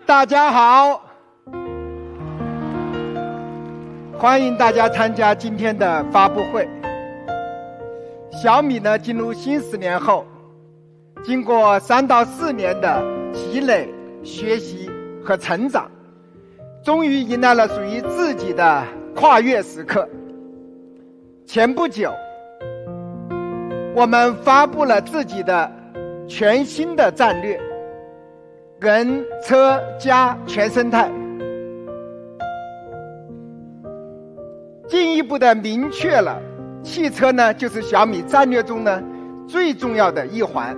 大家好，欢迎大家参加今天的发布会。小米呢，进入新10年后，经过3到4年的积累、学习和成长，终于迎来了属于自己的跨越时刻。前不久，我们发布了自己的全新的战略——人车家全生态，进一步的明确了汽车呢就是小米战略中呢最重要的一环。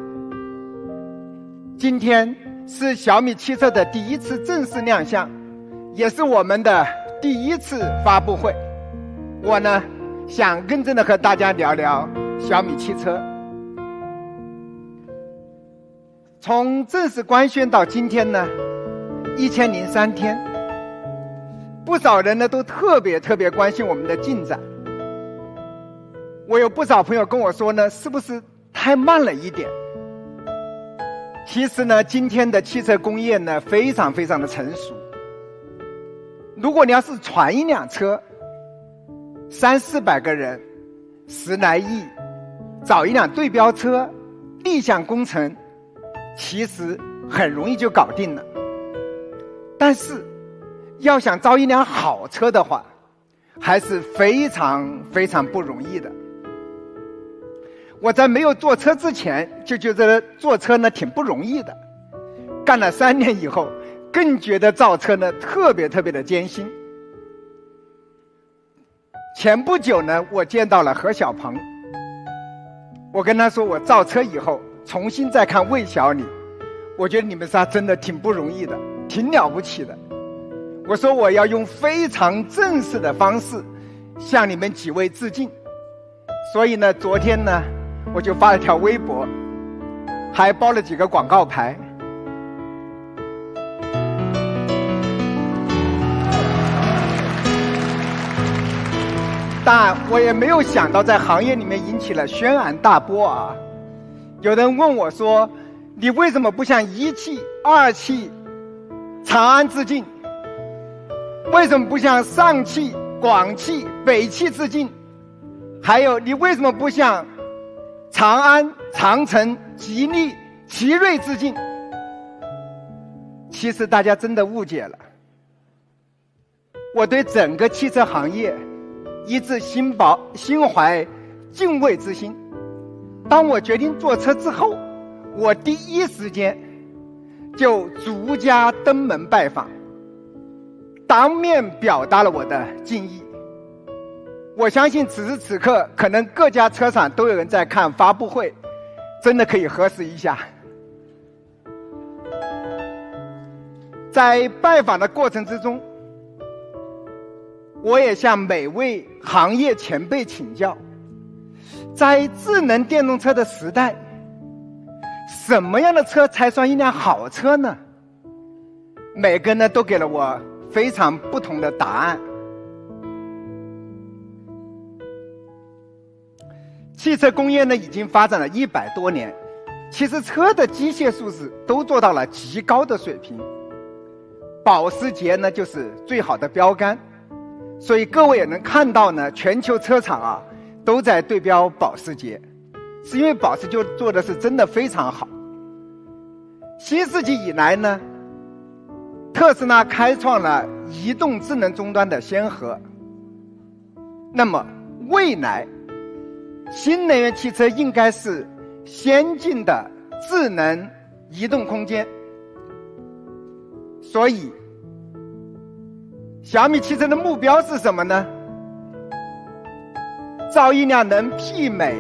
今天是小米汽车的第一次正式亮相，也是我们的第一次发布会。我呢想认真的和大家聊聊小米汽车。从正式官宣到今天呢1003天，不少人呢都特别关心我们的进展。我有不少朋友跟我说呢，是不是太慢了一点？其实呢，今天的汽车工业呢非常的成熟。如果你要是传一辆车，300-400个人，10来亿，找一辆对标车，立项工程，其实很容易就搞定了。但是要想造一辆好车的话，还是非常不容易的。我在没有做车之前就觉得做车呢挺不容易的，干了3年以后更觉得造车呢特别的艰辛。前不久呢，我见到了何小鹏，我跟他说我造车以后重新再看魏小李，我觉得你们仨真的挺不容易的，挺了不起的。我说我要用非常正式的方式向你们几位致敬。所以呢，昨天呢我就发了条微博，还包了几个广告牌。但我也没有想到在行业里面引起了轩然大波啊！有人问我说，你为什么不向一汽、二汽、长安致敬？为什么不向上汽、广汽、北汽致敬？还有你为什么不向长安、长城、吉利、奇瑞致敬？其实大家真的误解了，我对整个汽车行业一直心怀敬畏之心。当我决定做车之后，我第一时间就逐家登门拜访，当面表达了我的敬意。我相信此时此刻可能各家车厂都有人在看发布会，真的可以核实一下。在拜访的过程之中，我也向每位行业前辈请教，在智能电动车的时代，什么样的车才算一辆好车呢？每个人呢都给了我非常不同的答案。汽车工业呢已经发展了100多年，其实车的机械素质都做到了极高的水平。保时捷呢就是最好的标杆，所以各位也能看到呢，全球车厂啊都在对标保时捷，是因为保时捷做的是真的非常好。新世纪以来呢，特斯拉开创了移动智能终端的先河。那么未来新能源汽车应该是先进的智能移动空间。所以小米汽车的目标是什么呢？造一辆能媲美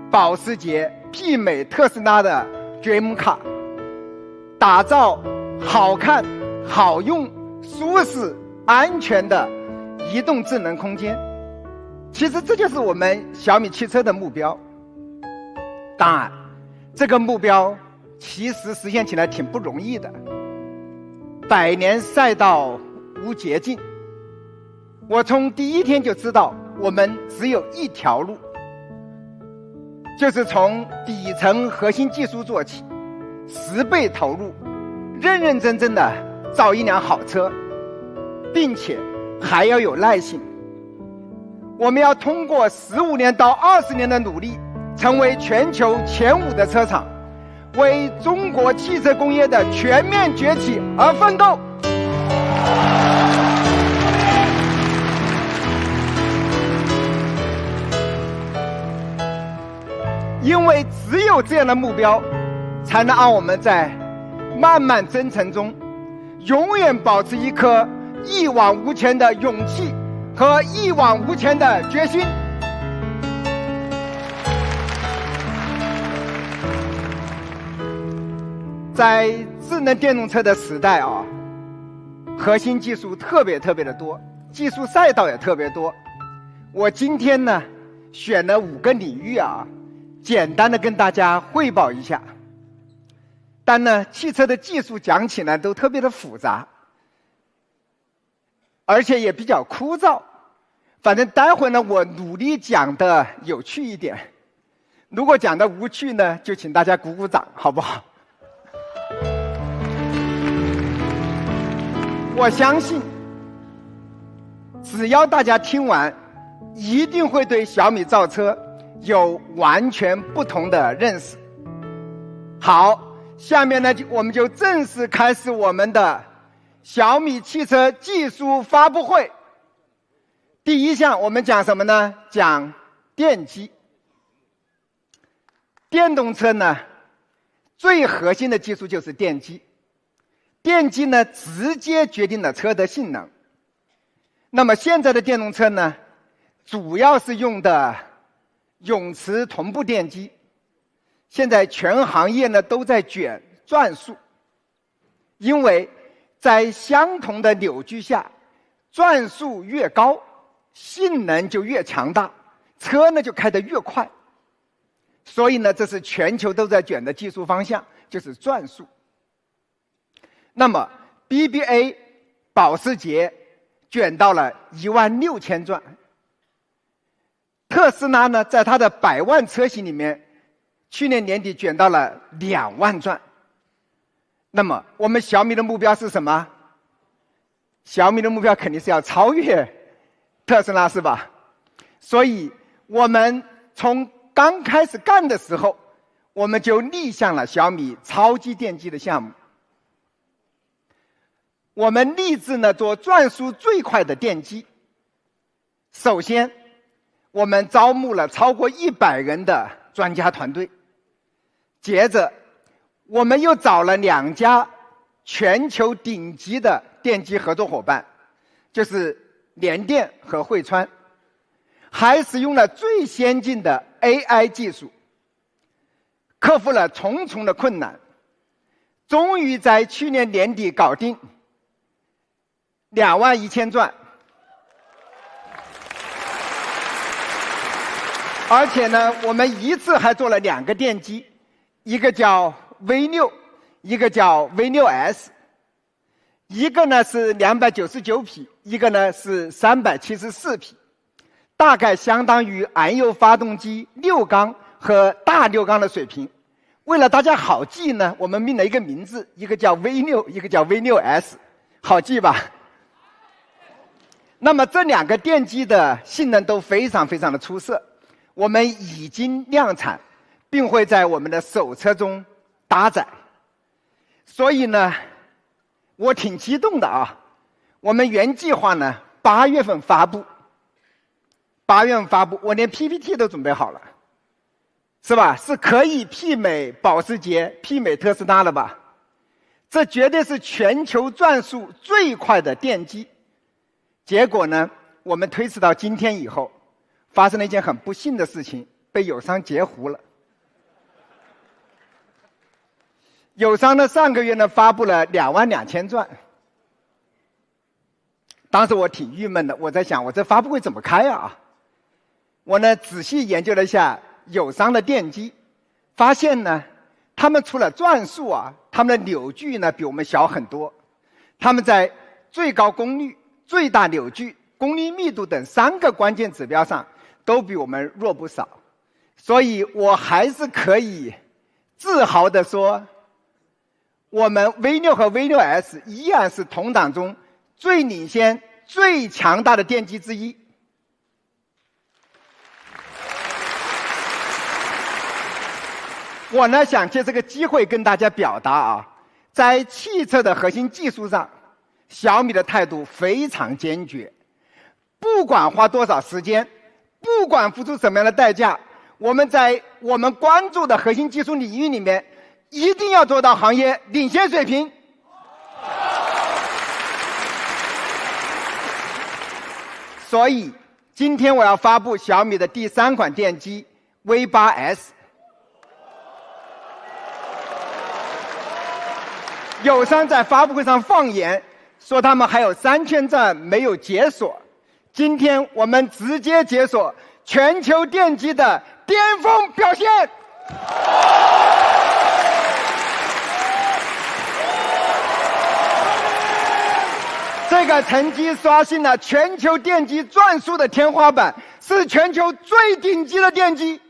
保时捷、媲美特斯拉的 Dream Car， 打造好看、好用、舒适、安全的移动智能空间。其实这就是我们小米汽车的目标。当然，这个目标其实实现起来挺不容易的。100年赛道无捷径，我从第一天就知道我们只有一条路，就是从底层核心技术做起，10倍投入，认认真真的造一辆好车，并且还要有耐性。我们要通过15年到20年的努力，成为全球前5的车厂，为中国汽车工业的全面崛起而奋斗。因为只有这样的目标，才能让我们在漫漫征程中，永远保持一颗一往无前的勇气和一往无前的决心。在智能电动车的时代啊，核心技术特别的多，技术赛道也特别多。我今天呢，选了5个领域啊，简单的跟大家汇报一下。但呢，汽车的技术讲起来都特别的复杂，而且也比较枯燥。反正待会呢，我努力讲的有趣一点。如果讲的无趣呢，就请大家鼓鼓掌，好不好？我相信，只要大家听完，一定会对小米造车有完全不同的认识。好，下面呢，我们就正式开始我们的小米汽车技术发布会。第一项我们讲什么呢？讲电机。电动车呢，最核心的技术就是电机。电机呢，直接决定了车的性能。那么现在的电动车呢，主要是用的永磁同步电机。现在全行业呢都在卷转速，因为在相同的扭矩下，转速越高，性能就越强大，车呢就开得越快。所以呢，这是全球都在卷的技术方向，就是转速。那么 BBA 保时捷卷到了16000转，特斯拉呢，在它的100万车型里面，去年年底卷到了2万转。那么我们小米的目标是什么？小米的目标肯定是要超越特斯拉，是吧？所以我们从刚开始干的时候，我们就立项了小米超级电机的项目。我们立志呢做转速最快的电机。首先，我们招募了超过100人的专家团队。接着，我们又找了2家全球顶级的电机合作伙伴，就是联电和汇川，还使用了最先进的 AI 技术，克服了重重的困难，终于在去年年底搞定21000转。而且呢，我们一次还做了2个电机，一个叫 V6， 一个叫 V6S， 一个呢是299匹，一个呢是374匹，大概相当于燃油发动机6缸和大6缸的水平。为了大家好记呢，我们命了一个名字，一个叫 V6， 一个叫 V6S， 好记吧？那么这2个电机的性能都非常的出色，我们已经量产，并会在我们的首车中搭载。所以呢，我挺激动的啊！我们原计划呢8月份发布，8月份发布，我连 PPT 都准备好了，是吧？是可以媲美保时捷、媲美特斯拉了吧？这绝对是全球转速最快的电机。结果呢，我们推迟到今天以后，发生了一件很不幸的事情，被友商截胡了。友商呢，上个月呢发布了22000转，当时我挺郁闷的，我在想，我这发布会怎么开啊？我呢仔细研究了一下友商的电机，发现呢，他们除了转速啊，他们的扭矩呢比我们小很多，他们在最高功率、最大扭矩、功率密度等3个关键指标上都比我们弱不少，所以我还是可以自豪地说，我们 V6 和 V6S 依然是同档中最领先、最强大的电机之一。我呢想借这个机会跟大家表达啊，在汽车的核心技术上，小米的态度非常坚决。不管花多少时间，不管付出什么样的代价，我们在我们关注的核心技术领域里面，一定要做到行业领先水平。所以，今天我要发布小米的第3款电机 V8S。友商在发布会上放言说他们还有3000站没有解锁，今天我们直接解锁全球电机的巅峰表现。这个成绩刷新了全球电机转速的天花板，是全球最顶级的电机。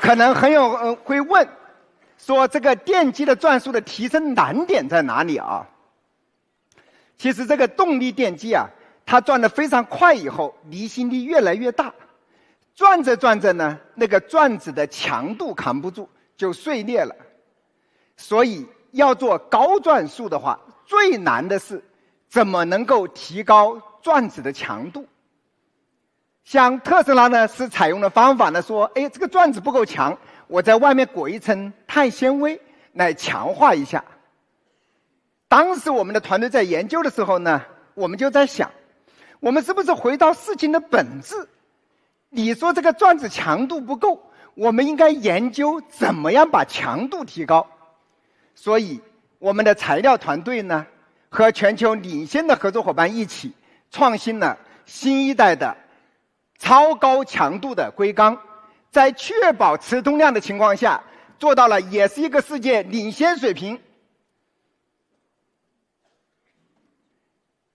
可能很有人会问，说这个电机的转速的提升难点在哪里啊？其实这个动力电机啊，它转得非常快以后，离心力越来越大，转着转着呢，那个转子的强度扛不住，就碎裂了。所以要做高转速的话，最难的是怎么能够提高转子的强度。像特斯拉呢，是采用的方法呢，说，这个转子不够强，我在外面裹一层碳纤维来强化一下。当时我们的团队在研究的时候呢，我们就在想，我们是不是回到事情的本质？你说这个转子强度不够，我们应该研究怎么样把强度提高。所以，我们的材料团队呢，和全球领先的合作伙伴一起，创新了新一代的超高强度的硅钢，在确保磁通量的情况下，做到了也是一个世界领先水平，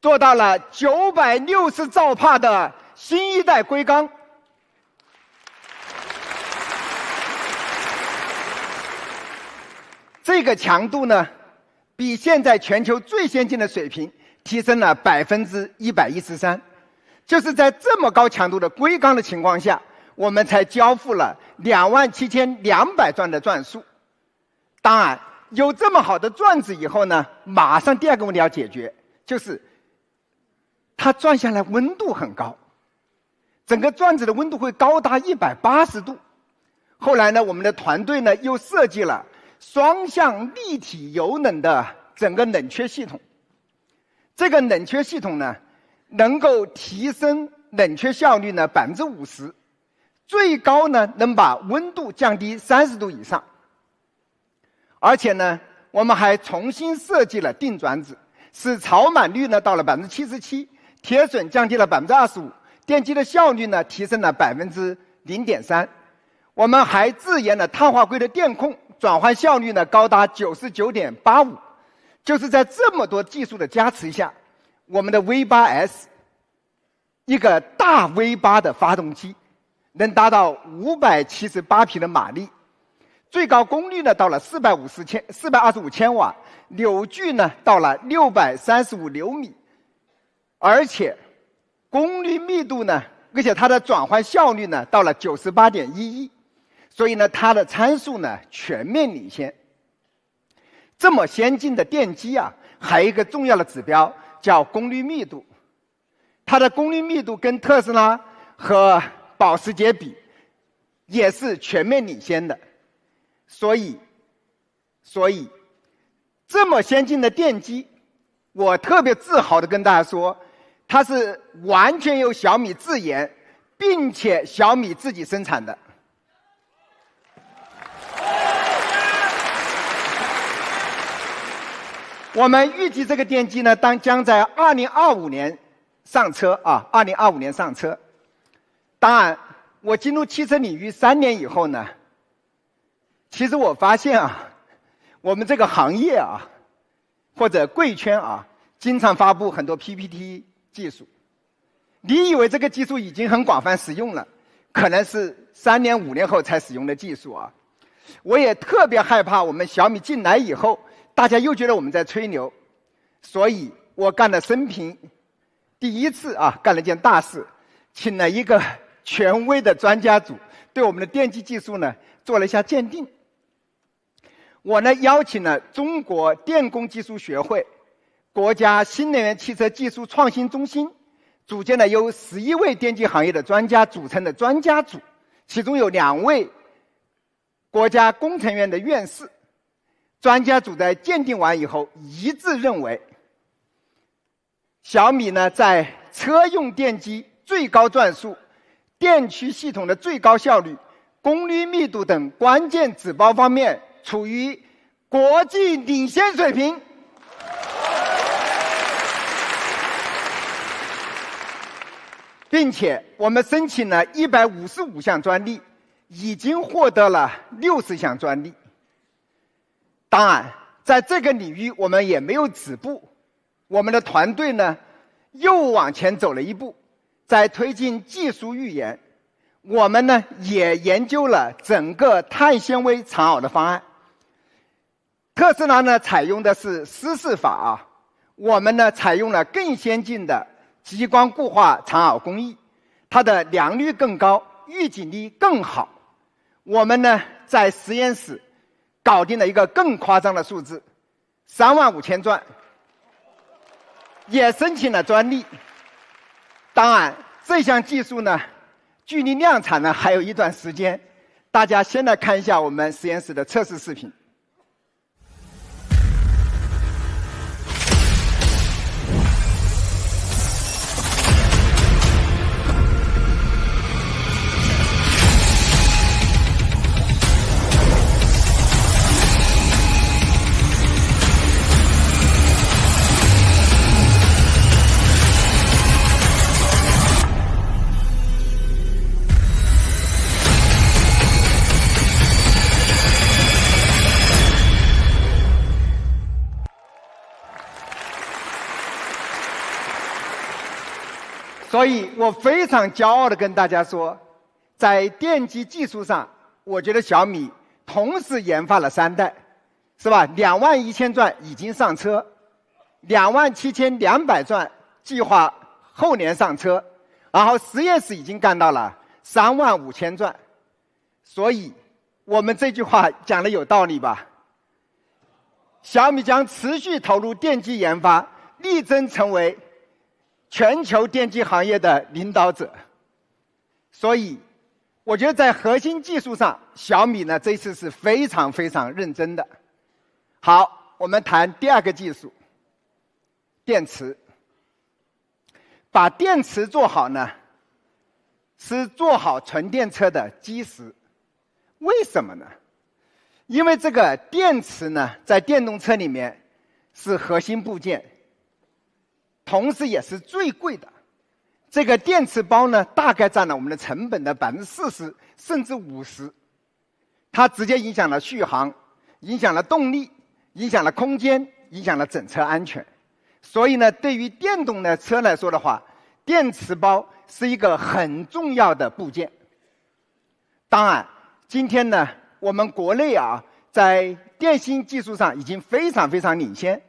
做到了960兆帕的新一代硅钢。这个强度呢，比现在全球最先进的水平提升了113%。就是在这么高强度的硅钢的情况下，我们才交付了27200转的转速。当然，有这么好的转子以后呢，马上第二个问题要解决，就是它转下来温度很高，整个转子的温度会高达180度。后来呢，我们的团队呢又设计了双向立体油冷的整个冷却系统。这个冷却系统呢，能够提升冷却效率呢50%，最高呢能把温度降低30度以上。而且呢，我们还重新设计了定转子，使槽满率呢到了77%，贴损降低了25%，电机的效率呢提升了0.3%。我们还自研了碳化硅的电控，转换效率呢高达99.85%。就是在这么多技术的加持下，我们的 V8S 一个大 V8 的发动机能达到578匹的马力，最高功率呢到了425千瓦，扭矩呢到了635牛米，而且功率密度呢，而且它的转换效率呢到了98.11%，所以呢它的参数呢全面领先。这么先进的电机啊，还有一个重要的指标叫功率密度。它的功率密度跟特斯拉和保时捷比，也是全面领先的。所以，这么先进的电机，我特别自豪地跟大家说，它是完全由小米自研，并且小米自己生产的。我们预计这个电机呢，将在2025年上车啊，2025年上车。当然，我进入汽车领域3年以后呢，其实我发现啊，我们这个行业啊，或者贵圈啊，经常发布很多 PPT 技术。你以为这个技术已经很广泛使用了，可能是3年5年后才使用的技术啊。我也特别害怕我们小米进来以后，大家又觉得我们在吹牛，所以我干了生平第一次啊，干了件大事，请了一个权威的专家组对我们的电机技术呢做了一下鉴定。我呢邀请了中国电工技术学会、国家新能源汽车技术创新中心，组建了由11位电机行业的专家组成的专家组，其中有2位国家工程院的院士。专家组在鉴定完以后一致认为，小米呢在车用电机最高转速、电驱系统的最高效率、功率密度等关键指标方面处于国际领先水平。并且我们申请了155项专利，已经获得了60项专利。当然，在这个领域我们也没有止步，我们的团队呢又往前走了一步，在推进技术预研。我们呢也研究了整个碳纤维长袄的方案。特斯拉呢采用的是湿式法啊，我们呢采用了更先进的极光固化长袄工艺，它的良率更高，预警力更好。我们呢在实验室搞定了一个更夸张的数字，35000转，也申请了专利。当然，这项技术呢，距离量产呢还有一段时间。大家先来看一下我们实验室的测试视频。所以我非常骄傲地跟大家说，在电机技术上，我觉得小米同时研发了3代，是吧？21000转已经上车，27200转计划后年上车，然后实验室已经干到了35000转。所以我们这句话讲的有道理吧？小米将持续投入电机研发，力争成为全球电机行业的领导者。所以我觉得在核心技术上，小米呢这次是非常非常认真的。好，我们谈第2个技术，电池。把电池做好呢，是做好纯电车的基石。为什么呢？因为这个电池呢，在电动车里面是核心部件，同时也是最贵的。这个电池包呢，大概占了我们的成本的40%甚至50%，它直接影响了续航，影响了动力，影响了空间，影响了整车安全。所以呢，对于电动的车来说的话，电池包是一个很重要的部件。当然，今天呢，我们国内啊，在电芯技术上已经非常非常领先。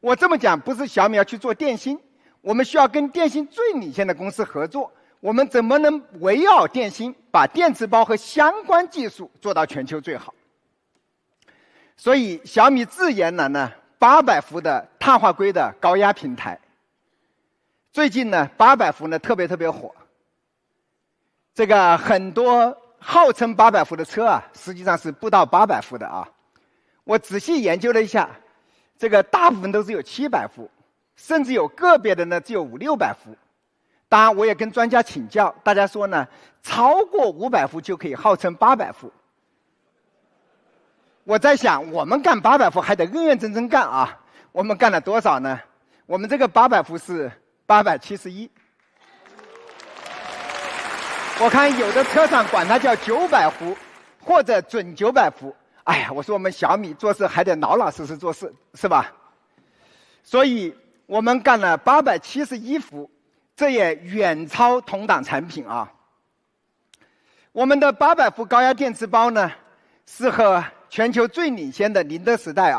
我这么讲，不是小米要去做电芯，我们需要跟电芯最领先的公司合作。我们怎么能围绕电芯，把电池包和相关技术做到全球最好？所以小米自研了呢800伏的碳化硅的高压平台。最近呢，800伏呢特别火。这个很多号称800伏的车啊，实际上是不到800伏的啊。我仔细研究了一下，这个大部分都是有700伏，甚至有个别的呢只有500-600伏。当然，我也跟专家请教，大家说呢，超过500伏就可以号称800伏。我在想，我们干800伏还得认真干啊。我们干了多少呢？我们这个800伏是871。我看有的车厂管它叫900伏，或者准900伏。哎呀，我说我们小米做事还得老实做事，是吧？所以我们干了871伏，这也远超同档产品啊。我们的800伏高压电池包呢，是和全球最领先的宁德时代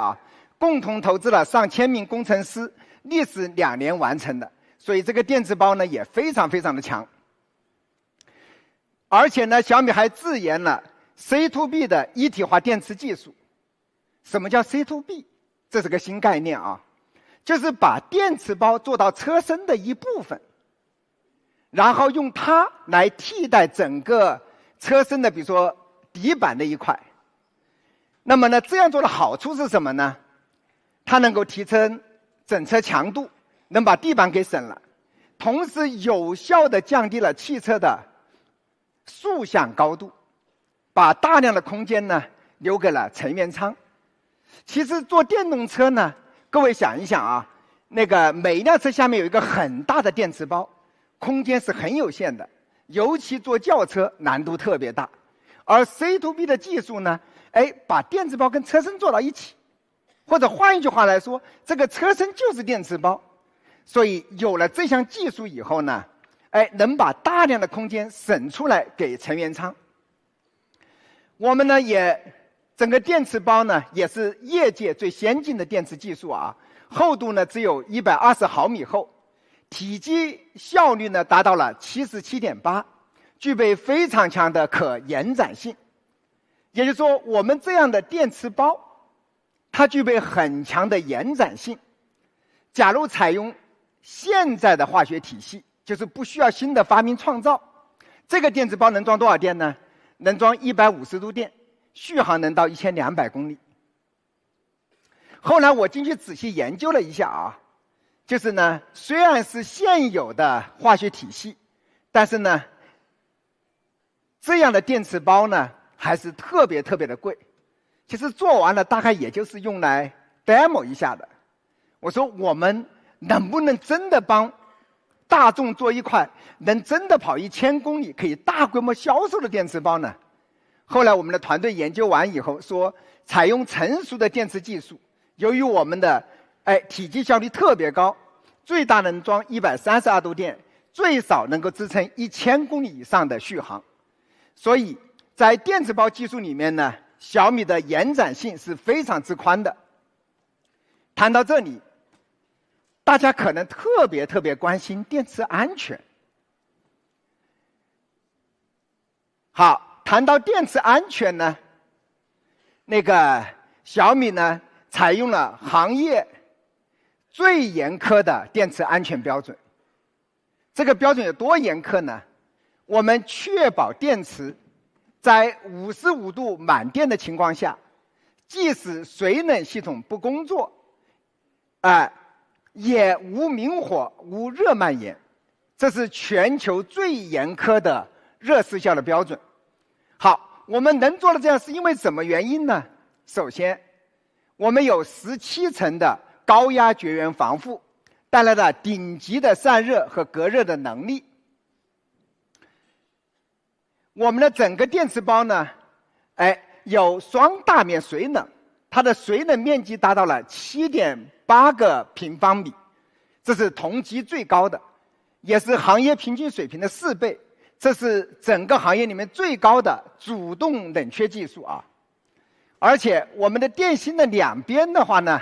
共同投资了上千名工程师，历时2年完成的。所以这个电池包呢也非常非常的强。而且呢，小米还自研了 C2B 的一体化电池技术。什么叫 C2B？ 这是个新概念就是把电池包做到车身的一部分，然后用它来替代整个车身的，比如说底板的一块。那么呢，这样做的好处是什么呢？它能够提升整车强度，能把地板给省了，同时有效地降低了汽车的竖向高度，把大量的空间呢留给了成员舱。其实做电动车呢，各位想一想那个每一辆车下面有一个很大的电池包，空间是很有限的，尤其做轿车难度特别大。而 C2B 的技术呢，把电池包跟车身做到一起，或者换一句话来说，这个车身就是电池包。所以有了这项技术以后呢，能把大量的空间省出来给成员舱。我们呢整个电池包呢也是业界最先进的电池技术厚度呢只有120毫米厚，体积效率呢达到了 77.8%， 具备非常强的可延展性。也就是说，我们这样的电池包，它具备很强的延展性。假如采用现在的化学体系，就是不需要新的发明创造，这个电池包能装多少电呢？能装150度电，续航能到1200公里。后来我进去仔细研究了一下就是呢，虽然是现有的化学体系，但是呢，这样的电池包呢还是特别特别的贵。其实做完了大概也就是用来 demo 一下的。我说我们能不能真的帮大众做一块能真的跑1000公里可以大规模销售的电池包呢？后来我们的团队研究完以后说，采用成熟的电池技术，由于我们的体积效率特别高，最大能装132度电，最少能够支撑1000公里以上的续航。所以在电池包技术里面呢，小米的延展性是非常之宽的。谈到这里，大家可能特别关心电池安全。好，谈到电池安全呢，那个小米呢采用了行业最严苛的电池安全标准。这个标准有多严苛呢？我们确保电池在55度满电的情况下，即使水冷系统不工作，也无明火、无热蔓延。这是全球最严苛的热失效的标准。好，我们能做到这样是因为什么原因呢？首先，我们有17层的高压绝缘防护，带来了顶级的散热和隔热的能力。我们的整个电池包呢，有双大面水冷，它的水冷面积达到了7.8个平方米，这是同级最高的，也是行业平均水平的4倍。这是整个行业里面最高的主动冷却技术而且我们的电芯的两边的话呢，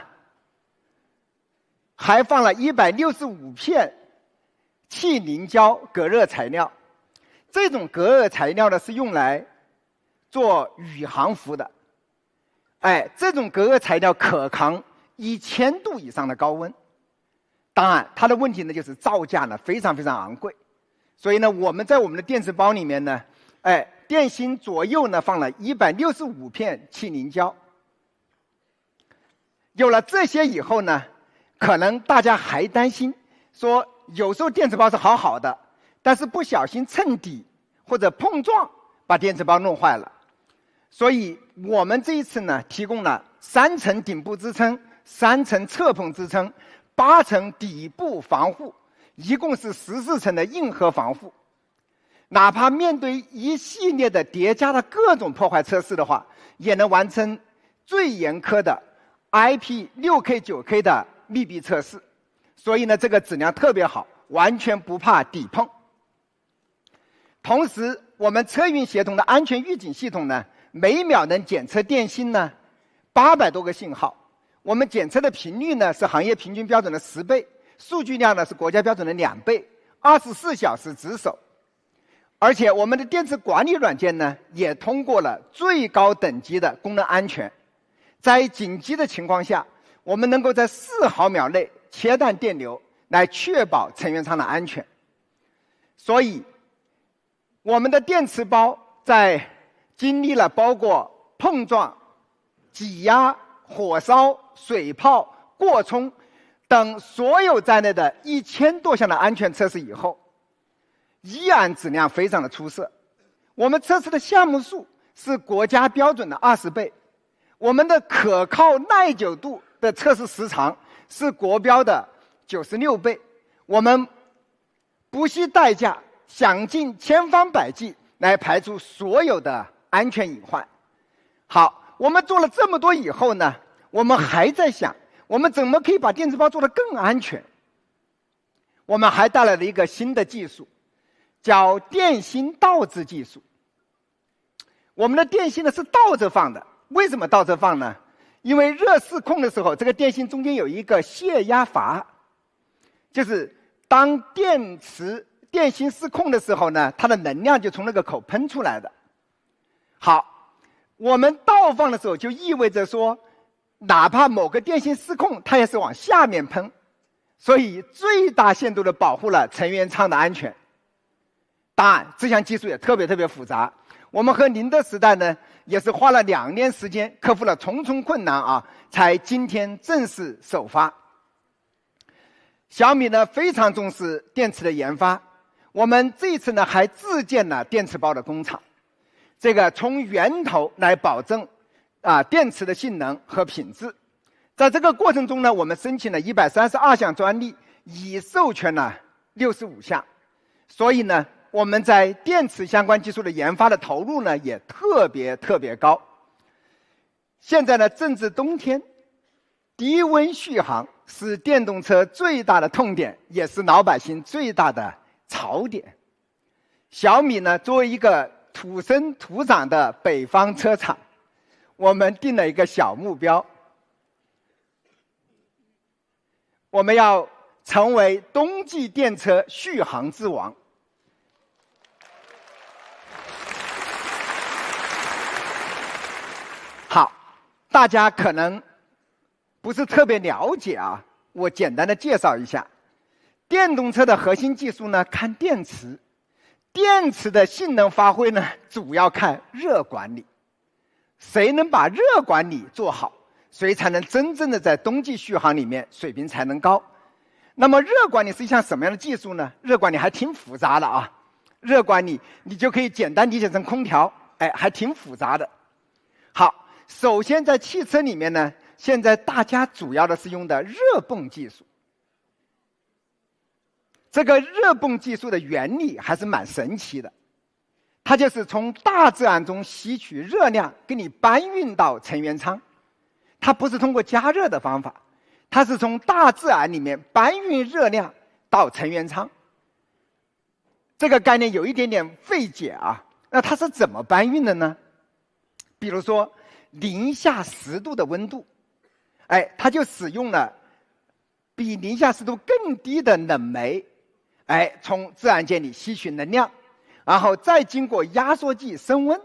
还放了165片气凝胶隔热材料。这种隔热材料呢是用来做宇航服的。这种隔热材料可扛1000度以上的高温。当然，它的问题呢就是造价呢非常非常昂贵。所以呢，我们在我们的电池包里面呢，电芯左右呢放了165片气凝胶。有了这些以后呢，可能大家还担心说，有时候电池包是好好的，但是不小心蹭底或者碰撞把电池包弄坏了。所以我们这一次呢，提供了3层顶部支撑、3层侧碰支撑、8层底部防护，一共是14层的硬核防护。哪怕面对一系列的叠加的各种破坏测试的话，也能完成最严苛的 IP6K 9K 的密闭测试。所以呢，这个质量特别好，完全不怕底碰。同时，我们车运协同的安全预警系统呢，每秒能检测电信呢800多个信号，我们检测的频率呢是行业平均标准的10倍，数据量呢是国家标准的2倍，24小时值守。而且我们的电池管理软件呢，也通过了最高等级的功能安全，在紧急的情况下，我们能够在4毫秒内切断电流，来确保成员舱的安全。所以，我们的电池包在经历了包括碰撞、挤压、火烧、水泡、过充等所有在内的1000多项的安全测试以后，依然质量非常的出色。我们测试的项目数是国家标准的20倍，我们的可靠耐久度的测试时长是国标的96倍。我们不惜代价，想尽千方百计来排除所有的安全隐患。好，我们做了这么多以后呢，我们还在想，我们怎么可以把电池包做得更安全？我们还带来了一个新的技术，叫电芯倒置技术。我们的电芯呢是倒着放的，为什么倒着放呢？因为热失控的时候，这个电芯中间有一个泄压阀，就是当电芯失控的时候呢，它的能量就从那个口喷出来的。好，我们倒放的时候就意味着说，哪怕某个电芯失控，它也是往下面喷，所以最大限度的保护了成员舱的安全。当然，这项技术也特别复杂。我们和宁德时代呢，也是花了2年时间，克服了重重困难啊，才今天正式首发。小米呢非常重视电池的研发，我们这一次呢还自建了电池包的工厂，这个从源头来保证电池的性能和品质。在这个过程中呢，我们申请了132项专利，已授权了65项，所以呢，我们在电池相关技术的研发的投入呢也特别高。现在呢正值冬天，低温续航是电动车最大的痛点，也是老百姓最大的槽点。小米呢作为一个土生土长的北方车厂，我们定了一个小目标，我们要成为冬季电车续航之王。好，大家可能不是特别了解啊，我简单的介绍一下。电动车的核心技术呢，看电池，电池的性能发挥呢，主要看热管理。谁能把热管理做好，谁才能真正的在冬季续航里面水平才能高。那么热管理是一项什么样的技术呢？热管理还挺复杂的啊。热管理你就可以简单理解成空调，还挺复杂的。好。首先，在汽车里面呢，现在大家主要的是用的热泵技术。这个热泵技术的原理还是蛮神奇的，它就是从大自然中吸取热量，给你搬运到成员舱。它不是通过加热的方法，它是从大自然里面搬运热量到成员舱。这个概念有一点点费解啊。那它是怎么搬运的呢？比如说零下10度的温度，它就使用了比零下10度更低的冷媒，从自然界里吸取能量，然后再经过压缩剂升温，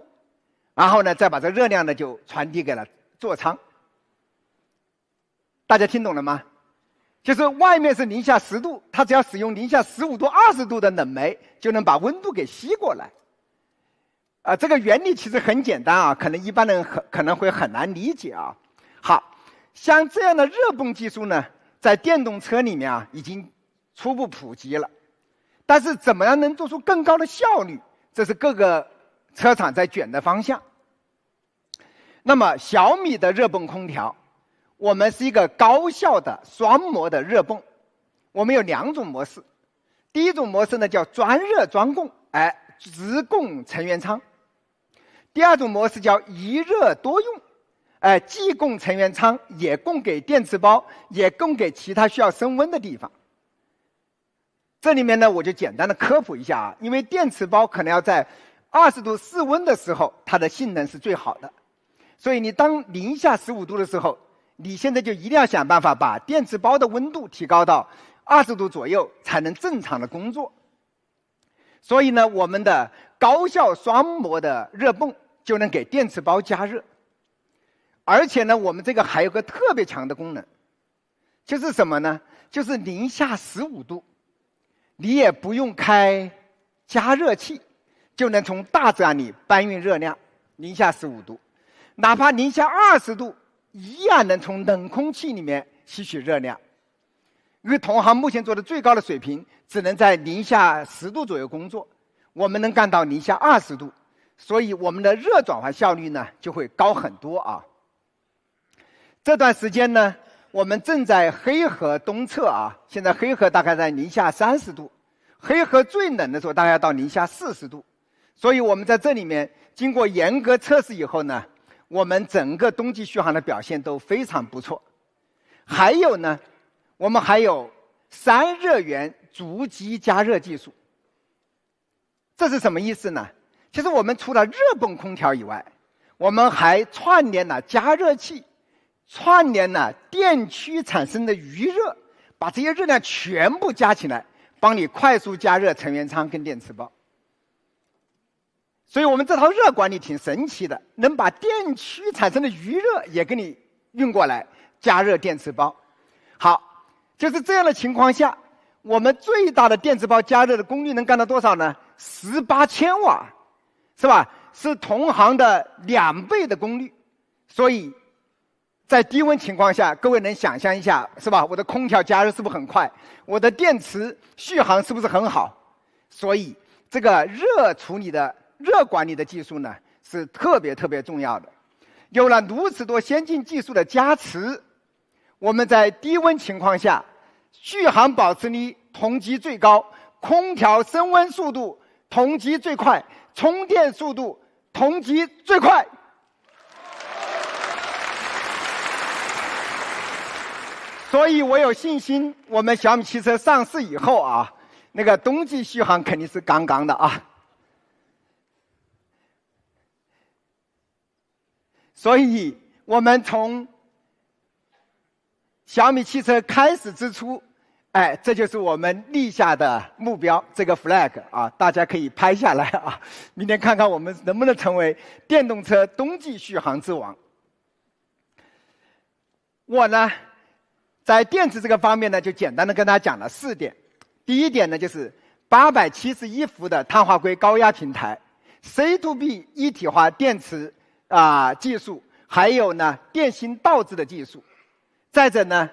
然后呢，再把这热量呢就传递给了座舱。大家听懂了吗？就是外面是零下10度，它只要使用零下15度、20度的冷媒，就能把温度给吸过来。这个原理其实很简单啊，可能一般人可能会很难理解啊。好，像这样的热泵技术呢，在电动车里面已经初步普及了。但是怎么样能做出更高的效率，这是各个车厂在卷的方向。那么小米的热泵空调，我们是一个高效的双模的热泵，我们有2种模式。第一种模式呢叫专热专供，直供成员舱。第2种模式叫一热多用，既供成员舱，也供给电池包，也供给其他需要升温的地方。这里面呢，我就简单的科普一下啊，因为电池包可能要在20度室温的时候，它的性能是最好的。所以你当零下15度的时候，你现在就一定要想办法把电池包的温度提高到20度左右，才能正常的工作。所以呢，我们的高效双模的热泵就能给电池包加热。而且呢，我们这个还有个特别强的功能，就是什么呢？就是零下15度，你也不用开加热器，就能从大自然里搬运热量。零下15度，哪怕零下20度，一样能从冷空气里面吸取热量。因为同行目前做的最高的水平，只能在零下10度左右工作，我们能干到零下20度，所以我们的热转换效率呢就会高很多啊。这段时间呢，我们正在黑河东侧啊，现在黑河大概在零下30度，黑河最冷的时候大概要到零下40度，所以我们在这里面经过严格测试以后呢，我们整个冬季续航的表现都非常不错。还有呢，我们还有3热源逐级加热技术。这是什么意思呢？其实我们除了热泵空调以外，我们还串联了加热器，串联了电区产生的余热，把这些热量全部加起来，帮你快速加热成员舱跟电池包。所以我们这套热管理挺神奇的，能把电区产生的余热也给你运过来加热电池包。好，就是这样的情况下，我们最大的电池包加热的功率能干到多少呢？18千瓦，是吧？是同行的2倍的功率。所以在低温情况下，各位能想象一下，是吧？我的空调加热是不是很快？我的电池续航是不是很好？所以这个热处理的热管理的技术呢，是特别重要的。有了如此多先进技术的加持，我们在低温情况下，续航保持力同级最高，空调升温速度同级最快，充电速度同级最快。所以我有信心，我们小米汽车上市以后啊，那个冬季续航肯定是杠杠的啊。所以我们从小米汽车开始之初，这就是我们立下的目标，这个 flag 啊，大家可以拍下来啊，明天看看我们能不能成为电动车冬季续航之王。我呢，在电池这个方面呢，就简单的跟大家讲了4点。第一点呢，就是871伏的碳化硅高压平台 ，C2B 一体化电池技术，还有呢电芯倒置的技术。再者呢，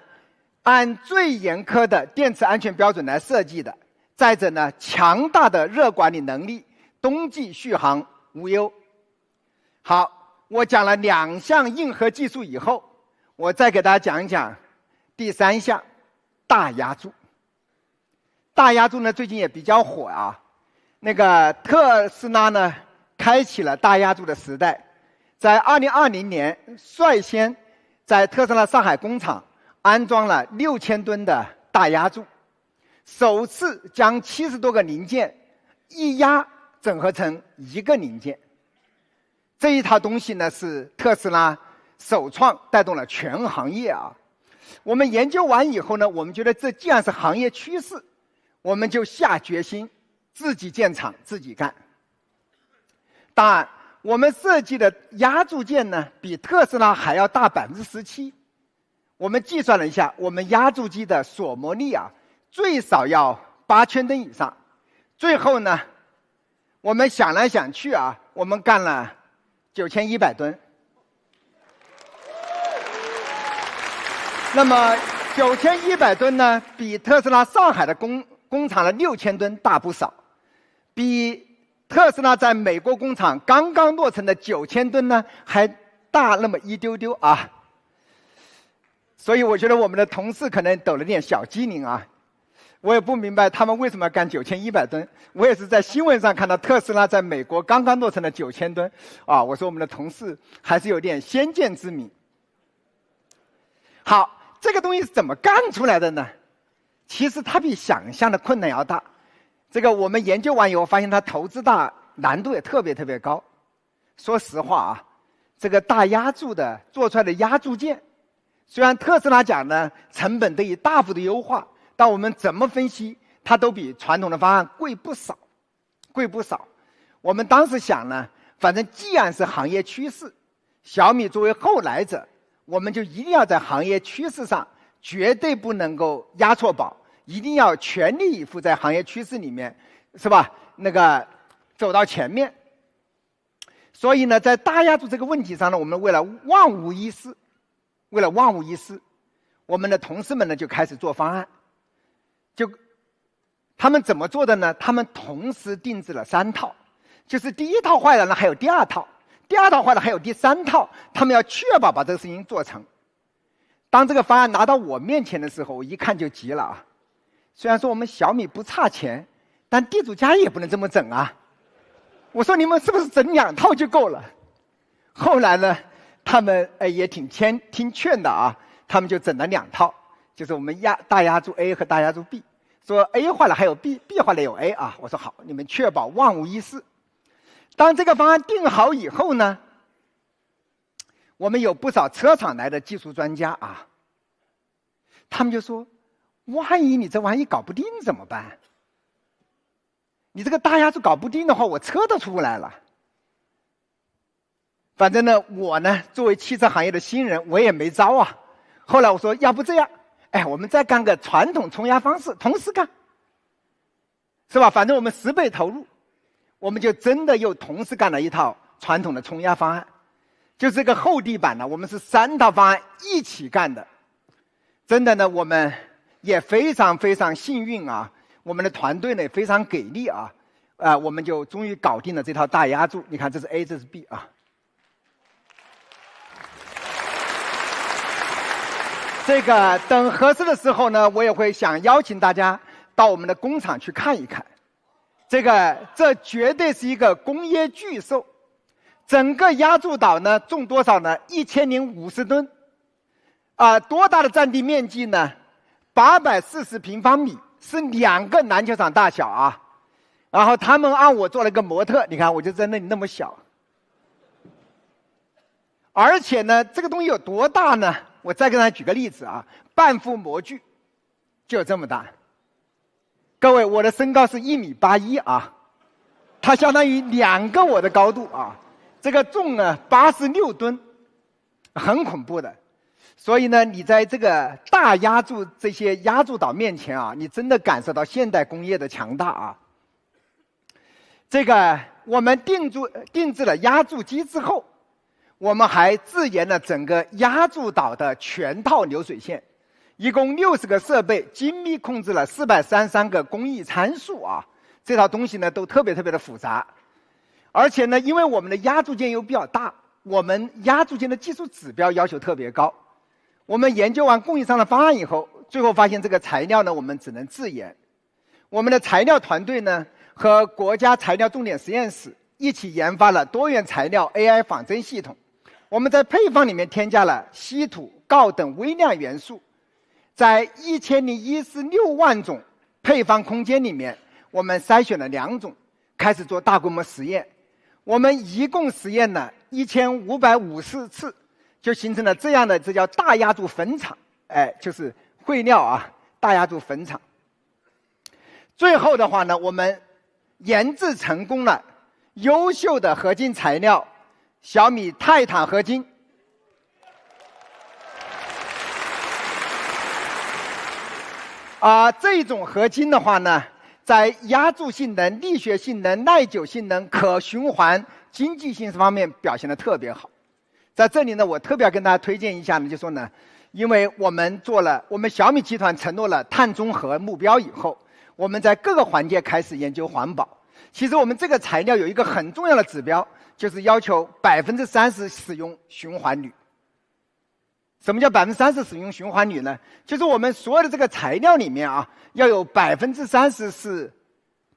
按最严苛的电池安全标准来设计的。再者呢，强大的热管理能力，冬季续航无忧。好，我讲了2项硬核技术以后，我再给大家讲一讲第3项大压铸。大压铸呢，最近也比较火啊。那个特斯拉呢，开启了大压铸的时代，在2020年率先在特斯拉上海工厂安装了6000吨的大压铸，首次将70多个零件一压整合成一个零件。这一套东西呢，是特斯拉首创，带动了全行业啊。我们研究完以后呢，我们觉得这既然是行业趋势，我们就下决心自己建厂自己干。当然，我们设计的压铸件呢，比特斯拉还要大17%。我们计算了一下，我们压铸机的锁模力啊，最少要8000吨以上。最后呢，我们想来想去啊，我们干了9100吨。那么9100吨呢，比特斯拉上海的工厂的6000吨大不少，比特斯拉在美国工厂刚刚落成的9000吨呢，还大那么一丢丢啊。所以我觉得我们的同事可能抖了点小机灵啊。我也不明白他们为什么要干9100吨。我也是在新闻上看到特斯拉在美国刚刚落成的9000吨啊。我说我们的同事还是有点先见之明。好，这个东西是怎么干出来的呢？其实它比想象的困难要大。这个我们研究完以后发现它投资大，难度也特别特别高。说实话啊，这个大压铸的做出来的压铸件，虽然特斯拉讲呢成本得以大幅的优化，但我们怎么分析，它都比传统的方案贵不少，贵不少。我们当时想呢，反正既然是行业趋势，小米作为后来者，我们就一定要在行业趋势上绝对不能够押错宝，一定要全力以赴在行业趋势里面，是吧？那个走到前面。所以呢，在大压铸这个问题上呢，我们为了万无一失，我们的同事们呢就开始做方案。他们怎么做的呢？他们同时定制了3套，就是第一套坏了呢，还有第二套；第二套坏了，还有第3套。他们要确保把这个事情做成。当这个方案拿到我面前的时候，我一看就急了啊！虽然说我们小米不差钱，但地主家也不能这么整啊！我说你们是不是整2套就够了？后来呢，他们也挺听劝的啊，他们就整了2套，就是我们大压铸 A 和大压铸 B。说 A 坏了还有 B，B 坏了有 A 啊！我说好，你们确保万无一失。当这个方案定好以后呢，我们有不少车厂来的技术专家啊，他们就说：万一你这玩意搞不定怎么办？你这个大压铸搞不定的话，我车都出不来了。反正呢，我呢作为汽车行业的新人，我也没招啊。后来我说，要不这样，我们再干个传统冲压方式，同时干，是吧？反正我们10倍投入，我们就真的又同时干了一套传统的冲压方案。就这个厚地板呢，我们是3套方案一起干的。真的呢，我们也非常非常幸运啊。我们的团队呢也非常给力啊，我们就终于搞定了这套大压铸。你看，这是 A， 这是 B 啊。这个等合适的时候呢，我也会想邀请大家到我们的工厂去看一看。这绝对是一个工业巨兽。整个压铸岛呢重多少呢？1050吨，多大的占地面积呢？840平方米。是2个篮球场大小啊，然后他们按我做了个模特，你看我就在那里那么小，而且呢，这个东西有多大呢？我再给大家举个例子啊，半幅模具就有这么大。各位，我的身高是1.81米啊，它相当于2个我的高度啊，这个重呢86吨，很恐怖的。所以呢，你在这个大压铸这些压铸岛面前啊，你真的感受到现代工业的强大啊。我们定制了压铸机之后，我们还自研了整个压铸岛的全套流水线，一共60个设备，精密控制了433个工艺参数啊。这套东西呢都特别特别的复杂，而且呢，因为我们的压铸件又比较大，我们压铸件的技术指标要求特别高。我们研究完供应商的方案以后，最后发现这个材料呢，我们只能自研。我们的材料团队呢，和国家材料重点实验室一起研发了多元材料 AI 仿真系统。我们在配方里面添加了稀土、锆等微量元素，在1016万种配方空间里面，我们筛选了2种，开始做大规模实验。我们一共实验了1550次。就形成了这样的，这叫大压铸粉厂，就是绘料啊，大压铸粉厂。最后的话呢，我们研制成功了优秀的合金材料小米泰坦合金。这种合金的话呢，在压铸性能、力学性能、耐久性能、可循环、经济性方面表现得特别好。在这里呢，我特别要跟大家推荐一下呢，就说呢，因为我们小米集团承诺了碳中和目标以后，我们在各个环节开始研究环保。其实我们这个材料有一个很重要的指标，就是要求30%使用循环铝。什么叫30%使用循环铝呢？就是我们所有的这个材料里面啊，要有30%是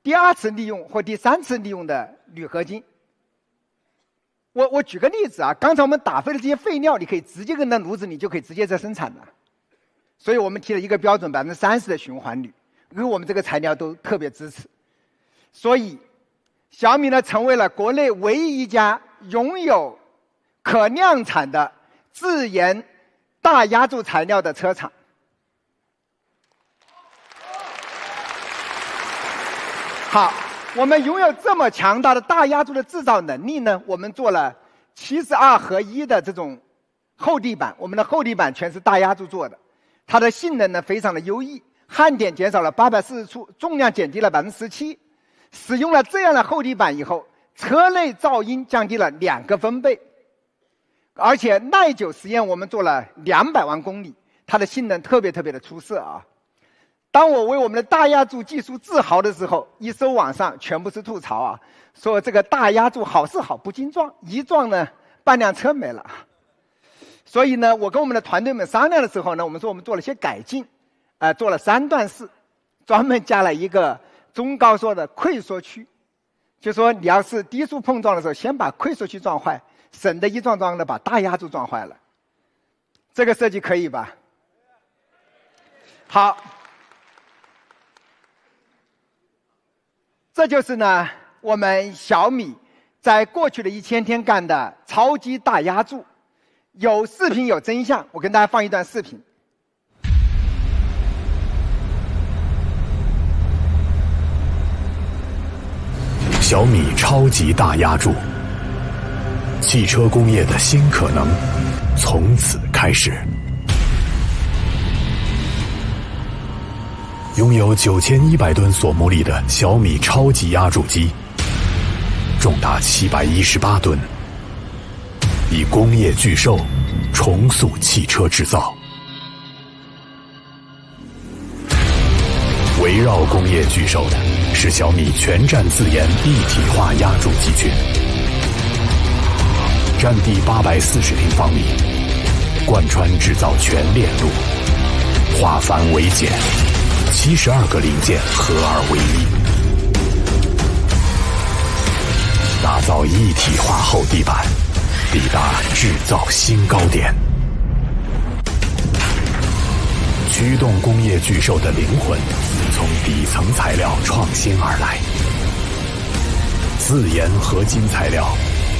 第2次利用或第3次利用的铝合金。我举个例子啊，刚才我们打废的这些废料，你可以直接跟那炉子里就可以直接再生产了。所以我们提了一个标准，30%的循环铝，因为我们这个材料都特别支持。所以小米呢成为了国内唯一一家拥有可量产的自研大压铸材料的车厂。好，我们拥有这么强大的大压铸的制造能力呢，我们做了72合一的这种厚地板，我们的厚地板全是大压铸做的，它的性能呢非常的优异，焊点减少了840处，重量减低了17%。使用了这样的厚地板以后，车内噪音降低了2个分贝，而且耐久实验我们做了200万公里，它的性能特别的出色啊。当我为我们的大压铸技术自豪的时候，一搜网上全部是吐槽啊，说这个大压铸好是好，不经撞，一撞呢半辆车没了。所以呢，我跟我们的团队们商量的时候呢，我们说我们做了些改进，做了3段式，专门加了一个中高速的溃缩区，就说你要是低速碰撞的时候，先把溃缩区撞坏，省得一撞的把大压铸撞坏了。这个设计可以吧？好。这就是呢，我们小米在过去的1000天干的超级大压铸，有视频有真相，我跟大家放一段视频。小米超级大压铸，汽车工业的新可能从此开始。拥有9100吨索摩力的小米超级压铸机，重达718吨，以工业巨兽重塑汽车制造。围绕工业巨兽的是小米全站自研一体化压铸机群，占地840平方米，贯穿制造全链路，化繁为简，72个零件合二为一，打造一体化厚地板，抵达制造新高点。驱动工业巨兽的灵魂，从底层材料创新而来。自研合金材料，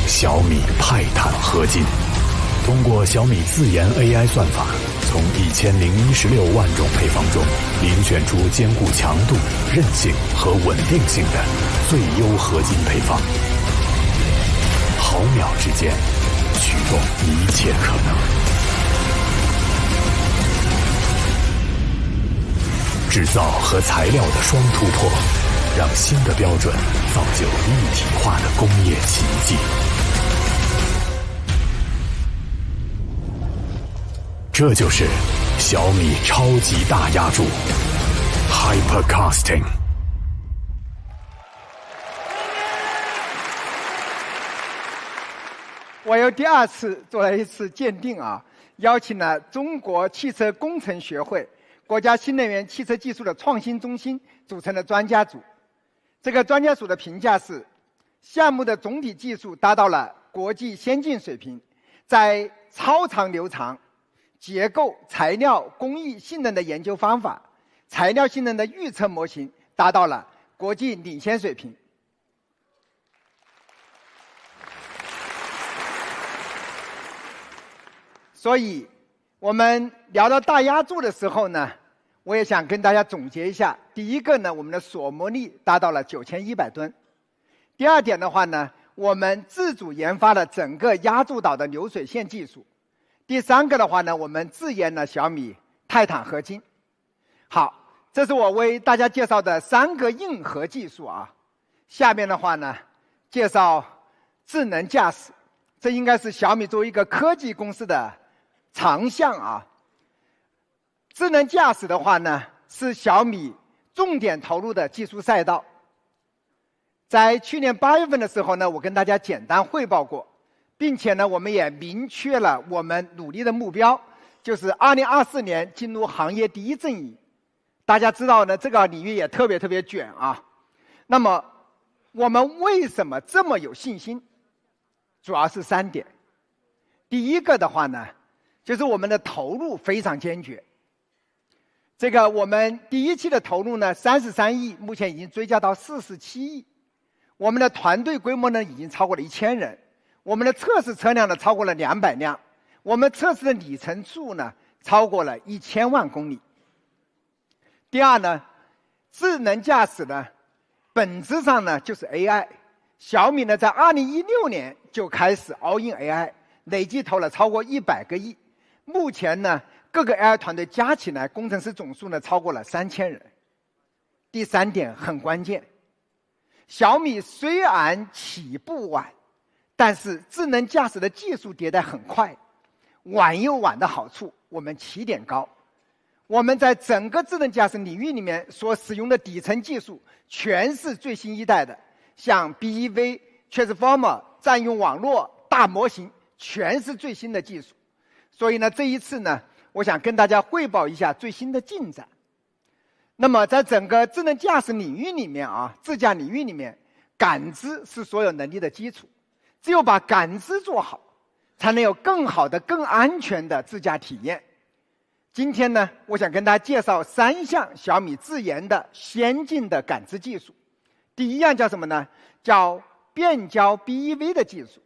小米派坦合金，通过小米自研 AI 算法，从1016万种配方中遴选出兼顾强度、韧性和稳定性的最优合金配方，毫秒之间驱动一切可能。制造和材料的双突破，让新的标准造就一体化的工业奇迹。这就是小米超级大压铸 Hypercasting。我又第2次做了一次鉴定啊，邀请了中国汽车工程学会、国家新能源汽车技术的创新中心组成的专家组。这个专家组的评价是，项目的总体技术达到了国际先进水平，在超长流长、结构、材料、工艺、性能的研究方法、材料性能的预测模型达到了国际领先水平。所以，我们聊到大压铸的时候呢，我也想跟大家总结一下。第一个呢，我们的索摩力达到了9100吨。第二点的话呢，我们自主研发了整个压铸岛的流水线技术。第三个的话呢，我们自研了小米泰坦合金。好，这是我为大家介绍的3个硬核技术啊。下面的话呢，介绍智能驾驶，这应该是小米作为一个科技公司的长项啊。智能驾驶的话呢，是小米重点投入的技术赛道。在去年8月份的时候呢，我跟大家简单汇报过，并且呢，我们也明确了我们努力的目标，就是2024年进入行业第一阵营。大家知道呢，这个领域也特别卷啊。那么，我们为什么这么有信心？主要是3点。第一个的话呢，就是我们的投入非常坚决。这个我们第1期的投入呢，33亿，目前已经追加到47亿。我们的团队规模呢已经超过了1000人，我们的测试车辆呢超过了200辆，我们测试的里程数呢超过了1000万公里。第二呢，智能驾驶呢本质上呢就是 AI。小米呢在2016年就开始 all in AI， 累计投了超过100个亿。目前呢各个 AI 团队加起来工程师总数呢超过了3000人。第三点很关键，小米虽然起步晚，但是智能驾驶的技术迭代很快。晚又晚的好处，我们起点高。我们在整个智能驾驶领域里面所使用的底层技术全是最新一代的，像 BEV、Transformer、占用网络、大模型，全是最新的技术。所以呢，这一次呢，我想跟大家汇报一下最新的进展。那么在整个智能驾驶领域里面啊，自驾领域里面，感知是所有能力的基础。只有把感知做好，才能有更好的、更安全的自驾体验。今天呢，我想跟大家介绍3项小米自研的先进的感知技术。第一样叫什么呢？叫变焦 BEV 的技术。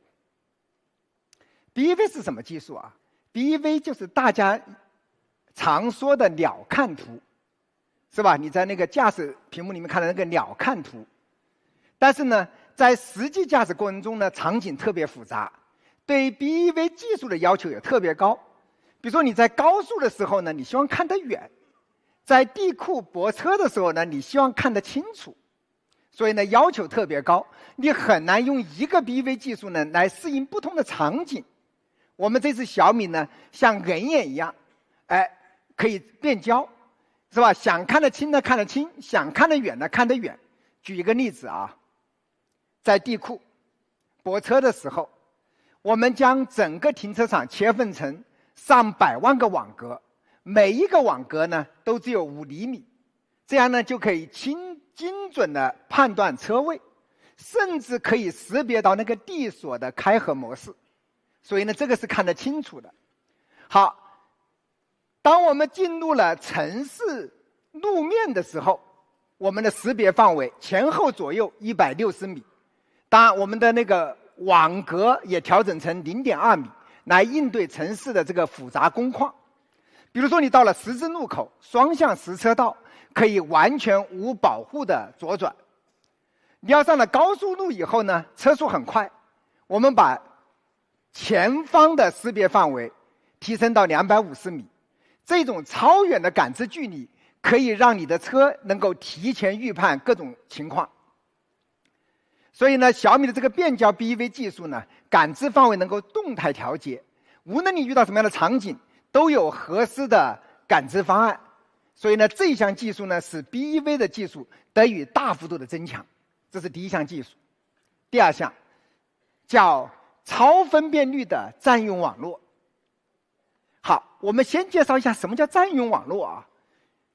BEV 是什么技术啊？ BEV 就是大家常说的鸟瞰图，是吧？你在那个驾驶屏幕里面看的那个鸟瞰图。但是呢，在实际驾驶过程中呢，场景特别复杂，对 BEV 技术的要求也特别高。比如说你在高速的时候呢，你希望看得远；在地库泊车的时候呢，你希望看得清楚。所以呢，要求特别高，你很难用一个 BEV 技术呢来适应不同的场景。我们这次小米呢，像人眼一样，可以变焦，是吧？想看得清的看得清，想看得远的看得远。举一个例子啊，在地库泊车的时候，我们将整个停车场切分成上百万个网格，每一个网格呢都只有5厘米，这样呢就可以精准的判断车位，甚至可以识别到那个地锁的开合模式。所以呢，这个是看得清楚的。好，当我们进入了城市路面的时候，我们的识别范围前后左右160米，当然我们的那个网格也调整成0.2米，来应对城市的这个复杂工况。比如说你到了十字路口，双向实车道可以完全无保护的左转。你要上了高速路以后呢，车速很快，我们把前方的识别范围提升到250米。这种超远的感知距离可以让你的车能够提前预判各种情况。所以呢，小米的这个变焦 BEV 技术呢，感知范围能够动态调节，无论你遇到什么样的场景，都有合适的感知方案。所以呢，这一项技术呢，使 BEV 的技术得以大幅度的增强。这是第一项技术。第二项叫超分辨率的占用网络。好，我们先介绍一下什么叫占用网络啊？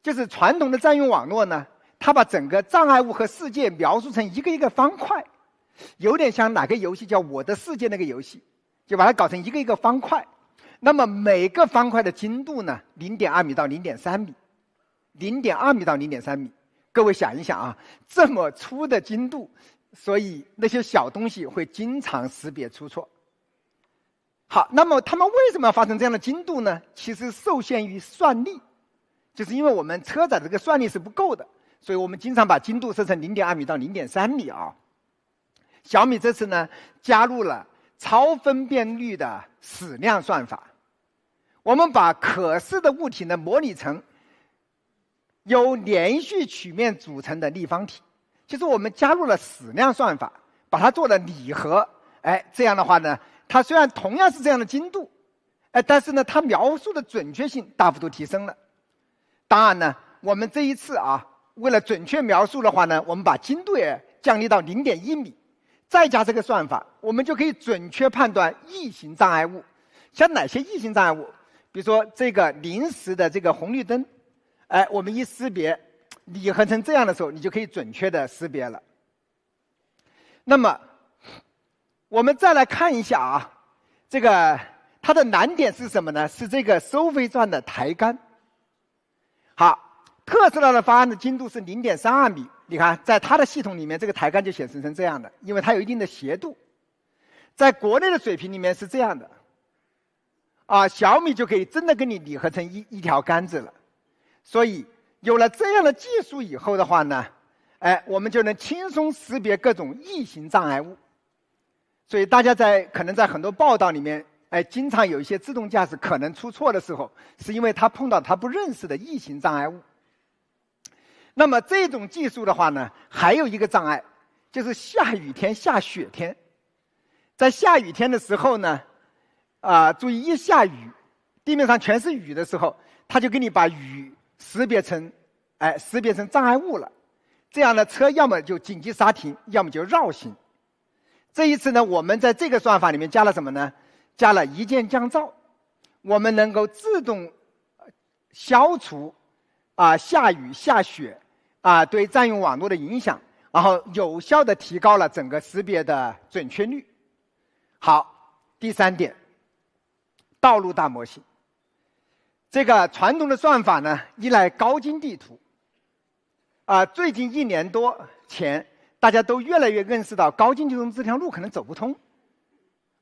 就是传统的占用网络呢，它把整个障碍物和世界描述成一个一个方块，有点像哪个游戏叫《我的世界》那个游戏，就把它搞成一个一个方块。那么每个方块的精度呢，0.2米到0.3米，0.2米到0.3米。各位想一想啊，这么粗的精度，所以那些小东西会经常识别出错。好，那么他们为什么要发生这样的精度呢？其实受限于算力，就是因为我们车载这个算力是不够的，所以我们经常把精度设成0.2米到0.3米啊。小米这次呢加入了超分辨率的矢量算法，我们把可视的物体呢模拟成由连续曲面组成的立方体，就是我们加入了矢量算法，把它做了拟合。这样的话呢，它虽然同样是这样的精度，但是呢，它描述的准确性大幅度提升了。当然呢，我们这一次啊，为了准确描述的话呢，我们把精度也降低到0.1米，再加这个算法，我们就可以准确判断异形障碍物。像哪些异形障碍物？比如说这个临时的这个红绿灯，我们一识别拟合成这样的时候，你就可以准确的识别了。那么我们再来看一下啊，这个它的难点是什么呢？是这个收费站的抬杆。好，特斯拉的方案的精度是0.32米，你看，在它的系统里面，这个抬杆就显示成这样的，因为它有一定的斜度。在国内的水平里面是这样的，小米就可以真的跟你拟合成一条杆子了。所以有了这样的技术以后的话呢，我们就能轻松识别各种异形障碍物。所以大家可能在很多报道里面，经常有一些自动驾驶可能出错的时候，是因为它碰到它不认识的异形障碍物。那么这种技术的话呢，还有一个障碍，就是下雨天、下雪天。在下雨天的时候呢，注意一下雨，地面上全是雨的时候，它就给你把雨识别成障碍物了。这样的车要么就紧急刹停，要么就绕行。这一次呢，我们在这个算法里面加了什么呢？加了一键降噪，我们能够自动消除下雨下雪对占用网络的影响，然后有效的提高了整个识别的准确率。好，第3点，道路大模型。这个传统的算法呢，依赖高精地图。最近1年多前，大家都越来越认识到高精地图这条路可能走不通。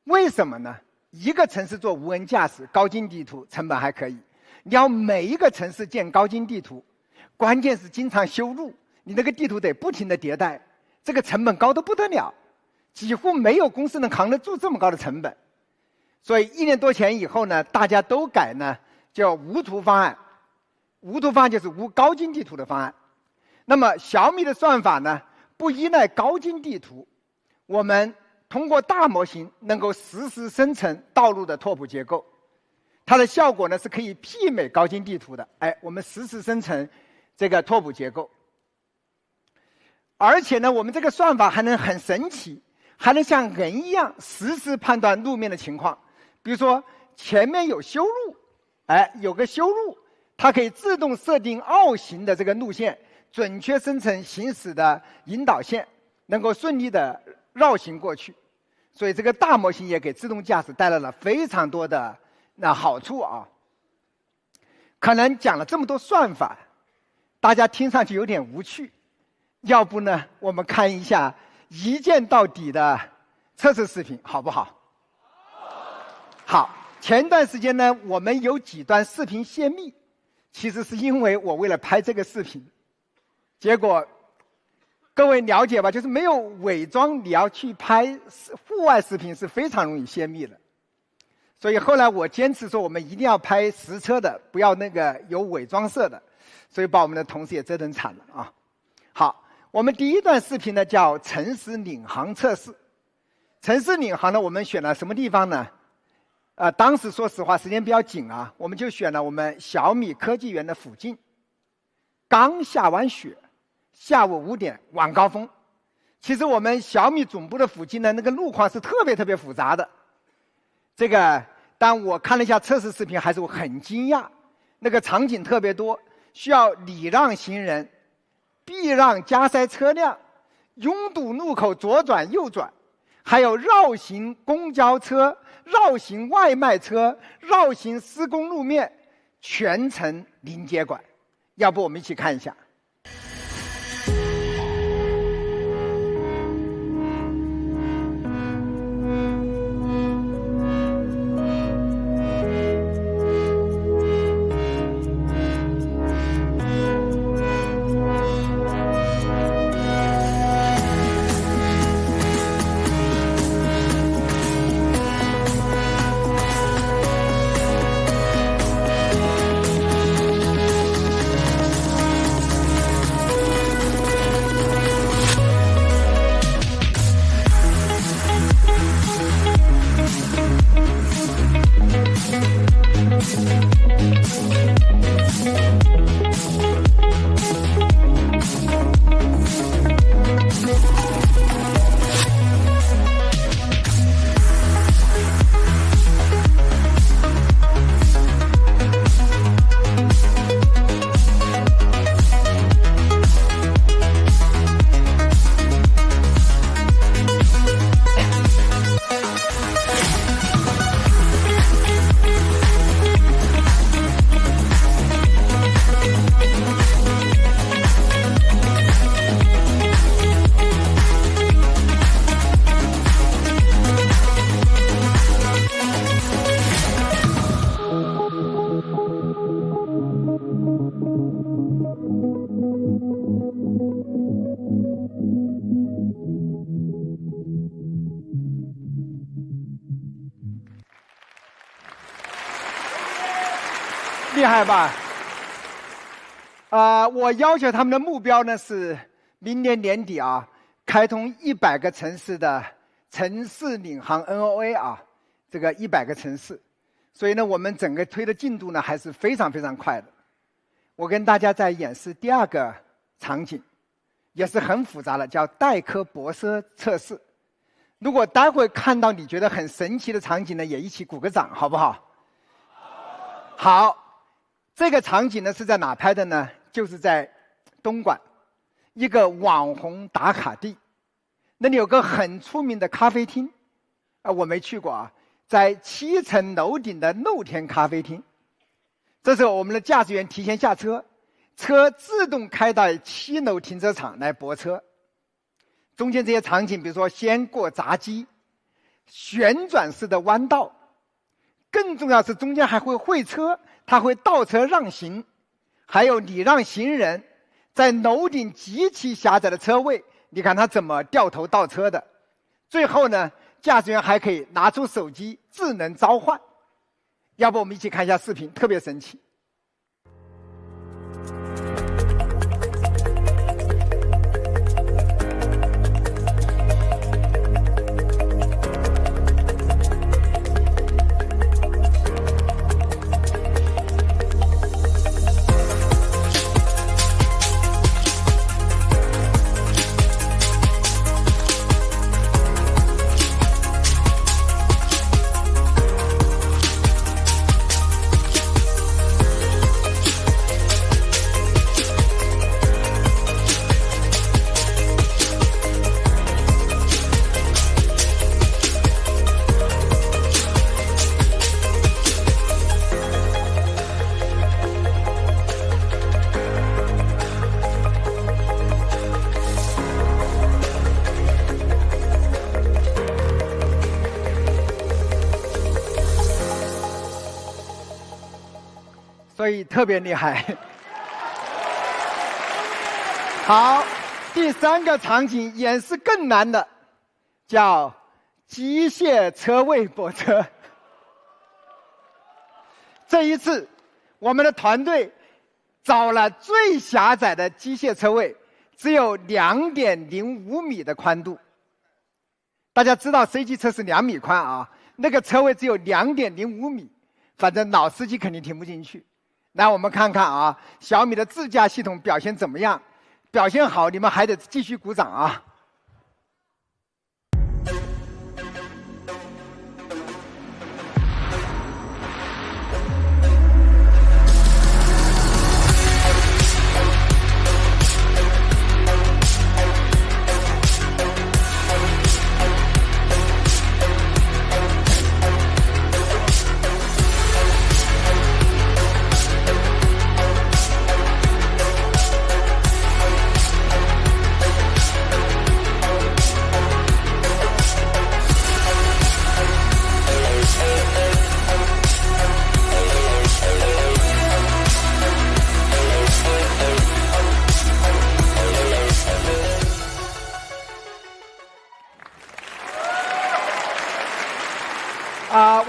为什么呢？一个城市做无人驾驶，高精地图成本还可以。你要每一个城市建高精地图，关键是经常修路，你那个地图得不停的迭代，这个成本高得不得了，几乎没有公司能扛得住这么高的成本。所以1年多前以后呢，大家都改呢叫无图方案。无图方案就是无高精地图的方案。那么小米的算法呢，不依赖高精地图，我们通过大模型能够实时生成道路的拓扑结构。它的效果呢是可以媲美高精地图的，我们实时生成这个拓扑结构。而且呢，我们这个算法还能很神奇，还能像人一样实时判断路面的情况。比如说前面有修路，有个修路，它可以自动设定凹形的这个路线，准确生成行驶的引导线，能够顺利的绕行过去。所以这个大模型也给自动驾驶带来了非常多的好处啊。可能讲了这么多算法，大家听上去有点无趣，要不呢，我们看一下一键到底的测试视频，好不好？好，前段时间呢，我们有几段视频泄密，其实是因为我为了拍这个视频，结果各位了解吧，就是没有伪装，你要去拍户外视频是非常容易泄密的。所以后来我坚持说，我们一定要拍实车的，不要那个有伪装色的，所以把我们的同事也折腾惨了啊。好，我们第一段视频呢叫城市领航测试。城市领航呢，我们选了什么地方呢？当时说实话时间比较紧啊，我们就选了我们小米科技园的附近。刚下完雪，下午5点晚高峰。其实我们小米总部的附近呢，那个路况是特别复杂的。这个当我看了一下测试视频，还是我很惊讶，那个场景特别多，需要礼让行人，避让加塞车辆，拥堵路口左转右转，还有绕行公交车、绕行外卖车、绕行施工路面，全程零接管。要不我们一起看一下。厉害吧？我要求他们的目标呢是明年年底啊，开通100个城市的城市领航 NOA 啊，这个100个城市。所以呢，我们整个推的进度呢还是非常非常快的。我跟大家再演示第2个场景，也是很复杂的，叫代科泊车测试。如果待会看到你觉得很神奇的场景呢，也一起鼓个掌，好不好？好，这个场景呢是在哪拍的呢？就是在东莞，一个网红打卡地。那里有个很出名的咖啡厅，我没去过啊，在7层楼顶的露天咖啡厅。这时候我们的驾驶员提前下车，车自动开到7楼停车场来泊车。中间这些场景，比如说先过闸机、旋转式的弯道，更重要是中间还会会车，它会倒车让行，还有礼让行人。在楼顶极其狭窄的车位，你看它怎么掉头倒车的。最后呢，驾驶员还可以拿出手机智能召唤。要不我们一起看一下视频，特别神奇。所以特别厉害。好，第3个场景演示更难的，叫机械车位泊车。这一次，我们的团队找了最狭窄的机械车位，只有2.05米的宽度。大家知道 C 级车是2米宽啊，那个车位只有2.05米，反正老司机肯定停不进去。来，我们看看啊，小米的自驾系统表现怎么样？表现好，你们还得继续鼓掌啊！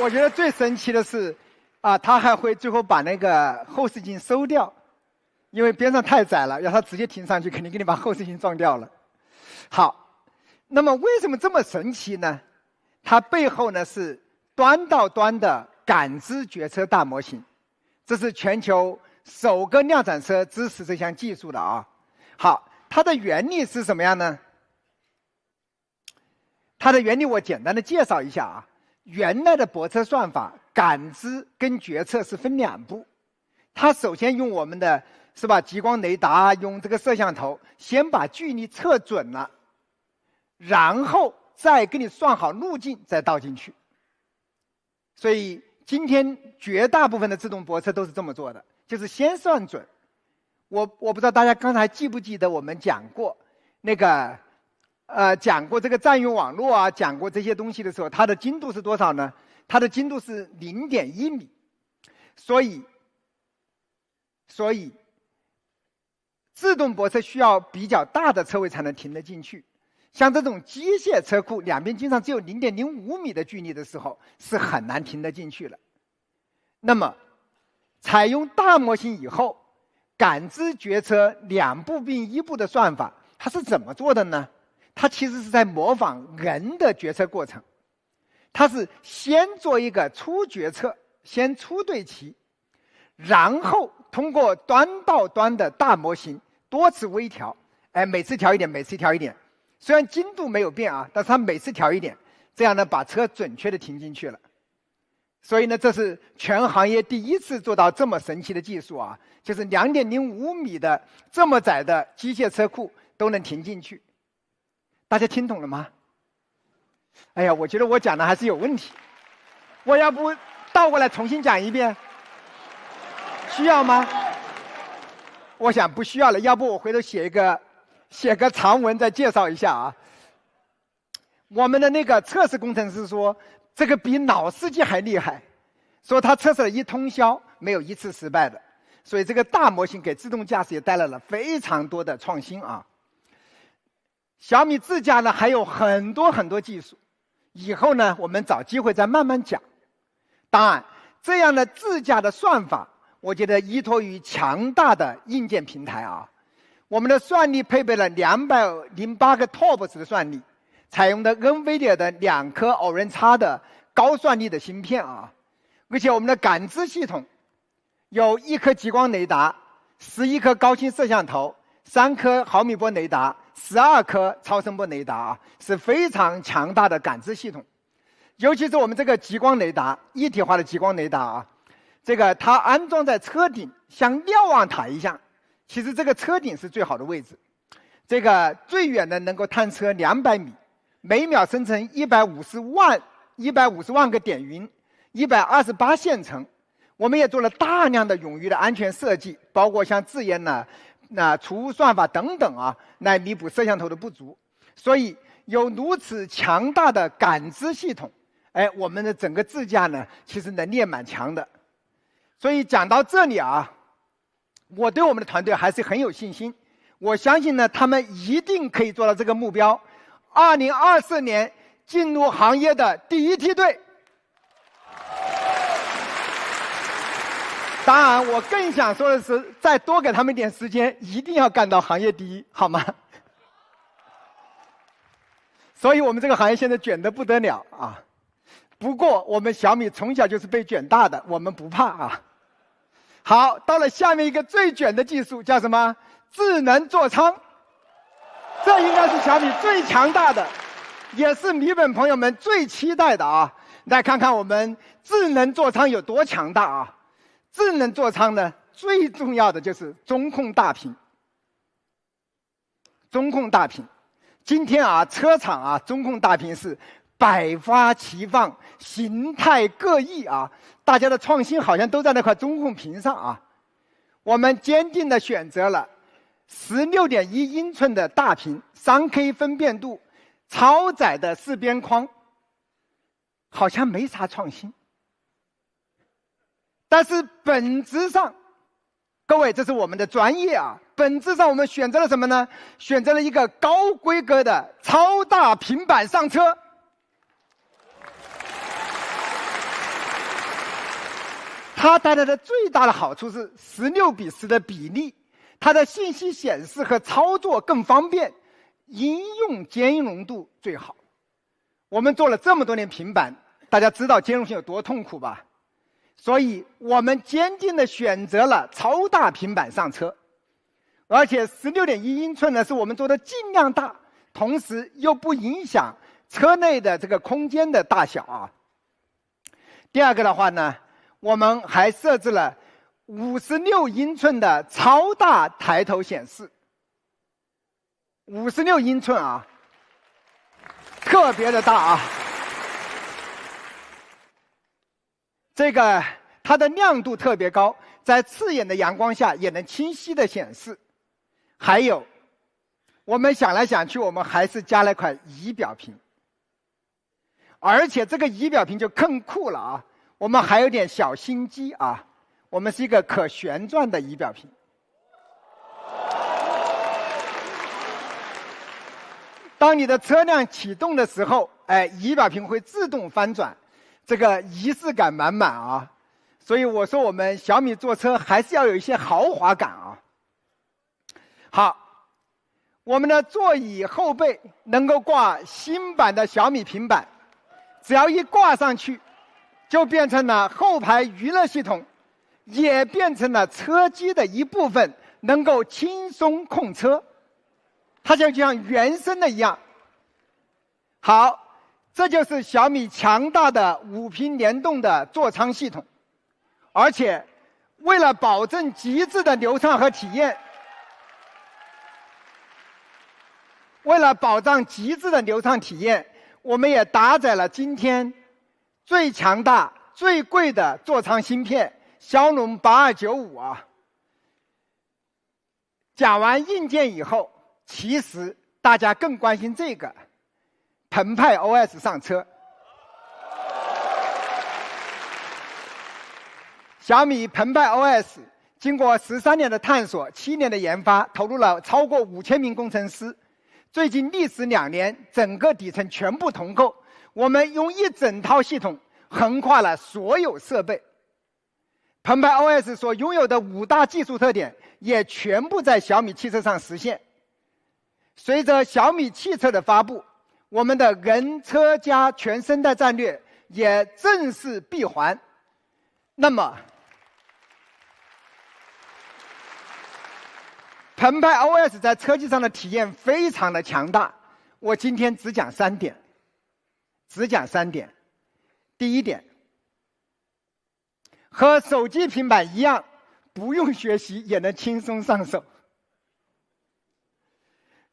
我觉得最神奇的是，他还会最后把那个后视镜收掉，因为边上太窄了，要他直接停上去，肯定给你把后视镜撞掉了。好，那么为什么这么神奇呢？它背后呢是端到端的感知决策大模型，这是全球首个量产车支持这项技术的啊。好，它的原理是什么样呢？它的原理我简单的介绍一下啊。原来的泊车算法，感知跟决策是分2步。它首先用我们的激光雷达，用这个摄像头，先把距离测准了，然后再给你算好路径，再倒进去。所以今天绝大部分的自动泊车都是这么做的，就是先算准。我不知道大家刚才记不记得我们讲过那个。讲过这个占用网络啊，讲过这些东西的时候，它的精度是多少呢？它的精度是0.1米，所以自动泊车需要比较大的车位才能停得进去。像这种机械车库，两边经常只有0.05米的距离的时候，是很难停得进去了。那么，采用大模型以后，感知决策2步并1步的算法，它是怎么做的呢？它其实是在模仿人的决策过程。它是先做一个初决策，先初对齐，然后通过端到端的大模型多次微调，每次调一点，每次调一点。虽然精度没有变啊，但是它每次调一点，这样呢把车准确的停进去了。所以呢，这是全行业第一次做到这么神奇的技术啊，就是 2.05 米的这么窄的机械车库都能停进去。大家听懂了吗？哎呀，我觉得我讲的还是有问题，我要不倒过来重新讲一遍？需要吗？我想不需要了，要不我回头写个长文再介绍一下啊。我们的那个测试工程师说，这个比老司机还厉害，说他测试了1通宵，没有1次失败的。所以这个大模型给自动驾驶也带来了非常多的创新啊。小米自驾呢还有很多很多技术，以后呢我们找机会再慢慢讲。当然，这样的自驾的算法，我觉得依托于强大的硬件平台啊。我们的算力配备了208个 TOPS 的算力，采用的 NVIDIA 的2颗 Orin X 的高算力的芯片啊。而且我们的感知系统有1颗极光雷达、11颗高清摄像头、3颗毫米波雷达、12颗超声波雷达啊，是非常强大的感知系统。尤其是我们这个极光雷达，一体化的极光雷达啊，这个它安装在车顶，像瞭望塔一样。其实这个车顶是最好的位置，这个最远的能够探测200米，每秒生成150万个点云，128线程。我们也做了大量的冗余的安全设计，包括像自研储物算法等等啊，来弥补摄像头的不足。所以有如此强大的感知系统，我们的整个自驾呢，其实能力也蛮强的。所以讲到这里啊，我对我们的团队还是很有信心。我相信呢，他们一定可以做到这个目标，2024年进入行业的第1梯队。当然，我更想说的是，再多给他们一点时间，一定要干到行业第1，好吗？所以我们这个行业现在卷得不得了啊。不过我们小米从小就是被卷大的，我们不怕啊。好，到了下面一个最卷的技术，叫什么？智能座舱。这应该是小米最强大的，也是米粉朋友们最期待的啊。来看看我们智能座舱有多强大啊！智能座舱呢，最重要的就是中控大屏。中控大屏，今天啊，车厂啊，中控大屏是百花齐放，形态各异啊！大家的创新好像都在那块中控屏上啊。我们坚定地选择了16.1英寸的大屏，3K 分辨度，超窄的4边框，好像没啥创新。但是本质上，各位，这是我们的专业啊。本质上我们选择了什么呢？选择了一个高规格的超大平板上车。它带来的最大的好处是16:10的比例，它的信息显示和操作更方便，应用兼容度最好。我们做了这么多年平板，大家知道兼容性有多痛苦吧？所以我们坚定地选择了超大平板上车，而且16.1英寸呢，是我们做的尽量大，同时又不影响车内的这个空间的大小啊。第二个的话呢，我们还设置了56英寸的超大抬头显示，56英寸啊，特别的大啊。这个它的亮度特别高，在刺眼的阳光下也能清晰的显示。还有，我们想来想去，我们还是加了一块仪表屏，而且这个仪表屏就更酷了啊！我们还有点小心机啊，我们是一个可旋转的仪表屏。当你的车辆启动的时候，仪表屏会自动翻转。这个仪式感满满啊！所以我说我们小米做车还是要有一些豪华感啊。好，我们的座椅后背能够挂新版的小米平板，只要一挂上去，就变成了后排娱乐系统，也变成了车机的一部分，能够轻松控车，它就像原生的一样。好，这就是小米强大的5屏联动的座舱系统，而且为了保证极致的流畅和体验，我们也搭载了今天最强大、最贵的座舱芯片骁龙8295啊。讲完硬件以后，其实大家更关心这个澎湃 OS 上车。小米澎湃 OS 经过13年的探索、7年的研发，投入了超过5000名工程师。最近历时2年，整个底层全部同构，我们用一整套系统横跨了所有设备。澎湃 OS 所拥有的5大技术特点也全部在小米汽车上实现。随着小米汽车的发布，我们的人车家全生态战略也正式闭环。那么澎湃 OS 在车机上的体验非常的强大，我今天只讲3点。第一点，和手机平板一样，不用学习也能轻松上手。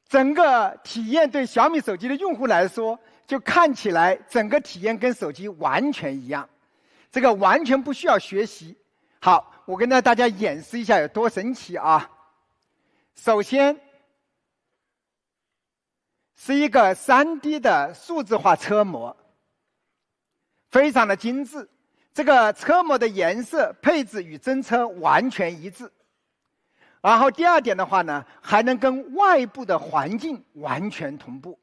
整个体验对小米手机的用户来说，就看起来整个体验跟手机完全一样，这个完全不需要学习。好，我跟大家演示一下有多神奇啊！首先是一个3D 的数字化车模，非常的精致。这个车模的颜色配置与真车完全一致。然后第二点的话呢，还能跟外部的环境完全同步。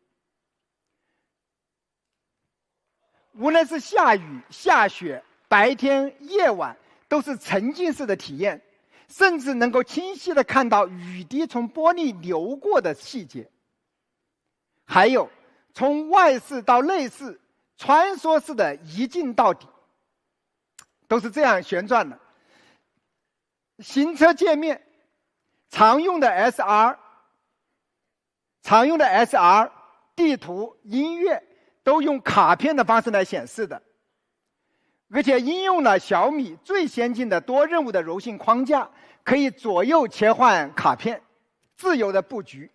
无论是下雨、下雪、白天、夜晚，都是沉浸式的体验，甚至能够清晰地看到雨滴从玻璃流过的细节。还有从外饰到内饰穿梭式的一镜到底，都是这样旋转的。行车界面常用的 SR 地图、音乐都用卡片的方式来显示的，而且应用了小米最先进的多任务的柔性框架，可以左右切换卡片，自由的布局。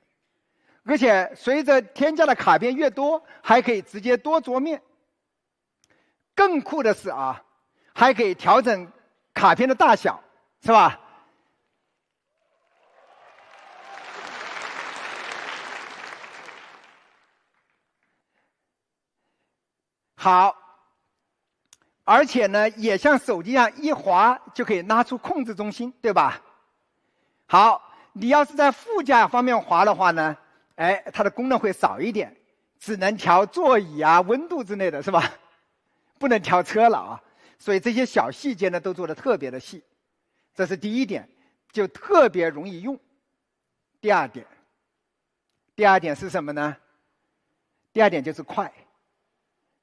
而且随着添加的卡片越多，还可以直接多桌面。更酷的是啊，还可以调整卡片的大小，是吧？好，而且呢，也像手机一样一滑就可以拉出控制中心，对吧？好，你要是在副驾方面滑的话呢，它的功能会少一点，只能调座椅啊、温度之类的，是吧？不能调车了啊。所以这些小细节呢，都做得特别的细。这是第一点，就特别容易用。第二点是什么呢？第二点就是快。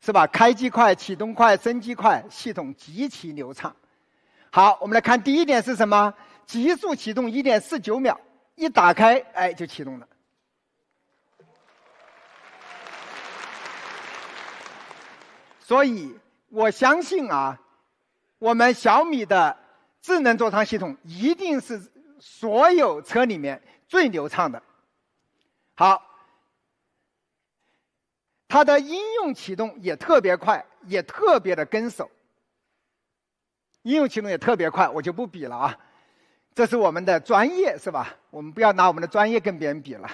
是吧？开机快、启动快、升级快，系统极其流畅。好，我们来看第一点是什么？极速启动 1.49 秒，一打开，就启动了。所以我相信啊，我们小米的智能座舱系统一定是所有车里面最流畅的。好。它的应用启动也特别快，也特别的跟手。应用启动也特别快，我就不比了啊。这是我们的专业，是吧？我们不要拿我们的专业跟别人比了。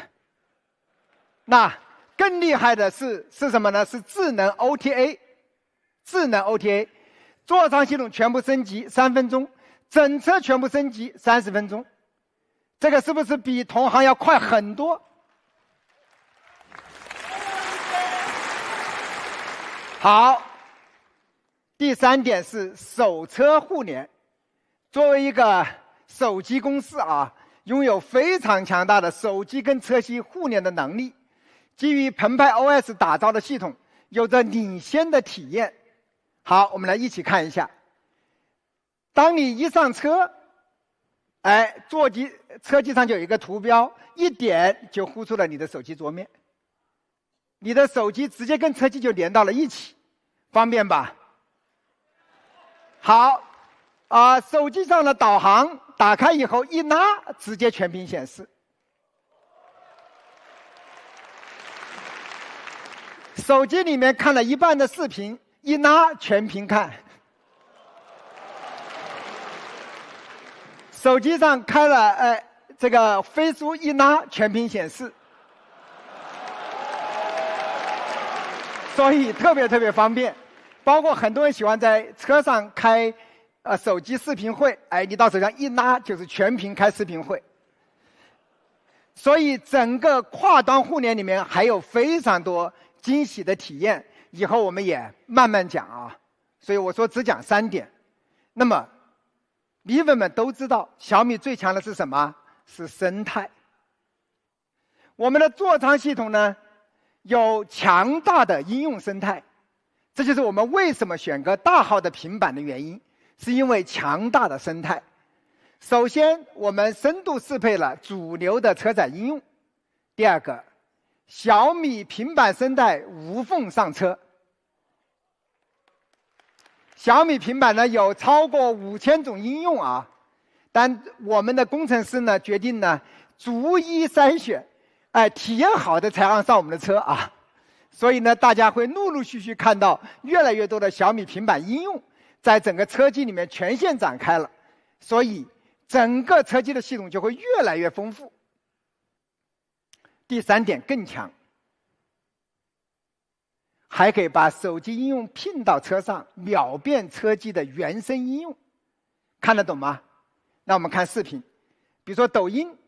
那更厉害的是什么呢？是智能 OTA。智能 OTA， 座舱系统全部升级3分钟，整车全部升级30分钟。这个是不是比同行要快很多？好，第3点是手车互联。作为一个手机公司啊，拥有非常强大的手机跟车机互联的能力，基于澎湃 OS 打造的系统有着领先的体验。好，我们来一起看一下。当你一上车，车机上就有一个图标，一点就呼出了你的手机桌面，你的手机直接跟车机就连到了一起，方便吧？好，手机上的导航打开以后一拉，直接全屏显示。手机里面看了一半的视频，一拉全屏看。手机上开了这个飞书，一拉全屏显示，所以特别方便。包括很多人喜欢在车上开手机视频会，你到手上一拉就是全屏开视频会。所以整个跨端互联里面还有非常多惊喜的体验，以后我们也慢慢讲啊。所以我说只讲3点。那么米粉们都知道，小米最强的是什么？是生态。我们的座舱系统呢，有强大的应用生态，这就是我们为什么选个大号的平板的原因，是因为强大的生态。首先，我们深度适配了主流的车载应用。第二个，小米平板生态无缝上车。小米平板呢有超过5000种应用啊，但我们的工程师呢决定呢逐一筛选，体验好的才让上我们的车啊。所以呢，大家会陆续看到越来越多的小米平板应用在整个车机里面全线展开了，所以整个车机的系统就会越来越丰富。第3点更强。还可以把手机应用拼到车上，秒变车机的原生应用，看得懂吗？那我们看视频，比如说抖音，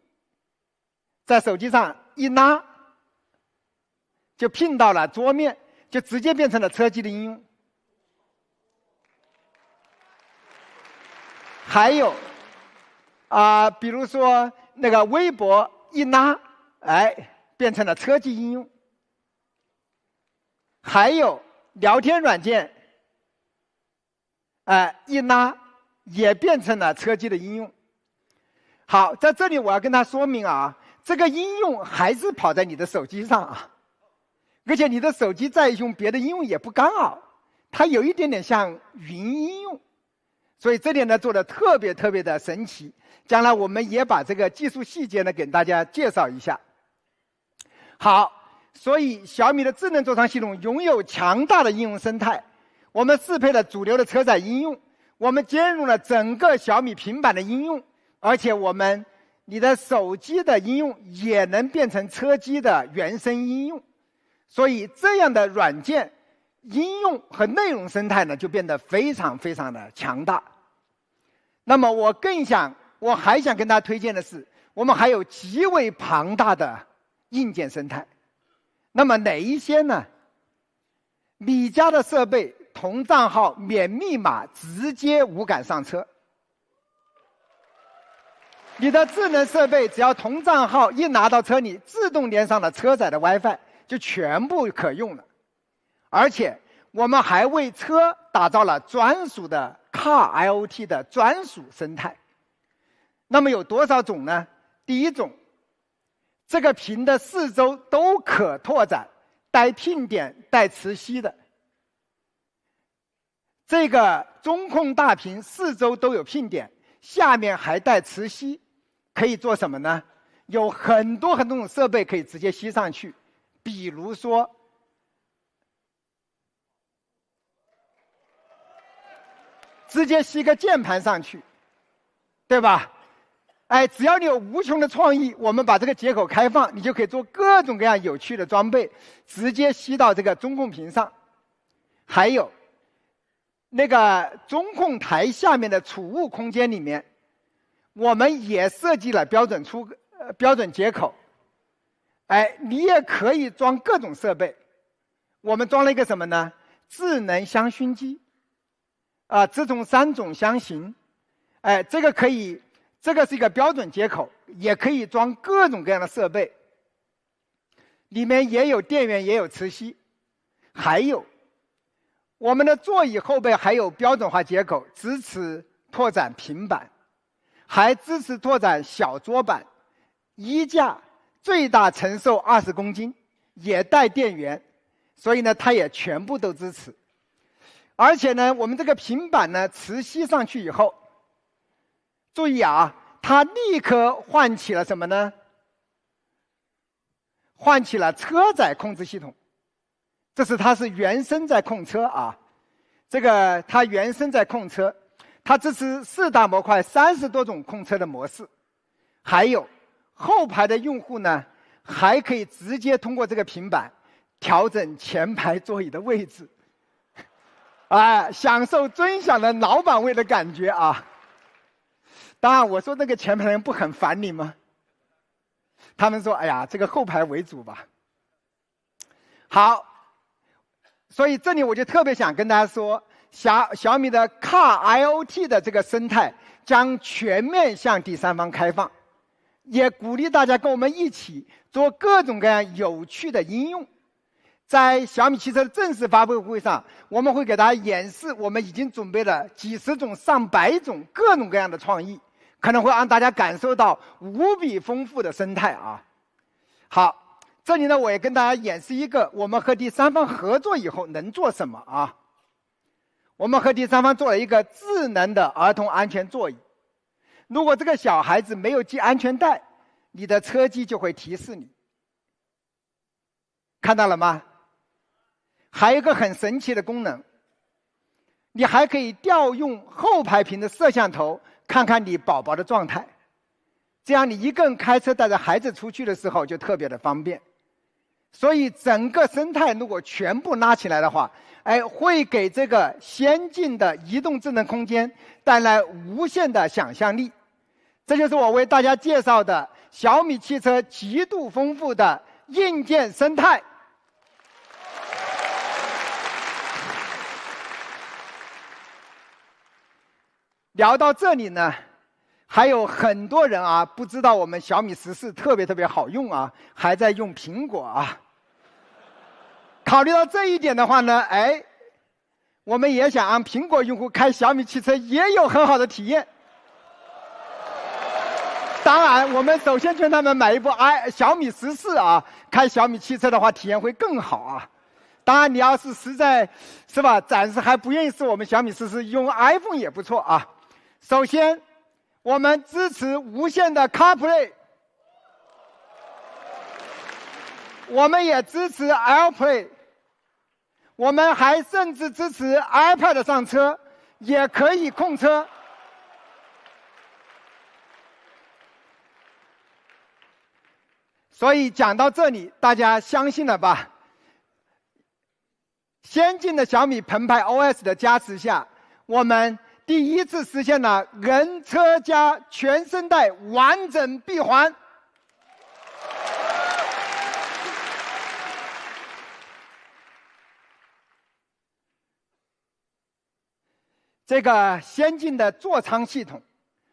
在手机上一拉，就拼到了桌面，就直接变成了车机的应用。还有比如说那个微博一拉，变成了车机应用。还有聊天软件，一拉也变成了车机的应用。好，在这里我要跟他说明啊，这个应用还是跑在你的手机上啊，而且你的手机再用别的应用也不干扰，它有一点点像云应用，所以这点呢做的特别的神奇。将来我们也把这个技术细节呢给大家介绍一下。好。所以小米的智能座舱系统拥有强大的应用生态，我们适配了主流的车载应用，我们兼容了整个小米平板的应用，而且你的手机的应用也能变成车机的原生应用，所以这样的软件应用和内容生态呢就变得非常的强大。那么我还想跟大家推荐的是，我们还有极为庞大的硬件生态。那么哪一些呢？米家的设备同账号免密码直接无感上车。你的智能设备只要同账号一拿到车里，自动连上了车载的 WiFi， 就全部可用了。而且我们还为车打造了专属的 Car IoT 的专属生态。那么有多少种呢？第一种，这个屏的四周都可拓展，带拼点、带磁吸的。这个中控大屏四周都有拼点，下面还带磁吸，可以做什么呢？有很多种设备可以直接吸上去，比如说直接吸个键盘上去，对吧？只要你有无穷的创意，我们把这个接口开放，你就可以做各种各样有趣的装备，直接吸到这个中控屏上。还有那个中控台下面的储物空间里面，我们也设计了标准接口。你也可以装各种设备。我们装了一个什么呢？智能香薰机。自从3种相型，这个是一个标准接口，也可以装各种各样的设备，里面也有电源，也有磁吸，还有我们的座椅后背还有标准化接口，支持拓展平板，还支持拓展小桌板，衣架最大承受20公斤，也带电源，所以呢，它也全部都支持。而且呢，我们这个平板呢，磁吸上去以后，注意啊，它立刻唤起了什么呢？唤起了车载控制系统。它是原生在控车啊，它原生在控车，它支持4大模块30多种控车的模式，还有后排的用户呢，还可以直接通过这个平板调整前排座椅的位置，享受尊享的老板位的感觉啊！当然，我说那个前排人不很烦你吗？他们说：“哎呀，这个后排为主吧。”好。所以这里我就特别想跟大家说，小米的 Car IoT 的这个生态将全面向第三方开放，也鼓励大家跟我们一起做各种各样有趣的应用。在小米汽车的正式发布会上，我们会给大家演示我们已经准备了几十种、上百种各种各样的创意，可能会让大家感受到无比丰富的生态啊。好。这里呢，我也跟大家演示一个我们和第三方合作以后能做什么啊？我们和第三方做了一个智能的儿童安全座椅。如果这个小孩子没有系安全带，你的车机就会提示你。看到了吗？还有一个很神奇的功能，你还可以调用后排屏的摄像头，看看你宝宝的状态。这样你一个人开车带着孩子出去的时候就特别的方便。所以整个生态如果全部拉起来的话，会给这个先进的移动智能空间带来无限的想象力。这就是我为大家介绍的小米汽车极度丰富的硬件生态。聊到这里呢，还有很多人啊不知道我们小米14特别好用啊，还在用苹果啊。考虑到这一点的话呢，我们也想让苹果用户开小米汽车也有很好的体验。当然，我们首先劝他们买一部小米14啊，开小米汽车的话体验会更好啊。当然，你要是实在是吧，暂时还不愿意试我们小米14，用 iPhone 也不错啊。首先，我们支持无线的 CarPlay， 我们也支持 AirPlay， 我们还甚至支持 iPad 上车，也可以控车。所以讲到这里，大家相信了吧？先进的小米澎湃 OS 的加持下，我们第一次实现了人车家全生态完整闭环。这个先进的座舱系统，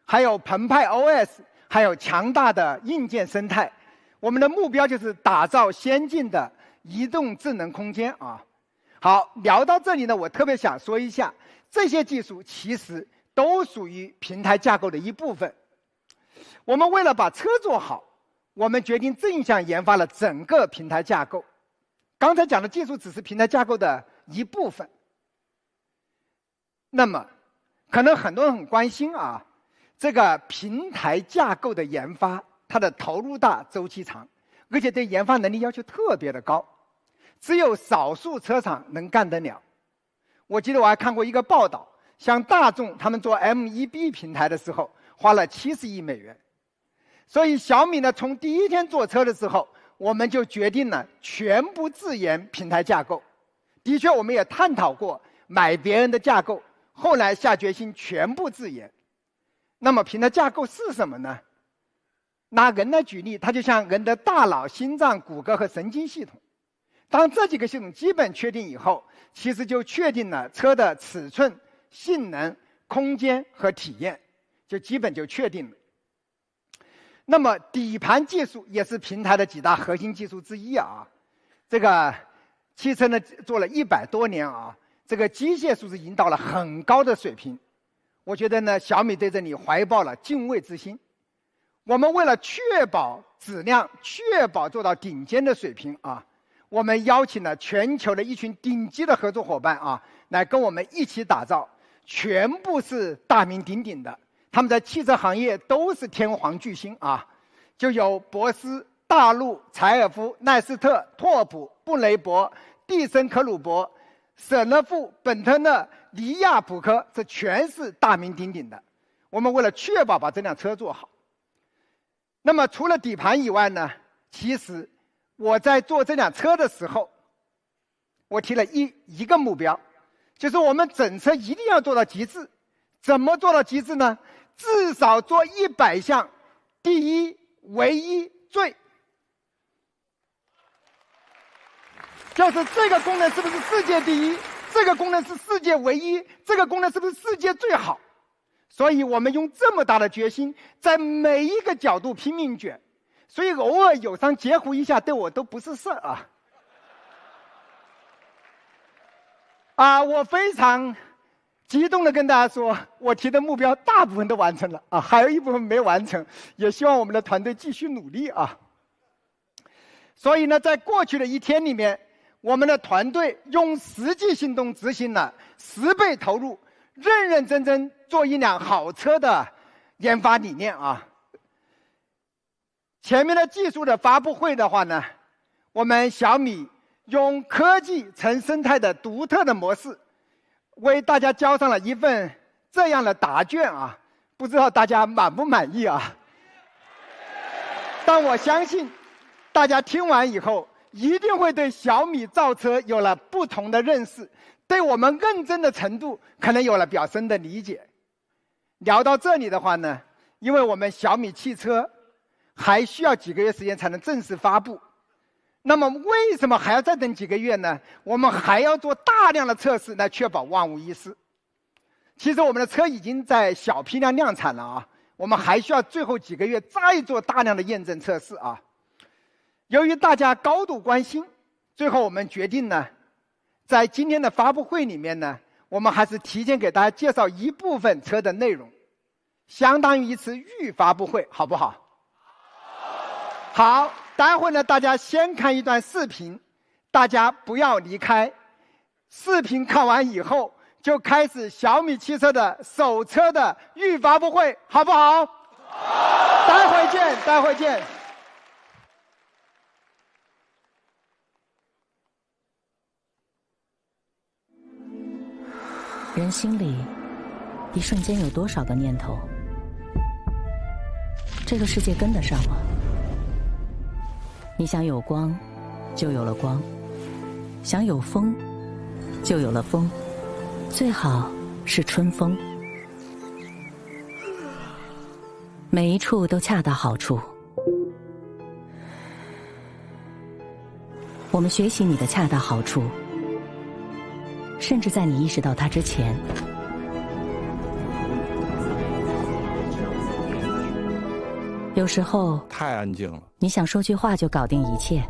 还有澎湃 OS， 还有强大的硬件生态，我们的目标就是打造先进的移动智能空间啊。好，聊到这里呢，我特别想说一下，这些技术其实都属于平台架构的一部分。我们为了把车做好，我们决定正向研发了整个平台架构。刚才讲的技术只是平台架构的一部分。那么，可能很多人很关心啊，这个平台架构的研发，它的投入大、周期长，而且对研发能力要求特别的高，只有少数车厂能干得了。我记得我还看过一个报道，像大众他们做 M1B 平台的时候，花了70亿美元。所以小米呢，从第一天做车的时候，我们就决定了全部自研平台架构。的确，我们也探讨过买别人的架构，后来下决心全部自研。那么平台架构是什么呢？拿人来举例，它就像人的大脑、心脏、骨骼和神经系统。当这几个系统基本确定以后，其实就确定了车的尺寸、性能、空间和体验，就基本就确定了。那么底盘技术也是平台的几大核心技术之一啊。这个汽车呢做了100多年啊，这个机械素质已经到了很高的水平。我觉得呢，小米对这里怀抱了敬畏之心。我们为了确保质量，确保做到顶尖的水平啊，我们邀请了全球的一群顶级的合作伙伴啊，来跟我们一起打造，全部是大名鼎鼎的。他们在汽车行业都是天皇巨星啊，就有博斯、大陆、柴尔夫、奈斯特、拓普、布雷伯、蒂森克鲁伯、舍勒富、本特勒、尼亚普科，这全是大名鼎鼎的。我们为了确保把这辆车做好，那么除了底盘以外呢，其实我在做这辆车的时候，我提了一个目标，就是我们整车一定要做到极致。怎么做到极致呢？至少做100项第一、唯一、最。就是这个功能是不是世界第一？这个功能是世界唯一？这个功能是不是世界最好？所以我们用这么大的决心，在每一个角度拼命卷，所以偶尔有伤截胡一下，对我都不是事儿啊！我非常激动的跟大家说，我提的目标大部分都完成了啊，还有一部分没完成，也希望我们的团队继续努力啊。所以呢，在过去的1天里面，我们的团队用实际行动执行了10倍投入，认认真真做一辆好车的研发理念啊。前面的技术的发布会的话呢，我们小米用科技成生态的独特的模式，为大家交上了一份这样的答卷啊，不知道大家满不满意啊？但我相信，大家听完以后，一定会对小米造车有了不同的认识，对我们认真的程度可能有了比较深的理解。聊到这里的话呢，因为我们小米汽车还需要几个月时间才能正式发布，那么为什么还要再等几个月呢？我们还要做大量的测试来确保万无一失。其实我们的车已经在小批量量产了啊，我们还需要最后几个月再做大量的验证测试啊。由于大家高度关心，最后我们决定呢，在今天的发布会里面呢，我们还是提前给大家介绍一部分车的内容，相当于一次预发布会，好不好？好，待会呢，大家先看一段视频，大家不要离开。视频看完以后，就开始小米汽车的首车的预发布会，好不好？好。待会见，待会见。人心里一瞬间有多少个念头？这个世界跟得上吗？你想有光，就有了光；想有风，就有了风。最好是春风，每一处都恰到好处。我们学习你的恰到好处，甚至在你意识到它之前。有时候太安静了，你想说句话就搞定一切；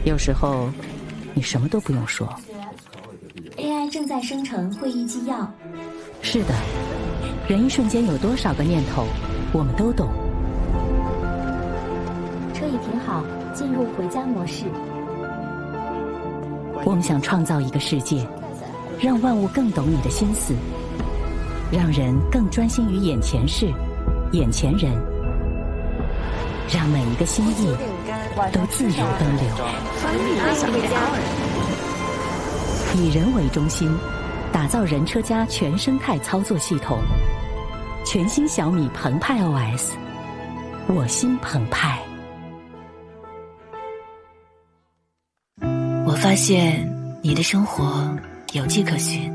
有时候你什么都不用说。AI 正在生成会议纪要。是的，人一瞬间有多少个念头，我们都懂。车已停好，进入回家模式。我们想创造一个世界，让万物更懂你的心思，让人更专心于眼前事、眼前人，让每一个心意都自由奔流。以人为中心，打造人车家全生态操作系统。全新小米澎湃 OS， 我心澎湃。我发现你的生活有迹可循。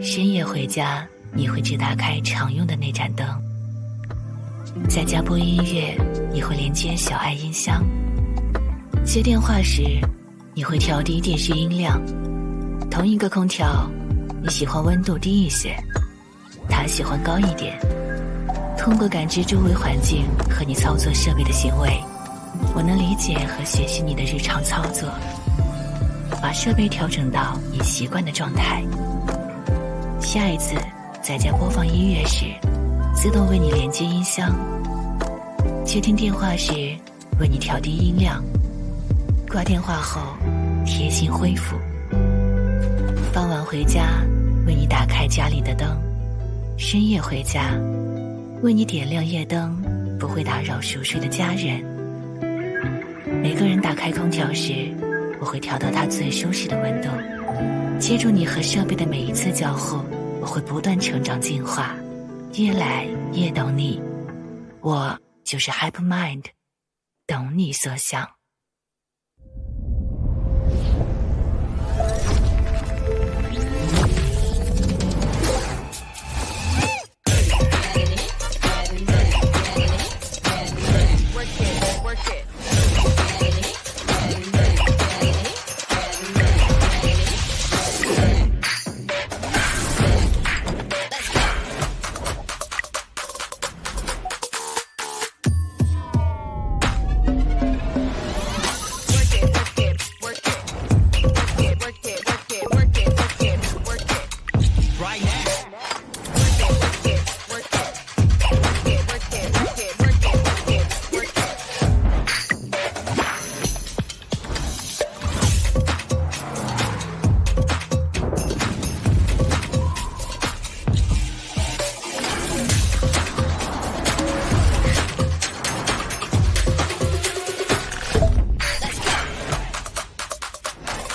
深夜回家，你会只打开常用的那盏灯。在家播音乐，你会连接小爱音箱。接电话时，你会调低电视音量。同一个空调，你喜欢温度低一些，他喜欢高一点。通过感知周围环境和你操作设备的行为，我能理解和学习你的日常操作，把设备调整到你习惯的状态。下一次在家播放音乐时，自动为你连接音箱；接听电话时，为你调低音量；挂电话后，贴心恢复；傍晚回家，为你打开家里的灯；深夜回家，为你点亮夜灯，不会打扰熟睡的家人。每个人打开空调时，我会调到它最舒适的温度。接住你和设备的每一次交互，我会不断成长进化，越来越懂你。我就是 HyperMind， 懂你所想。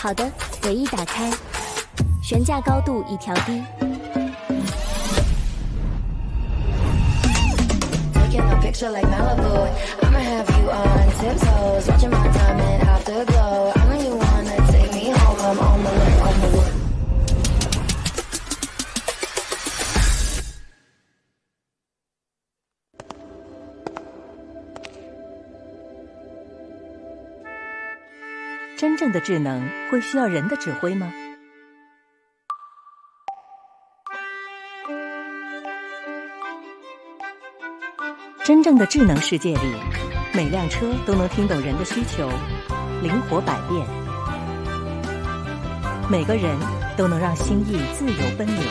好的，尾翼打开，悬架高度已调低。Picture like Malibu, I'ma have you on tiptoes, watching my diamond afterglow. I know you wanna take me home, I'm on the way, on the way. 真正的智能会需要人的指挥吗？真正的智能世界里，每辆车都能听懂人的需求，灵活百变；每个人都能让心意自由奔流；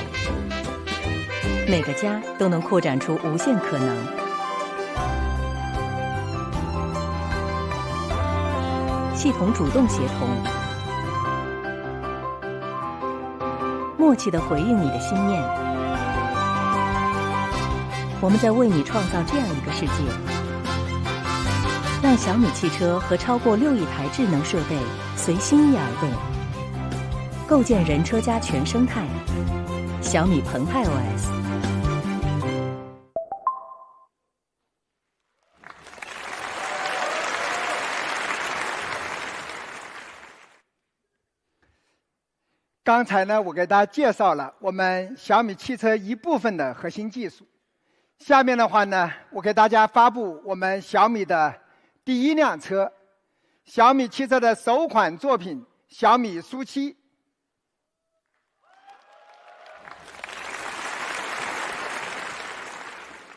每个家都能扩展出无限可能。系统主动协同，默契地回应你的心念。我们在为你创造这样一个世界，让小米汽车和超过6亿台智能设备随心意而动，构建人车家全生态。小米澎湃 OS。刚才呢，我给大家介绍了我们小米汽车一部分的核心技术。下面的话呢，我给大家发布我们小米的第一辆车，小米汽车的首款作品小米苏7。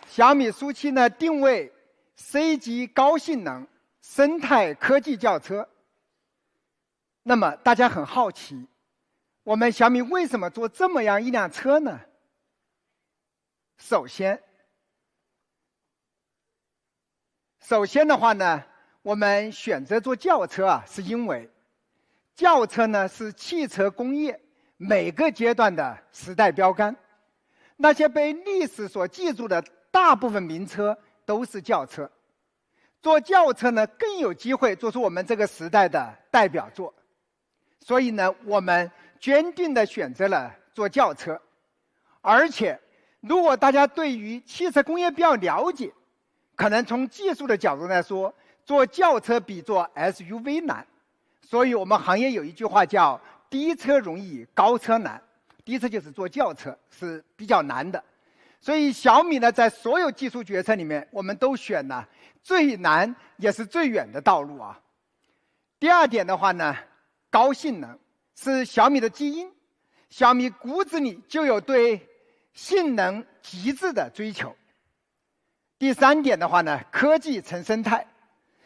小米苏7呢，定位 C 级高性能生态科技轿车。那么大家很好奇，我们小米为什么做这么样一辆车呢？首先的话呢，我们选择做轿车啊，是因为轿车呢是汽车工业每个阶段的时代标杆。那些被历史所记住的大部分名车都是轿车，做轿车呢更有机会做出我们这个时代的代表作。所以呢，我们坚定地选择了做轿车。而且如果大家对于汽车工业比较了解，可能从技术的角度来说，做轿车比做 SUV 难。所以我们行业有一句话叫低车容易高车难，低车就是做轿车是比较难的。所以小米呢，在所有技术决策里面，我们都选了最难也是最远的道路啊。第二点的话呢，高性能是小米的基因。小米骨子里就有对性能极致的追求。第3点的话呢，科技成生态，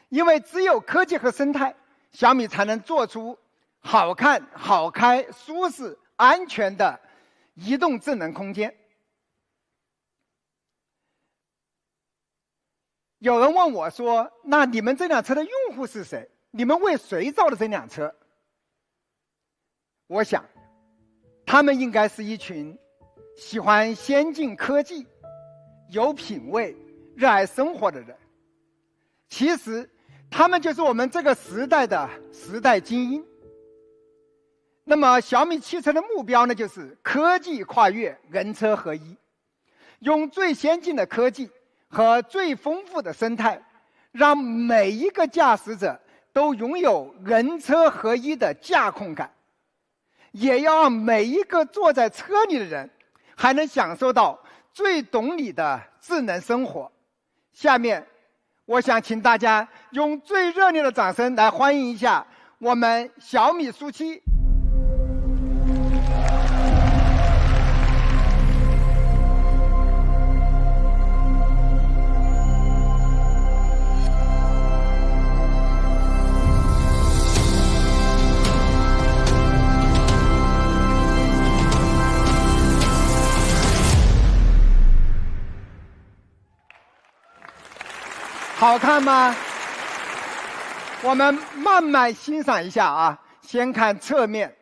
因为只有科技和生态，小米才能做出好看、好开、舒适、安全的移动智能空间。有人问我说：“那你们这辆车的用户是谁？你们为谁造的这辆车？”我想，他们应该是一群喜欢先进科技、有品位、热爱生活的人。其实，他们就是我们这个时代的时代精英。那么，小米汽车的目标呢，就是科技跨越，人车合一，用最先进的科技和最丰富的生态，让每一个驾驶者都拥有人车合一的驾控感，也要让每一个坐在车里的人还能享受到最懂你的智能生活。下面，我想请大家用最热烈的掌声来欢迎一下我们小米SU7。好看吗？我们慢慢欣赏一下啊。先看侧面，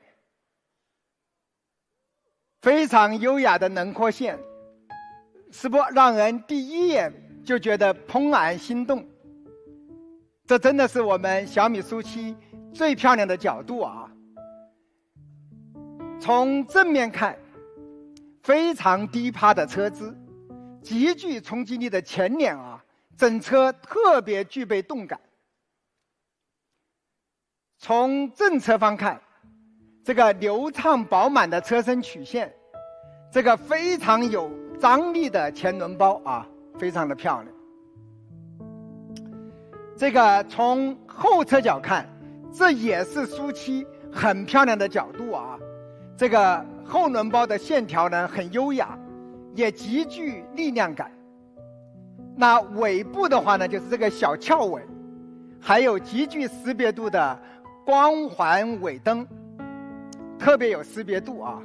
非常优雅的轮廓线，是不让人第一眼就觉得怦然心动？这真的是我们小米SU7最漂亮的角度啊！从正面看，非常低趴的车姿，极具冲击力的前脸啊，整车特别具备动感。从正侧方看，这个流畅饱满的车身曲线，这个非常有张力的前轮包啊，非常的漂亮。这个从后车角看，这也是SU7很漂亮的角度啊。这个后轮包的线条呢很优雅，也极具力量感。那尾部的话呢，就是这个小翘尾，还有极具识别度的光环尾灯，特别有识别度啊。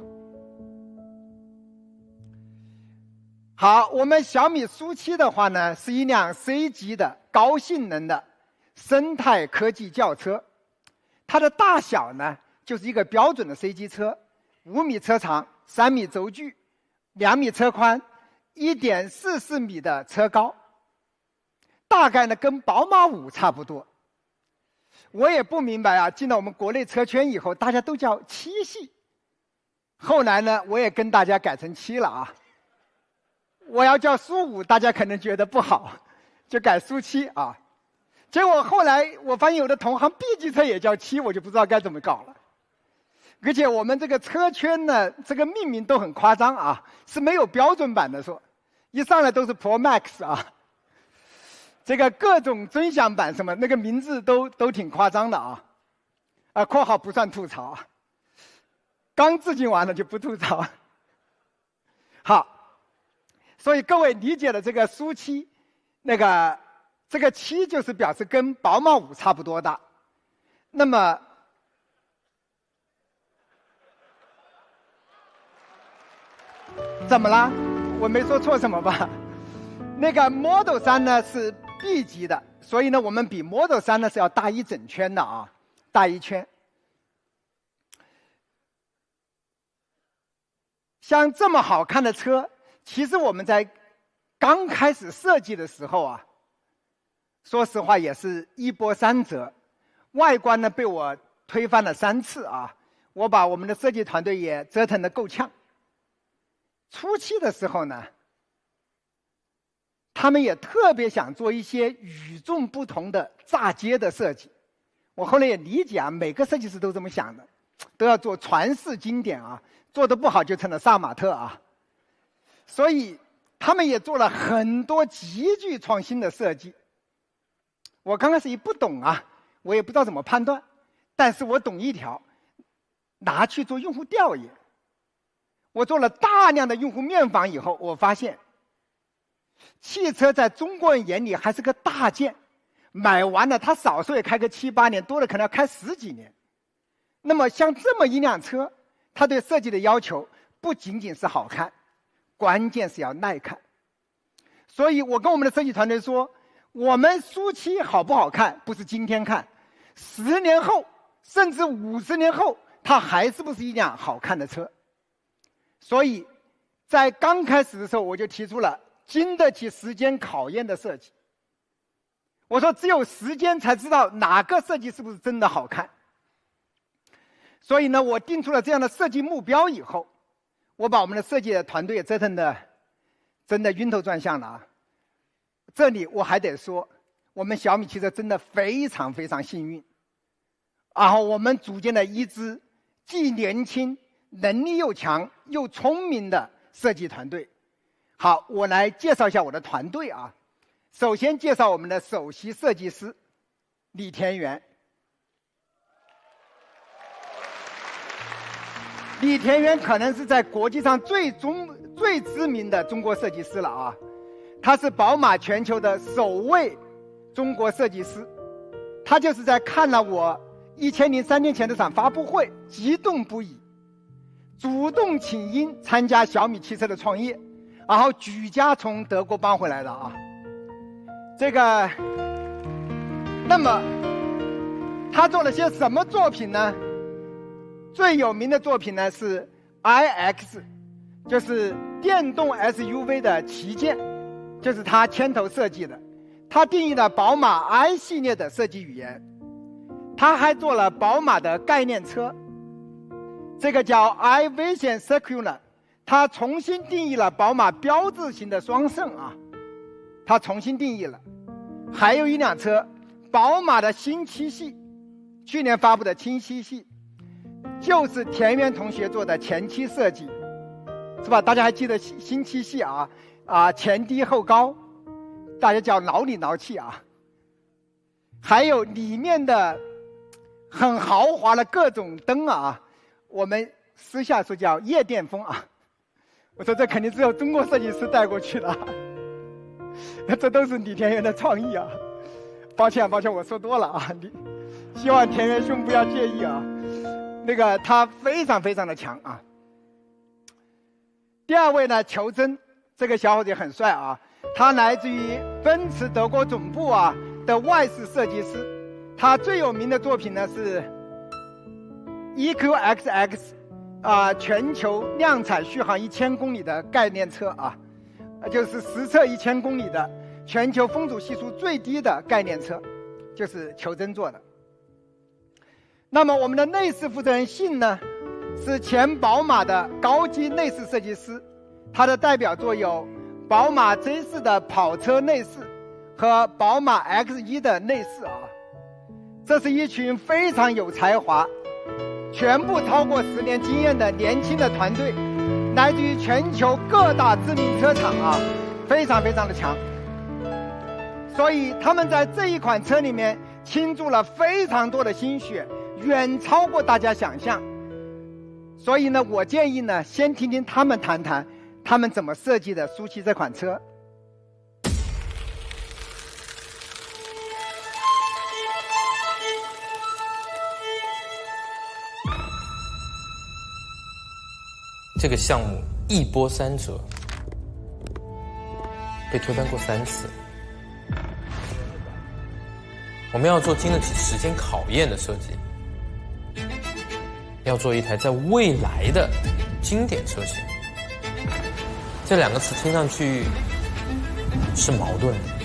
好，我们小米SU7的话呢，是一辆 C 级的高性能的生态科技轿车。它的大小呢，就是一个标准的 C 级车，5米车长，3米轴距，2米车宽，1.44米的车高，大概呢跟宝马5差不多。我也不明白啊，进了我们国内车圈以后，大家都叫7系。后来呢，我也跟大家改成7了啊。我要叫SU5，大家可能觉得不好，就改SU7啊。结果后来我发现有的同行 B 级车也叫7，我就不知道该怎么搞了。而且我们这个车圈呢，这个命名都很夸张啊，是没有标准版的说，一上来都是 Pro Max 啊。这个各种尊享版什么那个名字都挺夸张的啊，括号不算吐槽，刚致敬完了就不吐槽。好，所以各位理解了这个SU7，这个7就是表示跟宝马5差不多大。那么，怎么了？我没说错什么吧？那个 Model 3呢是 B 级的，所以呢我们比 Model 3呢是要大一整圈的啊，大一圈。像这么好看的车，其实我们在刚开始设计的时候啊，说实话也是一波三折，外观呢被我推翻了3次啊，我把我们的设计团队也折腾得够呛。初期的时候呢，他们也特别想做一些与众不同的炸街的设计。我后来也理解啊，每个设计师都这么想的，都要做传世经典啊，做得不好就成了杀马特啊。所以他们也做了很多极具创新的设计。我刚开始也不懂啊，我也不知道怎么判断，但是我懂一条，拿去做用户调研。我做了大量的用户面访以后，我发现，汽车在中国人眼里还是个大件，买完了他少说也开个7、8年，多了可能要开10几年。那么像这么一辆车，它对设计的要求不仅仅是好看，关键是要耐看。所以我跟我们的设计团队说，我们书漆好不好看，不是今天看，10年后甚至50年后，它还是不是一辆好看的车。所以在刚开始的时候，我就提出了经得起时间考验的设计。我说只有时间才知道哪个设计是不是真的好看。所以呢，我定出了这样的设计目标以后，我把我们的设计团队也折腾的真的晕头转向了啊。这里我还得说，我们小米汽车真的非常非常幸运，然后我们组建了一支既年轻、能力又强又聪明的设计团队。好，我来介绍一下我的团队啊。首先介绍我们的首席设计师李田园。李田园可能是在国际上最知名的中国设计师了啊，他是宝马全球的首位中国设计师。他就是在看了我1003天前的场发布会，激动不已，主动请缨参加小米汽车的创业，然后举家从德国搬回来的啊。那么他做了些什么作品呢？最有名的作品呢是 iX， 就是电动 SUV 的旗舰，就是他牵头设计的。他定义了宝马 i 系列的设计语言。他还做了宝马的概念车，这个叫 iVision Circular， 他重新定义了宝马标志型的双肾啊，他重新定义了。还有一辆车，宝马的新七系，去年发布的新七系，就是田园同学做的前期设计，是吧？大家还记得新七系啊，前低后高，大家叫挠里挠气啊。还有里面的很豪华的各种灯啊，我们私下说叫夜店风啊。我说这肯定只有中国设计师带过去的，这都是李田园的创意啊。抱歉，我说多了啊，希望田园兄不要介意啊。他非常非常的强啊。第二位呢，裘真，这个小伙子也很帅啊，他来自于奔驰德国总部的外饰设计师。他最有名的作品呢是 EQXX 全球量产续航1000公里的概念车啊，就是实测1000公里的全球风阻系数最低的概念车，就是裘真做的。那么我们的内饰负责人信呢，是前宝马的高级内饰设计师，他的代表作有宝马 J4 的跑车内饰和宝马 X1 的内饰啊。这是一群非常有才华、全部超过10年经验的年轻的团队，来自于全球各大知名车厂啊，非常非常的强。所以他们在这一款车里面倾注了非常多的心血，远超过大家想象。所以呢，我建议呢，先听听他们谈谈他们怎么设计的舒淇这款车。这个项目一波三折，被推翻过3次。我们要做经得起时间考验的设计，要做一台在未来的经典车型。这2个词听上去是矛盾的。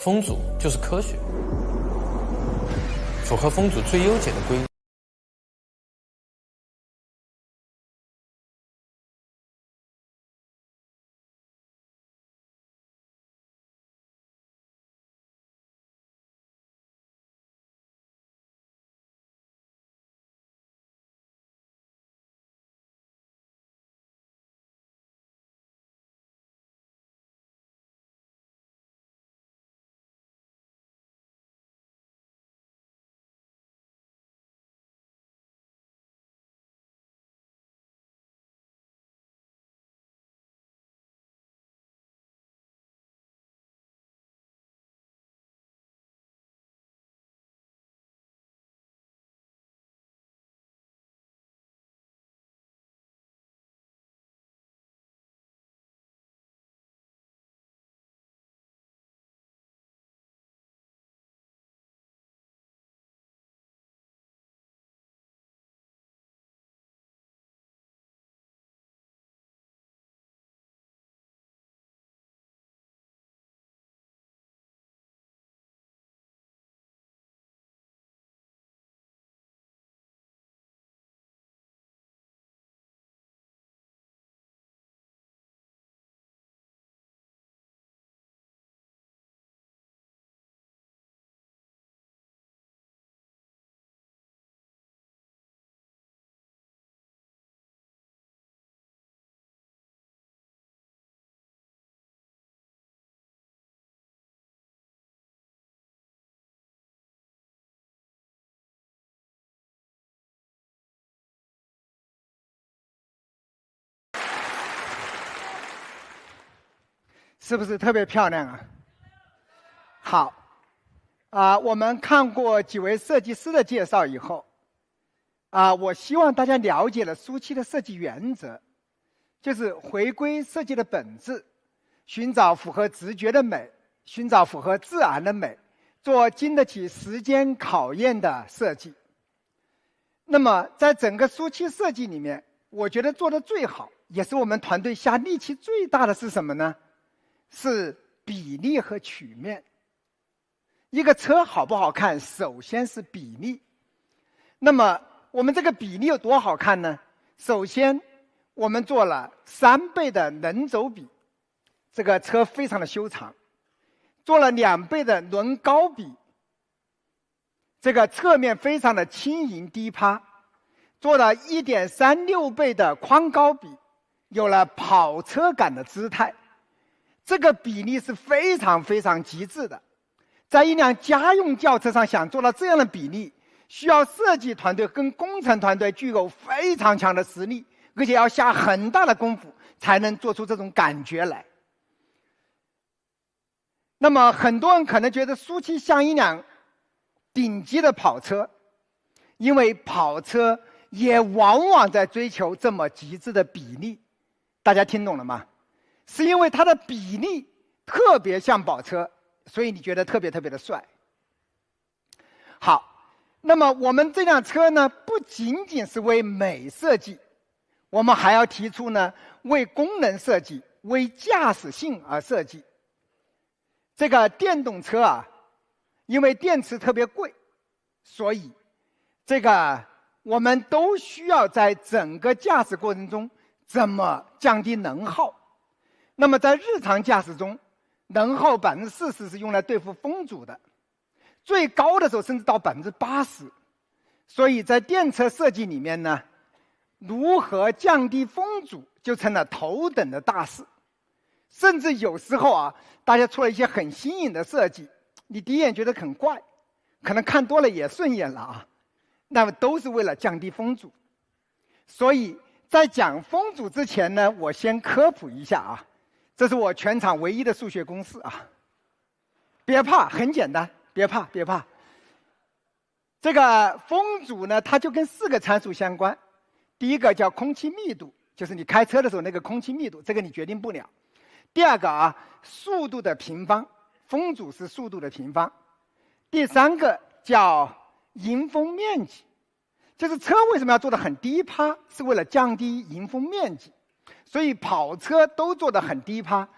风阻就是科学，符合风阻最优解的规律。是不是特别漂亮啊？好，我们看过几位设计师的介绍以后，我希望大家了解了书期的设计原则，就是回归设计的本质，寻找符合直觉的美，寻找符合自然的美，做经得起时间考验的设计。那么在整个书期设计里面，我觉得做得最好，也是我们团队下力气最大的是什么呢？是比例和曲面。一个车好不好看，首先是比例。那么我们这个比例有多好看呢？首先我们做了3倍的棱轴比，这个车非常的修长；做了2倍的轮高比，这个侧面非常的轻盈低趴；做了1.36倍的宽高比，有了跑车感的姿态。这个比例是非常非常极致的。在一辆家用轿车上想做到这样的比例，需要设计团队跟工程团队具有非常强的实力，而且要下很大的功夫才能做出这种感觉来。那么很多人可能觉得舒淇像一辆顶级的跑车，因为跑车也往往在追求这么极致的比例。大家听懂了吗？是因为它的比例特别像跑车，所以你觉得特别特别的帅。好，那么我们这辆车呢，不仅仅是为美设计，我们还要提出呢，为功能设计、为驾驶性而设计。这个电动车啊，因为电池特别贵，所以这个我们都需要在整个驾驶过程中怎么降低能耗。那么在日常驾驶中，能耗40%是用来对付风阻的，最高的时候甚至到80%。所以在电车设计里面呢，如何降低风阻就成了头等的大事。甚至有时候啊，大家出了一些很新颖的设计，你第一眼觉得很怪，可能看多了也顺眼了啊，那么都是为了降低风阻。所以在讲风阻之前呢，我先科普一下啊。这是我全场唯一的数学公式啊，别怕，很简单，别怕，别怕。这个风阻呢，它就跟4个参数相关。第一个叫空气密度，就是你开车的时候那个空气密度，这个你决定不了。第二个啊，速度的平方，风阻是速度的平方。第3个叫迎风面积，就是车为什么要做得很低趴，是为了降低迎风面积。所以跑车都做得很低趴，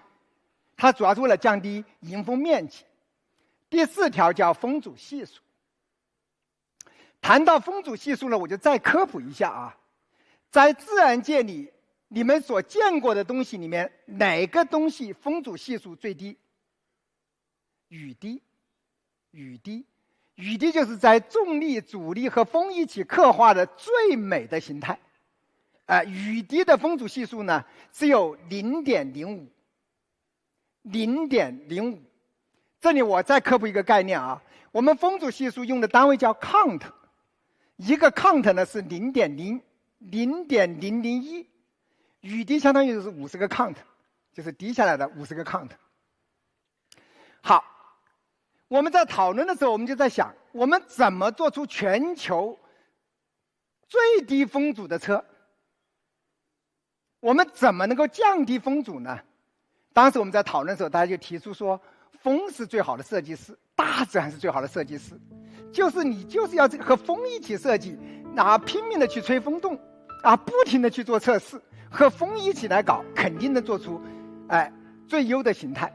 它主要是为了降低迎风面积。第4条叫风阻系数。谈到风阻系数呢，我就再科普一下啊，在自然界里，你们所见过的东西里面，哪个东西风阻系数最低？雨滴。雨滴就是在重力、阻力和风一起刻画的最美的形态。雨滴的风阻系数呢只有 0.05。这里我再科普一个概念啊，我们风阻系数用的单位叫 count， 一个 count 呢是 0.001， 雨滴相当于是50个 count， 就是滴下来的50个 count。 好，我们在讨论的时候，我们就在想，我们怎么做出全球最低风阻的车？我们怎么能够降低风阻呢？当时我们在讨论的时候，大家就提出说，风是最好的设计师，大自然是最好的设计师，就是你就是要和风一起设计，拼命的去吹风洞，不停的去做测试，和风一起来搞，肯定能做出最优的形态。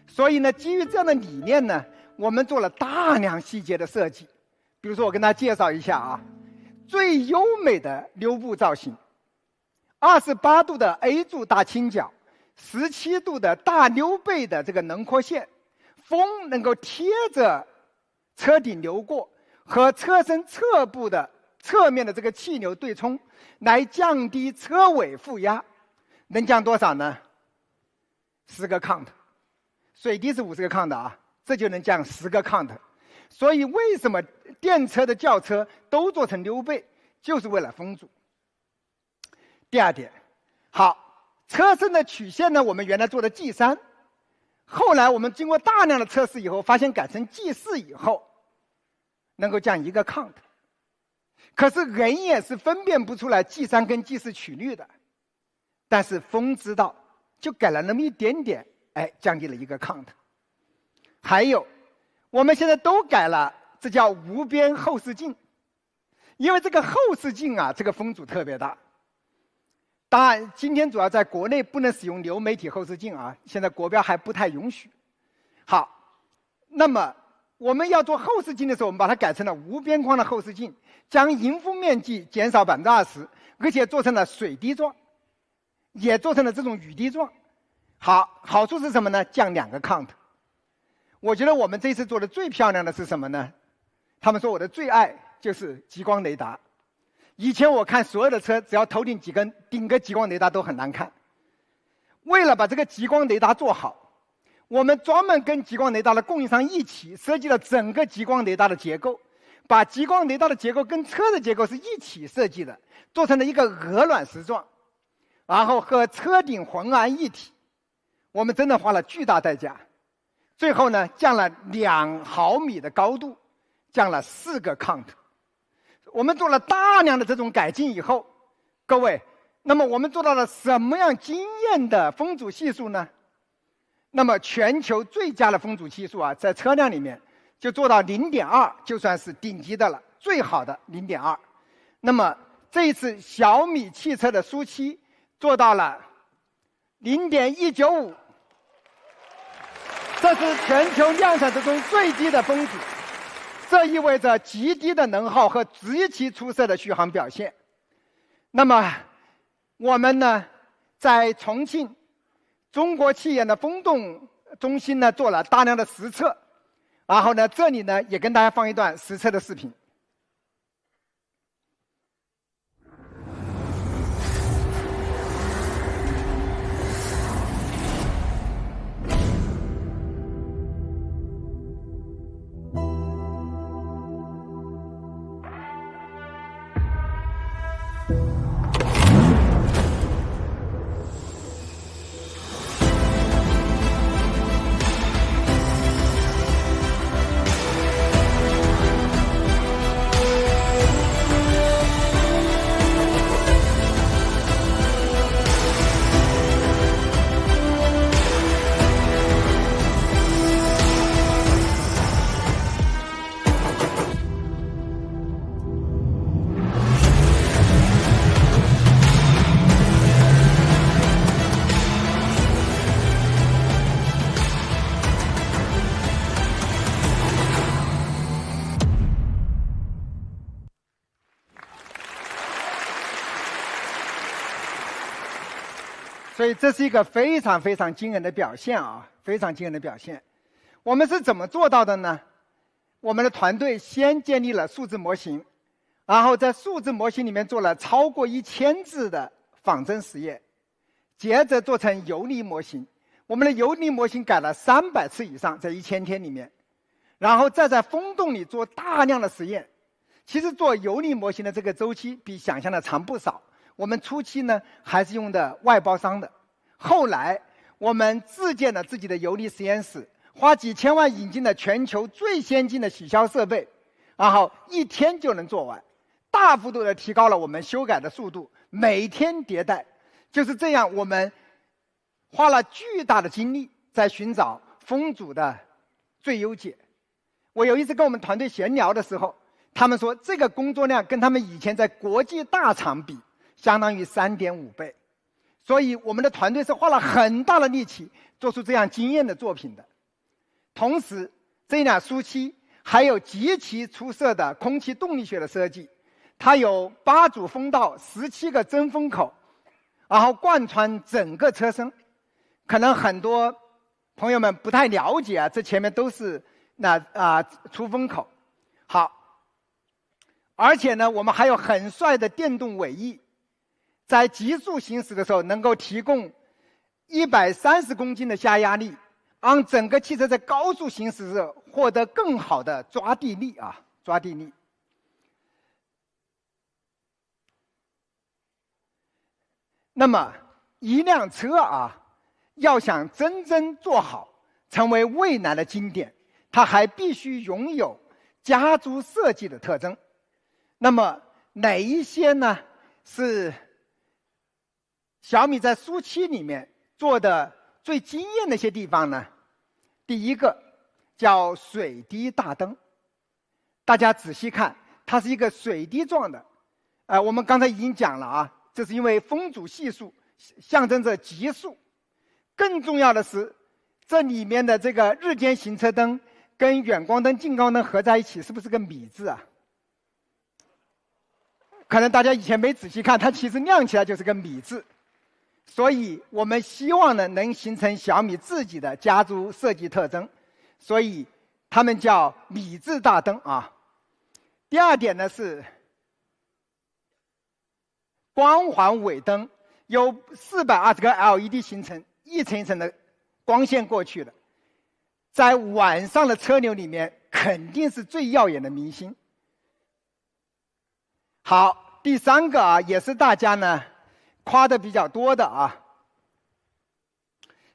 所以呢，基于这样的理念呢，我们做了大量细节的设计。比如说，我跟大家介绍一下啊，最优美的溜布造型，28度的 A 柱大倾角，17度的大溜背的这个轮廓线，风能够贴着车顶流过，和车身侧部的侧面的这个气流对冲，来降低车尾负压，能降多少呢？10个 count。水滴是50个 count 啊，这就能降10个 count。所以为什么电车的轿车都做成溜背，就是为了风阻。第2点，好，车身的曲线呢，我们原来做的 G3， 后来我们经过大量的测试以后，发现改成 G4 以后，能够降1个 count。可是人也是分辨不出来 G3 跟 G4 曲率的，但是风知道，就改了那么一点点，降低了1个 count。还有，我们现在都改了，这叫无边后视镜，因为这个后视镜啊，这个风阻特别大。当然，今天主要在国内不能使用流媒体后视镜啊，现在国标还不太允许。好，那么我们要做后视镜的时候，我们把它改成了无边框的后视镜，将迎风面积减少20%，而且做成了水滴状，也做成了这种雨滴状。好处是什么呢？降2个 count。我觉得我们这次做的最漂亮的是什么呢？他们说我的最爱就是极光雷达。以前我看所有的车，只要头顶顶个极光雷达都很难看。为了把这个极光雷达做好，我们专门跟极光雷达的供应商一起设计了整个极光雷达的结构，把极光雷达的结构跟车的结构是一起设计的，做成了一个鹅卵石状，然后和车顶浑然一体。我们真的花了巨大代价，最后呢，降了2毫米的高度，降了4个 count。我们做了大量的这种改进以后，各位，那么我们做到了什么样惊艳的风阻系数呢？那么全球最佳的风阻系数啊，在车辆里面就做到 0.2， 就算是顶级的了，最好的 0.2。那么这一次小米汽车的苏7做到了 0.195， 这是全球量产之中最低的风阻。这意味着极低的能耗和极其出色的续航表现。那么我们呢，在重庆中国汽研的风洞中心呢，做了大量的实测，然后呢，这里呢也跟大家放一段实测的视频。所以这是一个非常非常惊人的表现啊，非常惊人的表现。我们是怎么做到的呢？我们的团队先建立了数字模型，然后在数字模型里面做了超过1000次的仿真实验，接着做成游离模型。我们的游离模型改了300次以上，在1000天里面，然后再在风洞里做大量的实验。其实做游离模型的这个周期比想象的长不少。我们初期呢还是用的外包商的，后来我们自建了自己的游离实验室，花几千万引进了全球最先进的洗消设备，然后1天就能做完，大幅度的提高了我们修改的速度，每天迭代。就是这样，我们花了巨大的精力在寻找风阻的最优解。我有一次跟我们团队闲聊的时候，他们说这个工作量跟他们以前在国际大厂比相当于3.5倍，所以我们的团队是花了很大的力气做出这样惊艳的作品的。同时这辆苏七还有极其出色的空气动力学的设计，它有8组风道、17个真风口，然后贯穿整个车身。可能很多朋友们不太了解啊，这前面都是出风口。好，而且呢，我们还有很帅的电动尾翼，在急速行驶的时候能够提供130公斤的下压力，让整个汽车在高速行驶时获得更好的抓地力啊，抓地力。那么一辆车啊，要想真正做好，成为未来的经典，它还必须拥有家族设计的特征。那么哪一些呢？是小米在苏七里面做的最惊艳的一些地方呢？第一个叫水滴大灯，大家仔细看，它是一个水滴状的。我们刚才已经讲了啊，这是因为风阻系数象征着极速。更重要的是，这里面的这个日间行车灯跟远光灯、近光灯合在一起，是不是个米字啊？可能大家以前没仔细看，它其实亮起来就是个米字。所以我们希望呢，能形成小米自己的家族设计特征，所以他们叫米字大灯啊。第二点呢是光环尾灯，由420个 LED 形成，一层一层的光线过去的，在晚上的车流里面肯定是最耀眼的明星。好，第三个啊，也是大家呢夸的比较多的啊，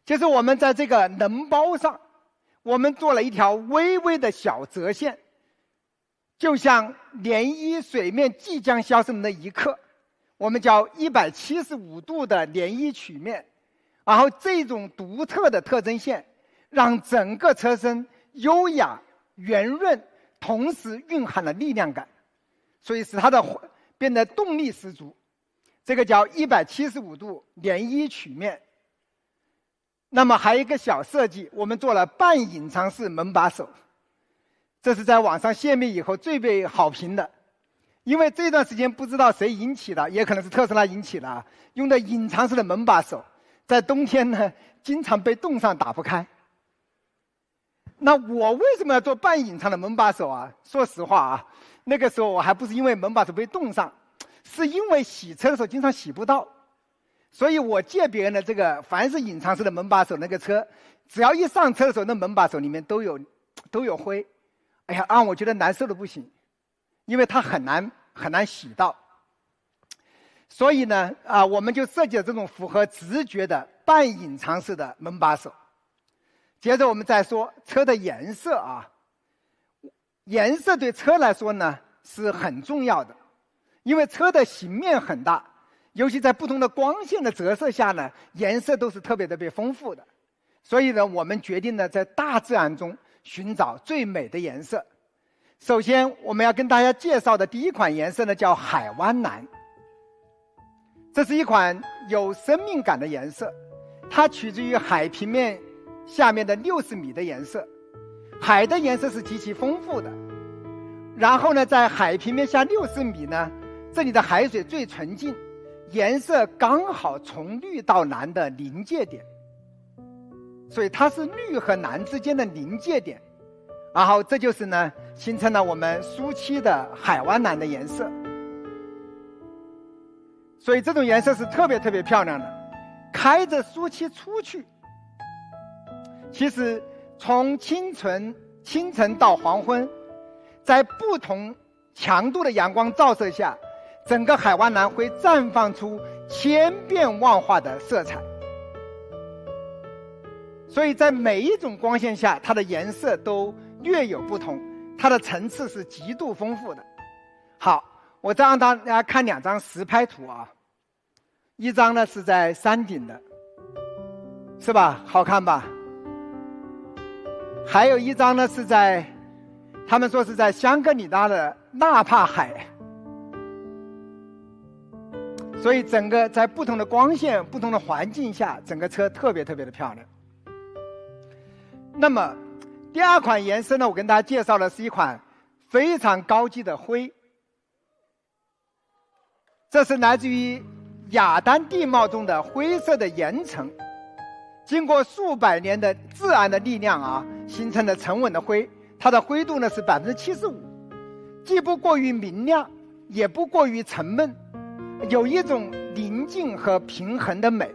就是我们在这个能包上，我们做了一条微微的小折线，就像涟漪水面即将消失的那一刻，我们叫175度的涟漪曲面，然后这种独特的特征线，让整个车身优雅圆润，同时蕴含了力量感，所以使它的变得动力十足。这个叫175度涟漪曲面。那么还有一个小设计，我们做了半隐藏式门把手，这是在网上泄密以后最被好评的。因为这段时间不知道谁引起的，也可能是特斯拉引起的啊，用的隐藏式的门把手，在冬天呢经常被冻上打不开。那我为什么要做半隐藏的门把手啊？说实话啊，那个时候我还不是因为门把手被冻上，是因为洗车的时候经常洗不到，所以我借别人的这个凡是隐藏式的门把手，那个车只要一上车的时候，那门把手里面都有灰，哎呀，让我觉得难受的不行，因为它很难洗到。所以呢我们就设计了这种符合直觉的半隐藏式的门把手。接着我们再说车的颜色啊，颜色对车来说呢是很重要的，因为车的形面很大，尤其在不同的光线的折射下呢，颜色都是特别丰富的。所以呢，我们决定呢在大自然中寻找最美的颜色。首先我们要跟大家介绍的第一款颜色呢叫海湾蓝，这是一款有生命感的颜色，它取自于海平面下面的60米的颜色。海的颜色是极其丰富的，然后呢在海平面下60米呢，这里的海水最纯净，颜色刚好从绿到蓝的临界点，所以它是绿和蓝之间的临界点，然后这就是呢形成了我们苏漆的海湾蓝的颜色。所以这种颜色是特别特别漂亮的。开着苏漆出去，其实从清晨到黄昏，在不同强度的阳光照射下，整个海湾蓝会绽放出千变万化的色彩。所以在每一种光线下，它的颜色都略有不同，它的层次是极度丰富的。好，我再让大家看2张实拍图啊。一张呢是在山顶的，是吧？好看吧？还有一张呢是在，他们说是在香格里拉的纳帕海。所以整个在不同的光线、不同的环境下，整个车特别特别的漂亮。那么第2款颜色呢，我跟大家介绍的是一款非常高级的灰，这是来自于雅丹地貌中的灰色的岩层，经过数百年的自然的力量啊，形成了沉稳的灰。它的灰度呢是75%，既不过于明亮，也不过于沉闷，有一种宁静和平衡的美。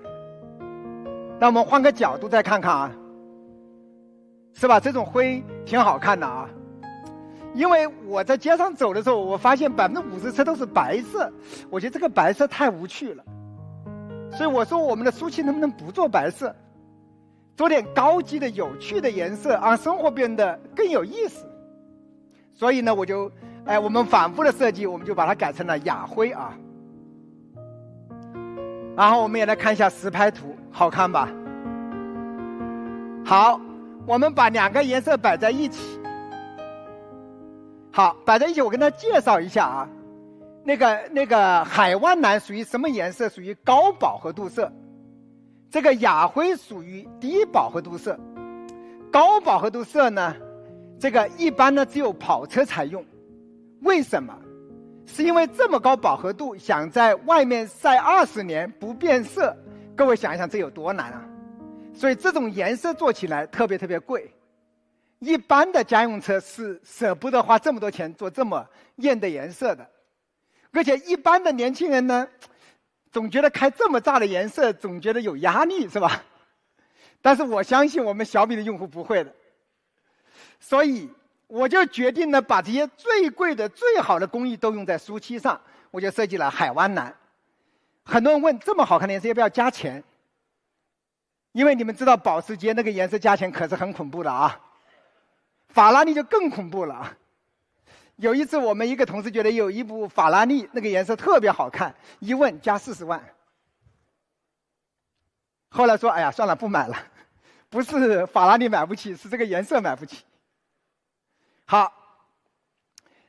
那我们换个角度再看看啊，是吧？这种灰挺好看的啊。因为我在街上走的时候，我发现50%车都是白色，我觉得这个白色太无趣了，所以我说我们的苏漆能不能不做白色，做点高级的有趣的颜色，让生活变得更有意思。所以呢，我们反复的设计，我们就把它改成了雅灰啊。然后我们也来看一下实拍图，好看吧？好，我们把2个颜色摆在一起。好，摆在一起，我跟大家介绍一下啊。那个海湾蓝属于什么颜色？属于高饱和度色。这个雅灰属于低饱和度色。高饱和度色呢，这个一般呢只有跑车才用。为什么？是因为这么高饱和度，想在外面晒20年不变色，各位想一想这有多难啊！所以这种颜色做起来特别特别贵。一般的家用车是舍不得花这么多钱做这么艳的颜色的，而且一般的年轻人呢，总觉得开这么炸的颜色，总觉得有压力，是吧？但是我相信我们小米的用户不会的，所以我就决定呢，把这些最贵的、最好的工艺都用在苏漆上，我就设计了海湾蓝。很多人问，这么好看的颜色要不要加钱？因为你们知道保时捷那个颜色加钱可是很恐怖的啊。法拉利就更恐怖了。有一次我们一个同事觉得有一部法拉利那个颜色特别好看，一问加40万。后来说哎呀算了不买了，不是法拉利买不起，是这个颜色买不起。好，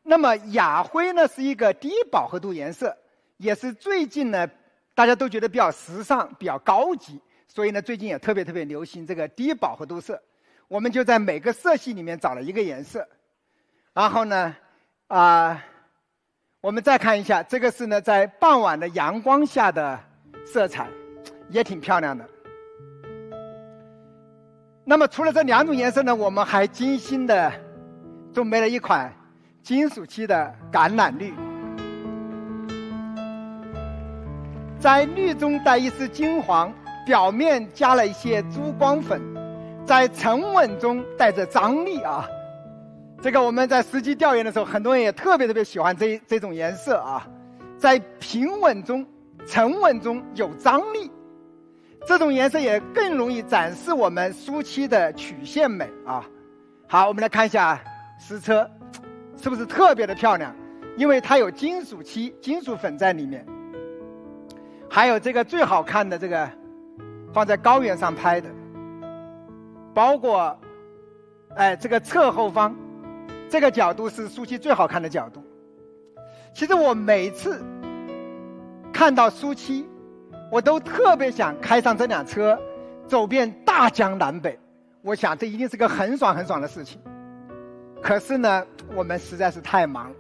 那么雅灰呢是一个低饱和度颜色，也是最近呢大家都觉得比较时尚、比较高级，所以呢最近也特别特别流行这个低饱和度色。我们就在每个色系里面找了一个颜色，然后呢，我们再看一下，这个是呢在傍晚的阳光下的色彩，也挺漂亮的。那么除了这2种颜色呢，我们还精心的准备了一款金属漆的橄榄绿，在绿中带一丝金黄，表面加了一些珠光粉。在沉稳中带着张力啊，这个我们在实际调研的时候，很多人也特别特别喜欢这种颜色啊。在平稳中、沉稳中有张力，这种颜色也更容易展示我们苏漆的曲线美啊。好，我们来看一下实车，是不是特别的漂亮？因为它有金属漆、金属粉在里面，还有这个最好看的这个放在高原上拍的。包括，这个侧后方，这个角度是苏漆最好看的角度。其实我每次看到苏漆，我都特别想开上这辆车，走遍大江南北。我想这一定是个很爽很爽的事情。可是呢，我们实在是太忙了。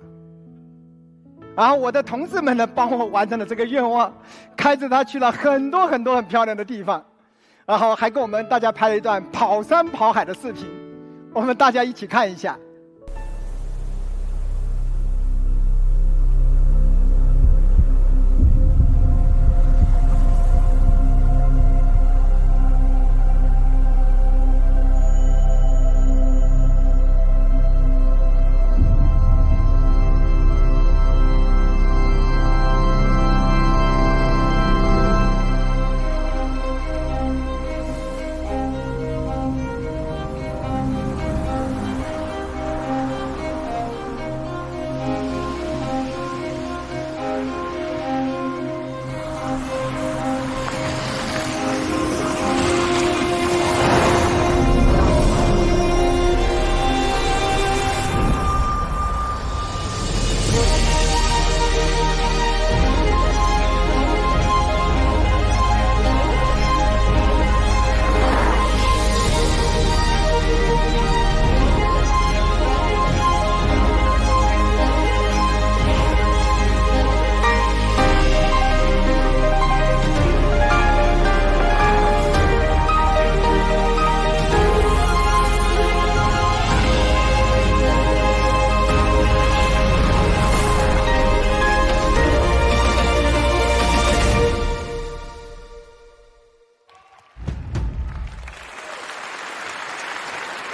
然后我的同事们呢帮我完成了这个愿望，开着它去了很多很多很漂亮的地方，然后还给我们大家拍了一段跑山跑海的视频，我们大家一起看一下。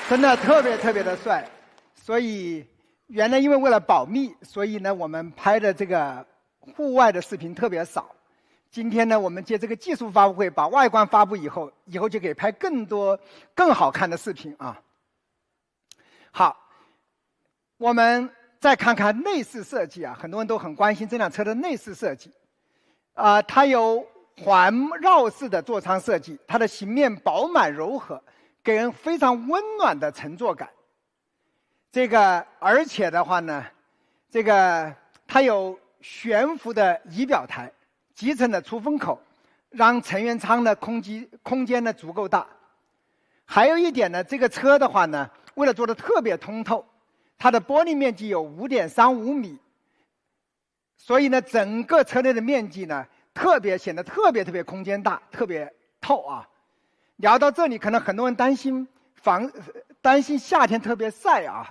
真的特别特别的帅，所以原来因为为了保密，所以呢我们拍的这个户外的视频特别少。今天呢我们借这个技术发布会把外观发布以后就可以拍更多更好看的视频啊。好，我们再看看内饰设计啊，很多人都很关心这辆车的内饰设计。它有环绕式的座舱设计，它的型面饱满柔和，给人非常温暖的乘坐感。而且的话呢，它有悬浮的仪表台，集成的出风口，让乘员舱的空间呢足够大。还有一点呢，这个车的话呢，为了做的特别通透，它的玻璃面积有5.35米，所以呢，整个车内的面积呢，显得特别空间大，特别透啊。聊到这里，可能很多人担心夏天特别晒啊。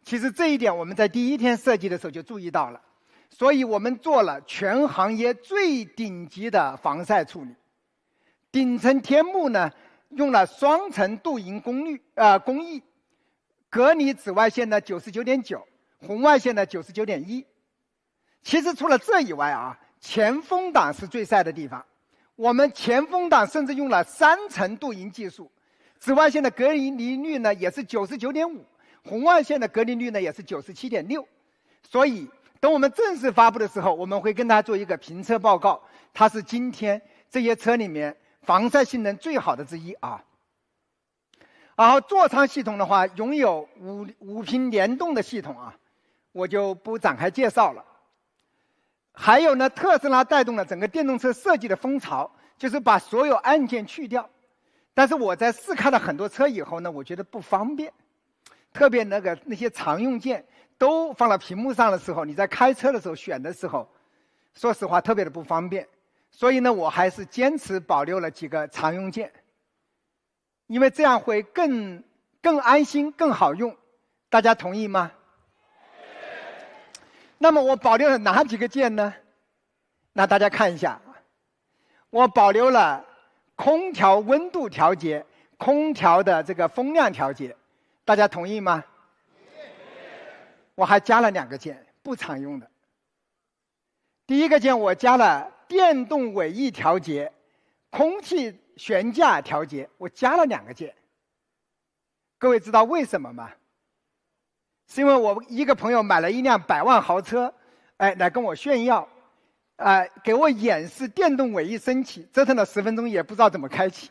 其实这一点我们在第一天设计的时候就注意到了，所以我们做了全行业最顶级的防晒处理。顶层天幕呢，用了双层镀银工艺，隔离紫外线呢99.9，红外线呢99.1。其实除了这以外啊，前风挡是最晒的地方。我们前风挡甚至用了3层镀银技术，紫外线的隔离率呢也是99.5，红外线的隔离率呢也是97.6。所以等我们正式发布的时候，我们会跟大家做一个评测报告，它是今天这些车里面防晒性能最好的之一啊。然后座舱系统的话，拥有5屏联动的系统啊，我就不展开介绍了。还有呢，特斯拉带动了整个电动车设计的风潮，就是把所有按键去掉。但是我在试开了很多车以后呢，我觉得不方便，特别那些常用键都放到屏幕上的时候，你在开车的时候选的时候，说实话特别的不方便。所以呢，我还是坚持保留了几个常用键，因为这样会更安心、更好用。大家同意吗？那么我保留了哪几个键呢？那大家看一下，我保留了空调温度调节、空调的这个风量调节，大家同意吗？我还加了2个键，不常用的。第一个键我加了电动尾翼调节、空气悬架调节，我加了2个键。各位知道为什么吗？是因为我一个朋友买了一辆100万豪车，来跟我炫耀，给我演示电动尾翼升起，折腾了10分钟也不知道怎么开启。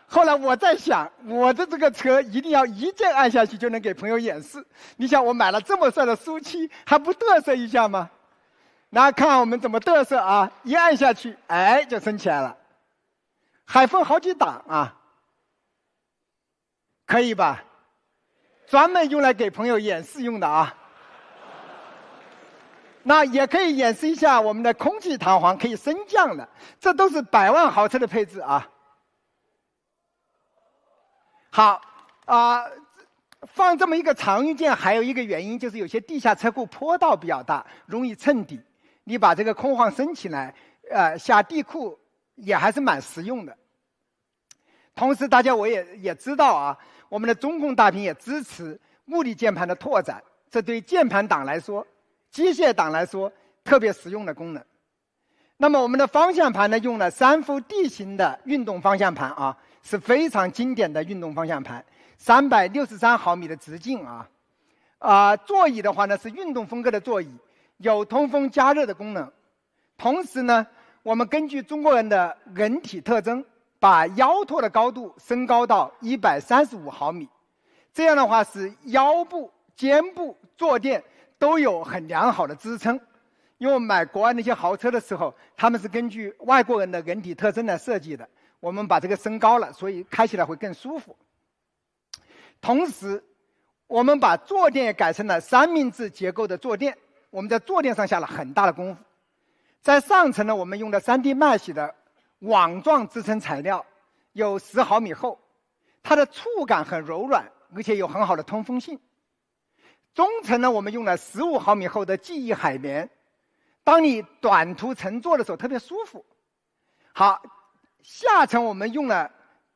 后来我在想，我的这个车一定要一键按下去就能给朋友演示。你想我买了这么帅的苏七，还不嘚瑟一下吗？然后看我们怎么嘚瑟啊，一按下去，就升起来了，还分好几档啊，可以吧？专门用来给朋友演示用的啊。那也可以演示一下我们的空气弹簧可以升降的，这都是100万豪车的配置啊。好放这么一个长运件还有一个原因就是有些地下车库坡道比较大，容易蹭底，你把这个空簧升起来，下地库也还是蛮实用的。同时大家我也知道啊，我们的中控大屏也支持物理键盘的拓展，这对键盘党来说、机械党来说特别实用的功能。那么我们的方向盘呢，用了3幅 D 型的运动方向盘啊，是非常经典的运动方向盘，363毫米的直径啊。座椅的话呢是运动风格的座椅，有通风加热的功能。同时呢，我们根据中国人的人体特征，把腰托的高度升高到135毫米，这样的话使腰部、肩部、坐垫都有很良好的支撑。因为我们买国外那些豪车的时候，他们是根据外国人的人体特征来设计的，我们把这个升高了，所以开起来会更舒服。同时我们把坐垫也改成了3明治结构的坐垫，我们在坐垫上下了很大的功夫。在上层呢，我们用的3D Mesh 的网状支撑材料，有10毫米厚，它的触感很柔软，而且有很好的通风性。中层呢，我们用了15毫米厚的记忆海绵，当你短途乘坐的时候特别舒服。好，下层我们用了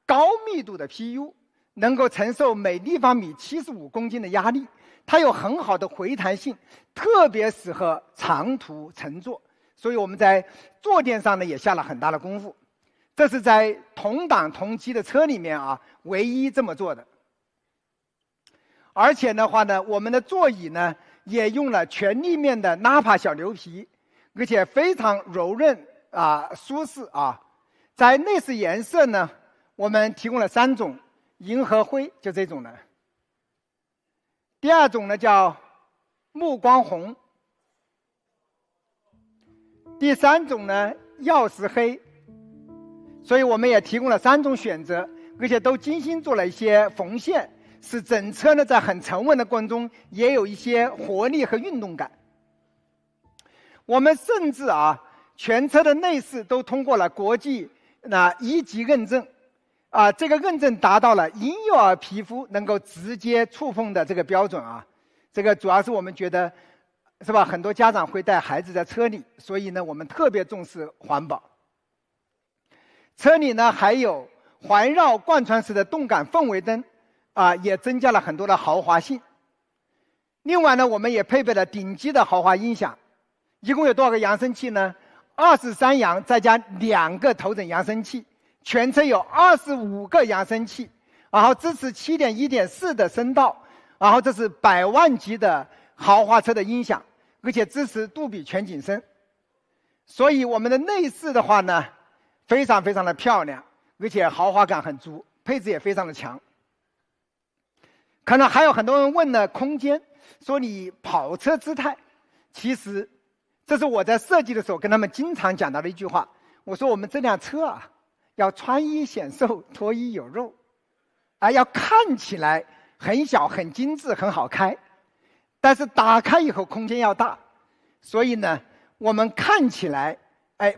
高密度的 PU， 能够承受每立方米75公斤的压力，它有很好的回弹性，特别适合长途乘坐。所以我们在坐垫上呢也下了很大的功夫，这是在同档同期的车里面唯一这么做的。而且的话呢，我们的座椅呢也用了全立面的纳帕小牛皮，而且非常柔韧舒适在内饰颜色呢，我们提供了3种，银河灰就这种的，第2种呢叫暮光红，第3种呢曜石黑。所以我们也提供了3种选择，而且都精心做了一些缝线，使整车呢在很沉稳的过程中也有一些活力和运动感。我们甚至全车的内饰都通过了国际1级认证这个认证达到了婴幼儿皮肤能够直接触碰的这个标准这个主要是我们觉得是吧，很多家长会带孩子在车里，所以呢我们特别重视环保。车里呢还有环绕贯穿式的动感氛围灯也增加了很多的豪华性。另外呢，我们也配备了顶级的豪华音响，一共有多少个扬声器呢？23扬再加2个头枕扬声器，全车有25个扬声器，然后支持 7.1.4 的声道，然后这是100万级的豪华车的音响，而且支持杜比全景声。所以我们的内饰的话呢非常非常的漂亮，而且豪华感很足，配置也非常的强。可能还有很多人问呢，空间，说你跑车姿态，其实这是我在设计的时候跟他们经常讲到的一句话。我说我们这辆车要穿衣显瘦，脱衣有肉，要看起来很小、很精致、很好开，但是打开以后空间要大。所以呢，我们看起来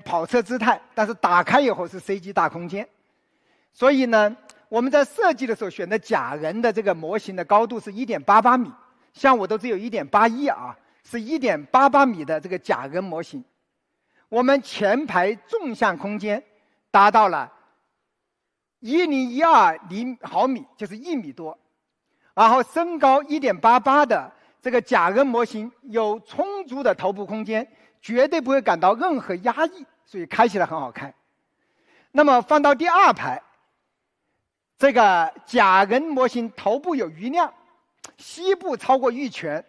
跑车姿态，但是打开以后是 C 级大空间。所以呢，我们在设计的时候选的假人的这个模型的高度是 1.88 米，像我都只有 1.81是 1.88 米的这个假人模型。我们前排纵向空间达到了1012毫米，就是1米多，然后身高 1.88 的这个假人模型有充足的头部空间，绝对不会感到任何压抑，所以开起来很好开。那么放到第2排，这个假人模型头部有余量，膝部超过1拳，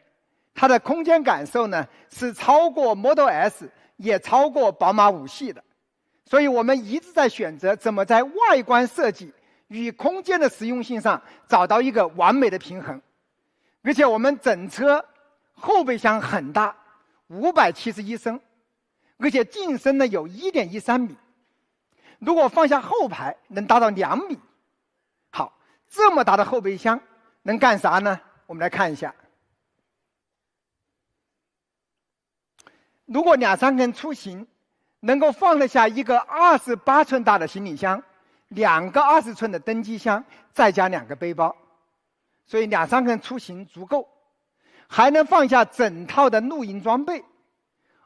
它的空间感受呢是超过 Model S， 也超过宝马5系的。所以我们一直在选择怎么在外观设计与空间的实用性上找到一个完美的平衡。而且我们整车后备箱很大，571升，而且进深呢有 1.13 米，如果放下后排能达到2米。好，这么大的后备箱能干啥呢？我们来看一下。如果2-3个人出行，能够放得下一个28寸大的行李箱，2个20寸的登机箱，再加2个背包，所以2-3个人出行足够，还能放下整套的露营装备，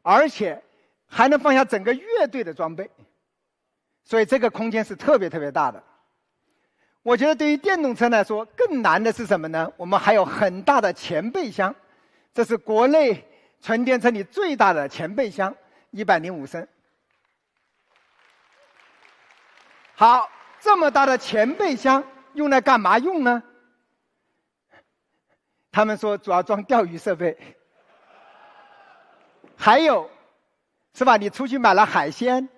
而且还能放下整个乐队的装备，所以这个空间是特别特别大的。我觉得对于电动车来说，更难的是什么呢？我们还有很大的前备箱，这是国内纯电车里最大的前备箱，105升。好，这么大的前备箱用来干嘛用呢？他们说主要装钓鱼设备，还有，是吧？你出去买了海鲜，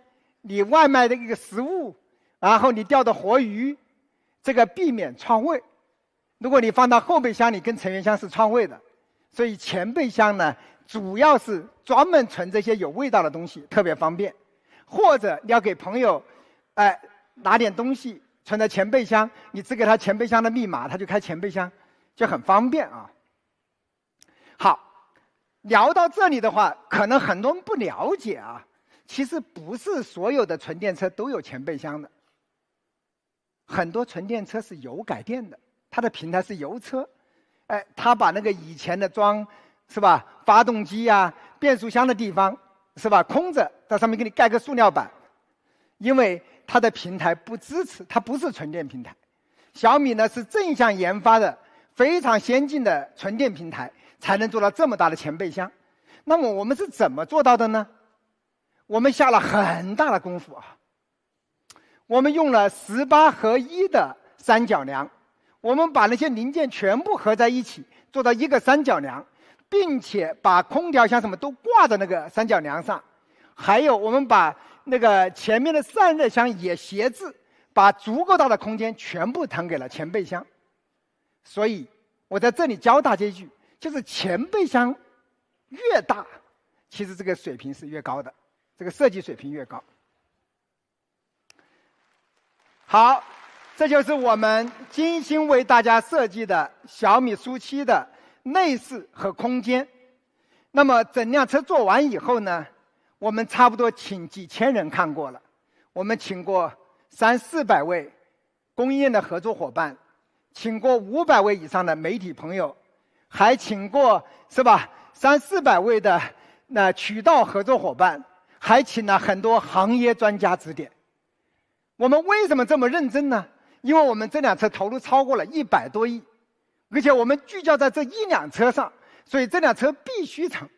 你外卖的一个食物，然后你钓的活鱼，这个避免串味。如果你放到后备箱里，跟成员箱是串味的，所以前备箱呢，主要是专门存这些有味道的东西，特别方便。或者你要给朋友，拿点东西存在前备箱，你只给他前备箱的密码，他就开前备箱，就很方便啊。好，聊到这里的话，可能很多人不了解啊，其实不是所有的纯电车都有前备箱的，很多纯电车是油改电的，它的平台是油车，它把那个以前的装，是吧，发动机啊、变速箱的地方，是吧，空着，在上面给你盖个塑料板，因为它的平台不支持，它不是纯电平台。小米呢是正向研发的非常先进的纯电平台，才能做到这么大的前备箱。那么我们是怎么做到的呢？我们下了很大的功夫啊。我们用了18合1的三角梁，我们把那些零件全部合在一起，做到一个三角梁，并且把空调箱什么都挂在那个三角梁上。还有我们把那个前面的散热箱也斜置，把足够大的空间全部腾给了前备箱。所以我在这里教大家一句，就是前备箱越大，其实这个水平是越高的，这个设计水平越高。好，这就是我们精心为大家设计的小米SU7的内饰和空间。那么整辆车做完以后呢，我们差不多请几千人看过了，我们请过300-400位供应链的合作伙伴，请过500位以上的媒体朋友，还请过，是吧，300-400位的渠道合作伙伴，还请了很多行业专家指点。我们为什么这么认真呢？因为我们这辆车投入超过了100多亿，而且我们聚焦在这一辆车上，所以这辆车必须成。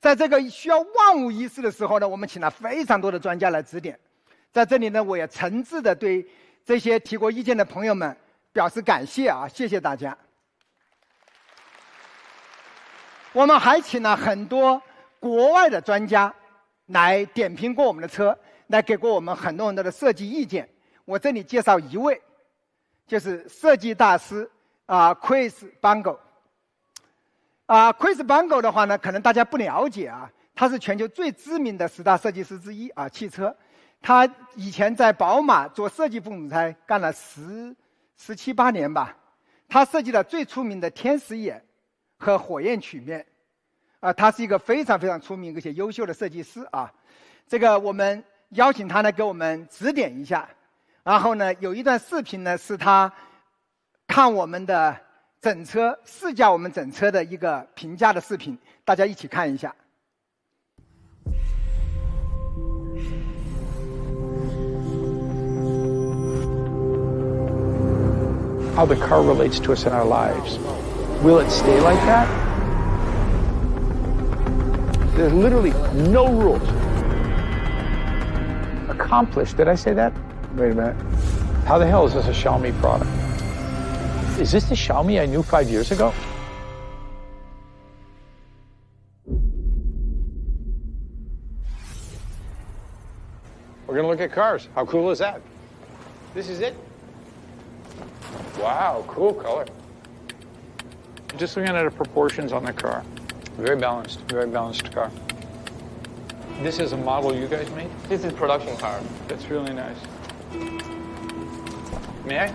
在这个需要万无一失的时候呢，我们请了非常多的专家来指点。在这里呢，我也诚挚的对这些提过意见的朋友们表示感谢啊，谢谢大家。我们还请了很多国外的专家来点评过我们的车，来给过我们很多很多的设计意见。我这里介绍一位，就是设计大师Chris Bangle。Chris Bangle 的话呢，可能大家不了解啊，他是全球最知名的10大设计师之一啊，汽车。他以前在宝马做设计副总裁，干了17-18年吧。他设计了最出名的天使眼和火焰曲面，他是一个非常非常出名而且优秀的设计师啊。这个我们邀请他呢给我们指点一下。然后呢，有一段视频呢是他看我们的整车试驾我们整车的一个评价的视频，大家一起看一下。How the car relates to us in our lives. Will it stay like that? There's literally no rules. Accomplished, did I say that? Wait a minute. How the hell is this a Xiaomi product? Is this the Xiaomi I knew 5 years ago? We're going to look at cars. How cool is that? This is it? Wow, cool color. Just looking at the proportions on the car. Very balanced car. This is a model you guys made? This is production car. That's really nice. May I?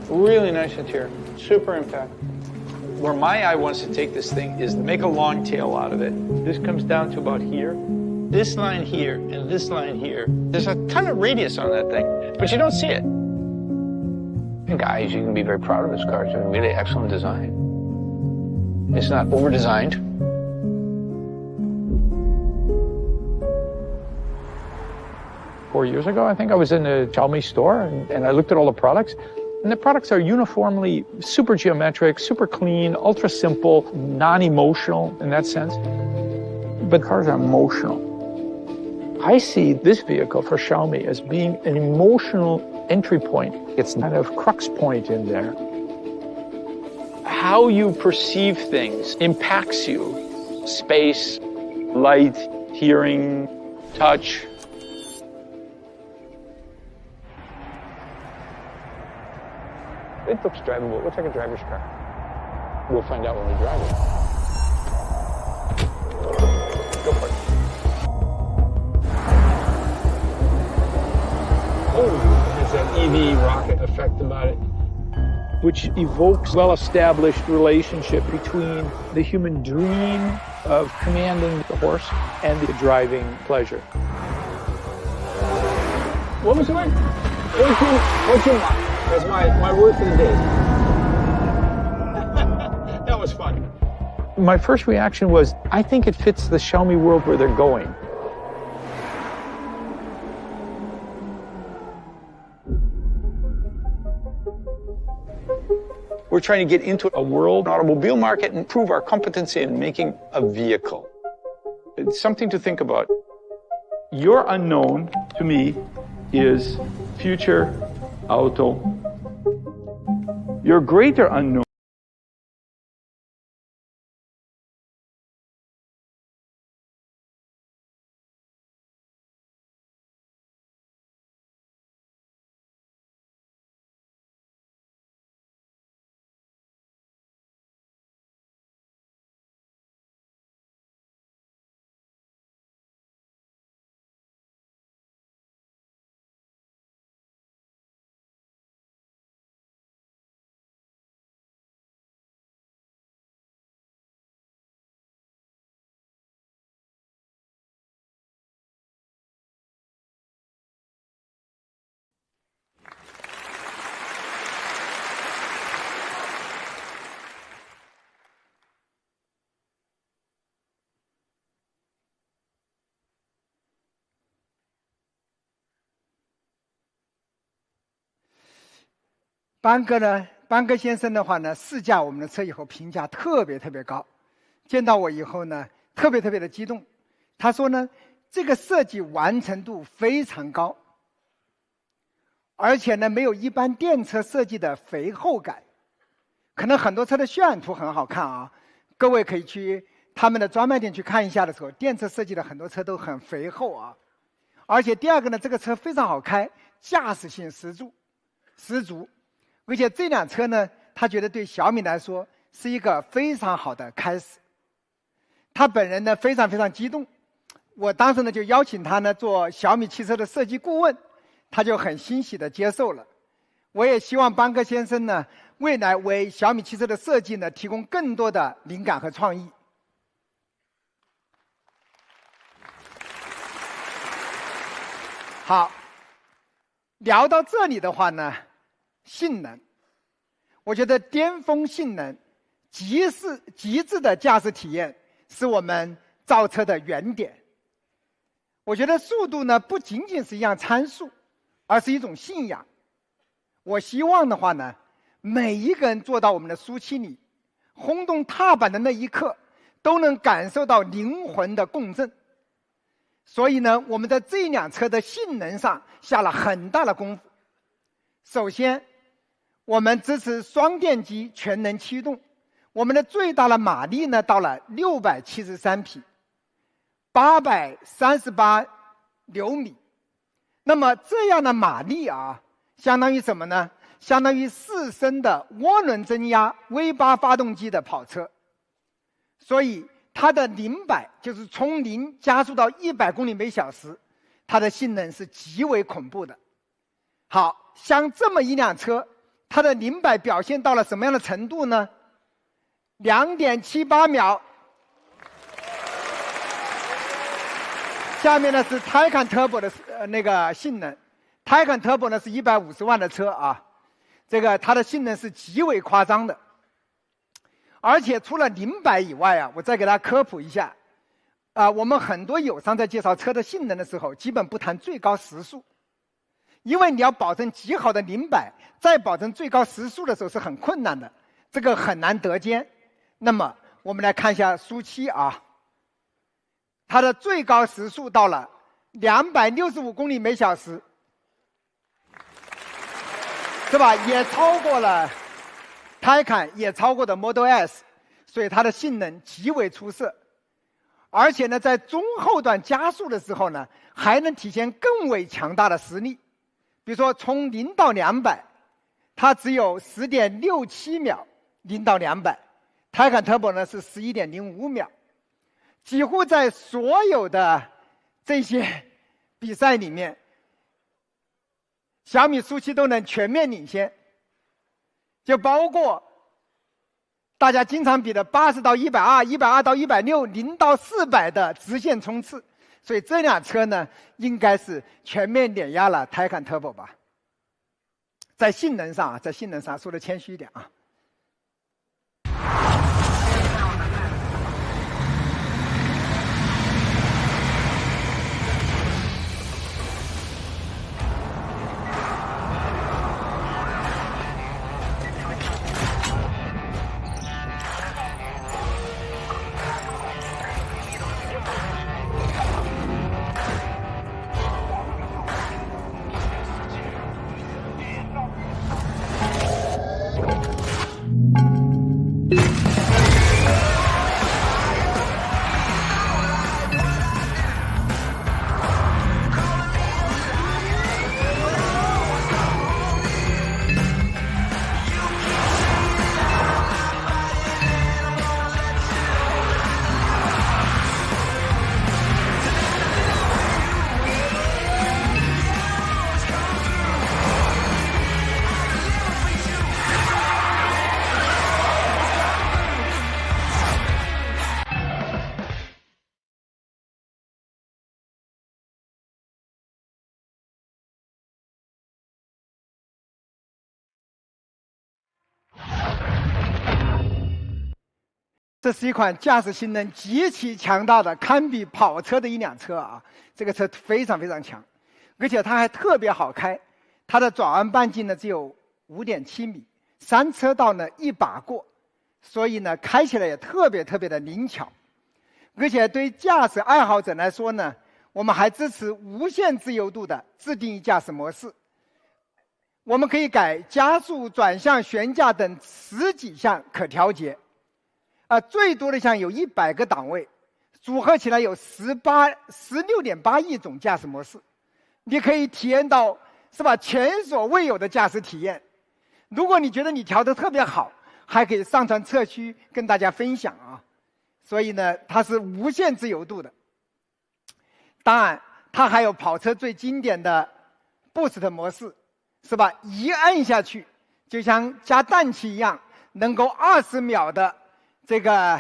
Really nice interior. Super impact. Where my eye wants to take this thing is make a long tail out of it. This comes down to about here. This line here and this line here. There's a ton of radius on that thing, but you don't see it. And guys, you can be very proud of this car. It's a really excellent design. It's not over-designed. Four years ago, I think I was in a Xiaomi store and I looked at all the products. And the products are uniformly super geometric, super clean, ultra simple, non-emotional in that sense. But cars are emotional. I see this vehicle for Xiaomi as being an emotional entry point. It's kind of crux point in there. How you perceive things impacts you. Space, light, hearing, touch. It looks drivable. It looks like a driver's car. We'll find out when we drive it. Go for it. Oh, there's an EV rocket effect about it, which evokes well-established relationship between the human dream of commanding the horse and the driving pleasure. What was mine? What's your mark? That's my word for the day. That was fun. My first reaction was, I think it fits the Xiaomi world where they're going. We're trying to get into a world automobile market and prove our competency in making a vehicle. It's something to think about. Your unknown, to me, is future auto. Your greater unknown班哥先生的话呢，试驾我们的车以后评价特别高，见到我以后呢，特别的激动。他说呢，这个设计完成度非常高，而且呢，没有一般电车设计的肥厚感。可能很多车的渲染图很好看啊，各位可以去他们的专卖店去看一下的时候，电车设计的很多车都很肥厚啊。而且第二个呢，这个车非常好开，驾驶性十足。而且这辆车呢，他觉得对小米来说是一个非常好的开始。他本人呢非常激动，我当时呢就邀请他呢做小米汽车的设计顾问，他就很欣喜的接受了。我也希望班克先生呢未来为小米汽车的设计呢提供更多的灵感和创意。好，聊到这里的话呢，性能，我觉得巅峰性能、极致的驾驶体验是我们造车的原点。我觉得速度呢不仅仅是一样参数，而是一种信仰。我希望的话呢，每一个人坐到我们的苏七里，轰动踏板的那一刻，都能感受到灵魂的共振。所以呢，我们在这辆车的性能上下了很大的功夫。首先，我们支持双电机全能驱动，我们的最大的马力呢到了673匹，838牛米。那么这样的马力啊，相当于什么呢？相当于4升的涡轮增压 V8 发动机的跑车。所以它的0-100就是从0加速到100公里每小时，它的性能是极为恐怖的。好，像这么一辆车，它的0-100表现到了什么样的程度呢？ 2.78秒。下面呢是 Taycan Turbo 的那个性能。Taycan Turbo 呢是150万的车啊，这个它的性能是极为夸张的。而且除了0-100以外啊，我再给大家科普一下，我们很多友商在介绍车的性能的时候，基本不谈最高时速，因为你要保证极好的0-100，再保证最高时速的时候是很困难的，这个很难得兼。那么我们来看一下苏7啊，它的最高时速到了265公里每小时，是吧？也超过了 Taycan， 也超过的 Model S， 所以它的性能极为出色。而且呢，在中后段加速的时候呢，还能体现更为强大的实力。比如说，从0到200，它只有10.67秒，0到200。Taycan Turbo 呢是11.05秒，几乎在所有的这些比赛里面，小米苏7都能全面领先，就包括大家经常比的80到120、120到160、0到400的直线冲刺，所以这辆车呢，应该是全面碾压了 Taycan Turbo 吧。在性能上说的谦虚一点啊。这是一款驾驶性能极其强大的，堪比跑车的一辆车啊！这个车非常非常强，而且它还特别好开。它的转弯半径呢只有5.7米，3车道呢一把过，所以呢开起来也特别特别的灵巧。而且对驾驶爱好者来说呢，我们还支持无限自由度的自定义驾驶模式。我们可以改加速、转向、悬架等10几项可调节。最多的项有100个档位，组合起来有16.8亿种驾驶模式，你可以体验到是吧前所未有的驾驶体验。如果你觉得你调得特别好，还可以上传测区跟大家分享啊。所以呢，它是无限自由度的。当然，它还有跑车最经典的 Boost 模式，是吧？一按下去，就像加氮气一样，能够20秒的这个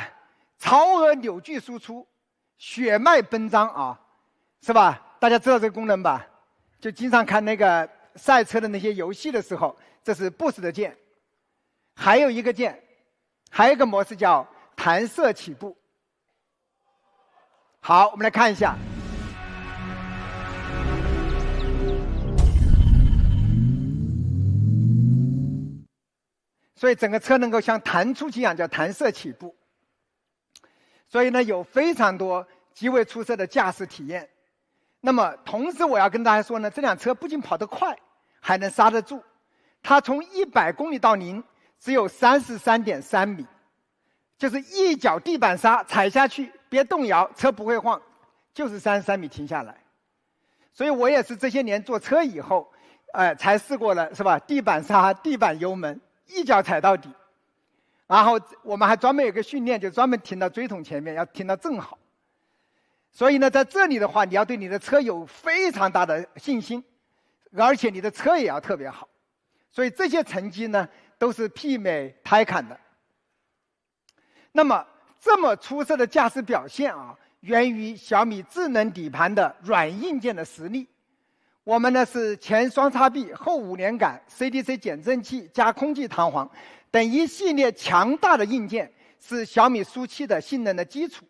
超额扭矩输出，血脉奔张啊，是吧？大家知道这个功能吧？就经常看那个赛车的那些游戏的时候，这是 Boost 的键。还有一个键，还有一个模式叫弹射起步。好，我们来看一下。所以整个车能够像弹出去一样，叫弹射起步。所以呢，有非常多极为出色的驾驶体验。那么，同时我要跟大家说呢，这辆车不仅跑得快，还能刹得住。它从100公里到0只有33.3米，就是一脚地板刹踩下去，别动摇，车不会晃，就是33米停下来。所以我也是这些年坐车以后，才试过了，是吧？地板刹、地板油门。一脚踩到底，然后我们还专门有个训练，就专门停到锥筒前面，要停到正好。所以呢，在这里的话，你要对你的车有非常大的信心，而且你的车也要特别好。所以这些成绩呢，都是媲美Taycan的。那么这么出色的驾驶表现啊，源于小米智能底盘的软硬件的实力。我们呢是前双叉臂、后五连杆、CDC 减震器加空气弹簧等一系列强大的硬件，是小米SU7的性能的基础。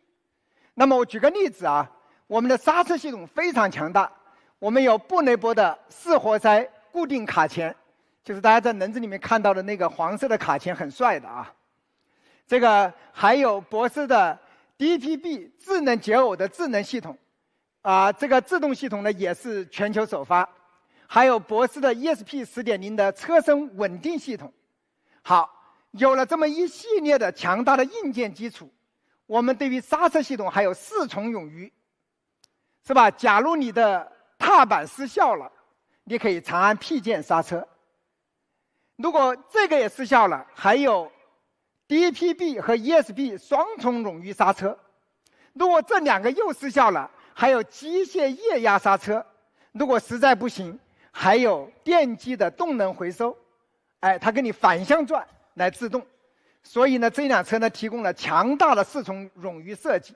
那么我举个例子啊，我们的刹车系统非常强大，我们有布雷伯的4活塞固定卡钳，就是大家在轮子里面看到的那个黄色的卡钳，很帅的啊。这个还有博世的 DPB 智能解耦的智能系统，这个制动系统呢也是全球首发，还有博世的 ESP10.0 的车身稳定系统。好，有了这么一系列的强大的硬件基础，我们对于刹车系统还有4重冗余，是吧？假如你的踏板失效了，你可以长按 P 键刹车。如果这个也失效了，还有 DPB 和 ESP 双重冗余刹车。如果这2个又失效了，还有机械液压刹车。如果实在不行，还有电机的动能回收，它给你反向转来自动。所以呢，这辆车呢提供了强大的4重冗余设计。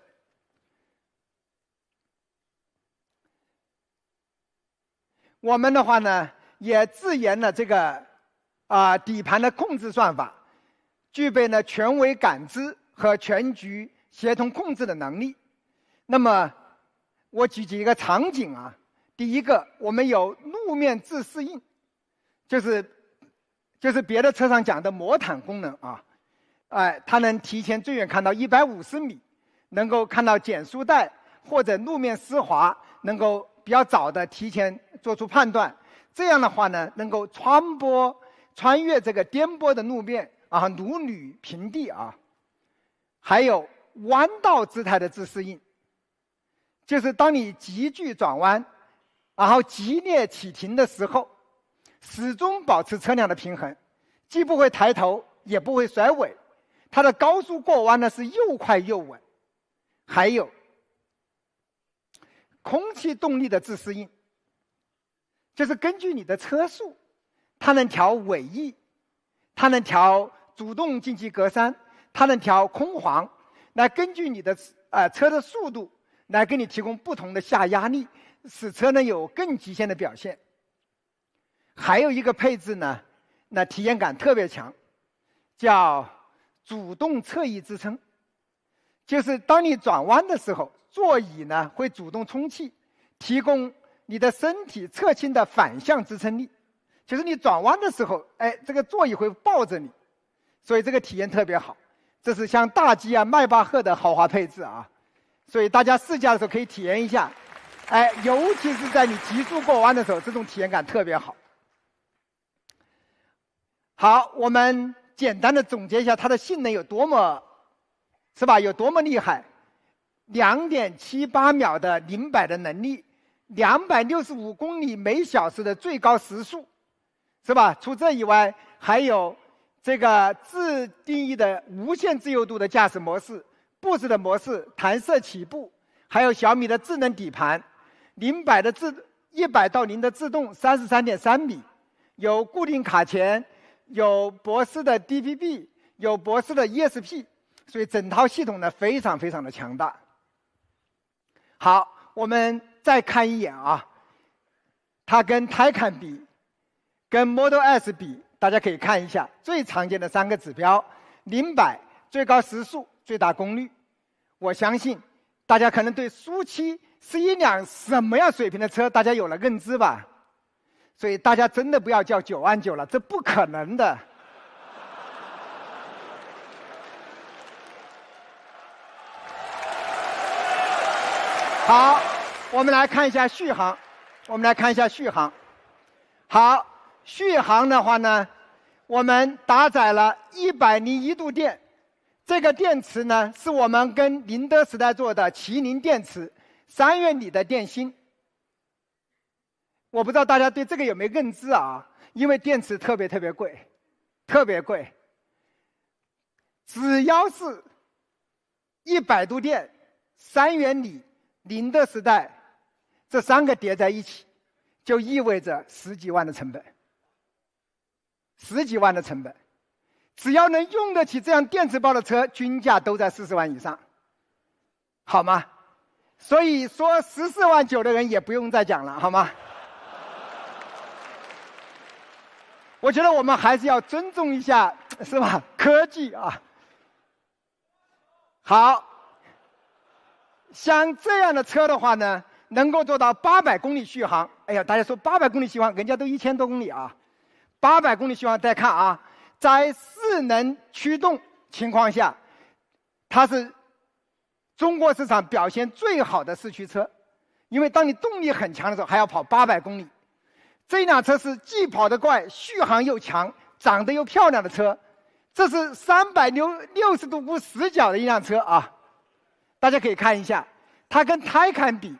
我们的话呢，也自研了这个底盘的控制算法，具备了全维感知和全局协同控制的能力。那么，我举几个场景啊。第一个，我们有路面自适应，就是别的车上讲的魔毯功能啊。它能提前最远看到150米，能够看到减速带或者路面湿滑，能够比较早的提前做出判断。这样的话呢，能够穿越这个颠簸的路面啊，如履平地啊。还有弯道姿态的自适应，就是当你急剧转弯，然后激烈启停的时候，始终保持车辆的平衡，既不会抬头，也不会甩尾。它的高速过弯呢是又快又稳。还有空气动力的自适应，就是根据你的车速，它能调尾翼，它能调主动进气格栅，它能调空簧，来根据你的车的速度来给你提供不同的下压力，使车呢有更极限的表现。还有一个配置呢，那体验感特别强，叫主动侧翼支撑，就是当你转弯的时候，座椅呢会主动充气，提供你的身体侧倾的反向支撑力。就是你转弯的时候，这个座椅会抱着你，所以这个体验特别好。这是像大 G 啊、迈巴赫的豪华配置啊，所以大家试驾的时候可以体验一下。尤其是在你急速过弯的时候，这种体验感特别好。好，我们简单的总结一下它的性能有多么，是吧？有多么厉害！2.78秒的0百的能力，265公里每小时的最高时速，是吧？除这以外，还有这个自定义的无限自由度的驾驶模式、Boost 的模式、弹射起步，还有小米的智能底盘，100到0的自动33.3米，有固定卡钳。有博世的 DPB， 有博世的 ESP， 所以整套系统呢非常非常的强大。好，我们再看一眼啊，它跟 Taycan 比，跟 Model S 比，大家可以看一下最常见的3个指标：0-100最高时速、最大功率。我相信大家可能对SU7是一辆什么样水平的车，大家有了认知吧。所以大家真的不要叫99000了，这不可能的。好，我们来看一下续航。好，续航的话呢，我们搭载了101度电，这个电池呢是我们跟宁德时代做的麒麟电池，3元锂的电芯。我不知道大家对这个有没有认知啊？因为电池特别贵，特别贵。只要是100度电、3元锂、宁德时代这3个叠在一起，就意味着10几万的成本。10几万的成本，只要能用得起这样电池包的车，均价都在40万以上，好吗？所以说14.9万的人也不用再讲了，好吗？我觉得我们还是要尊重一下，是吧？科技啊。好，像这样的车的话呢，能够做到800公里续航。哎呀，大家说800公里续航，人家都1000多公里啊。800公里续航，大家看啊，在4能驱动情况下，它是中国市场表现最好的四驱车。因为当你动力很强的时候，还要跑800公里。这辆车是既跑得快、续航又强、长得又漂亮的车。这是360度无死角的一辆车啊！大家可以看一下，它跟Taycan比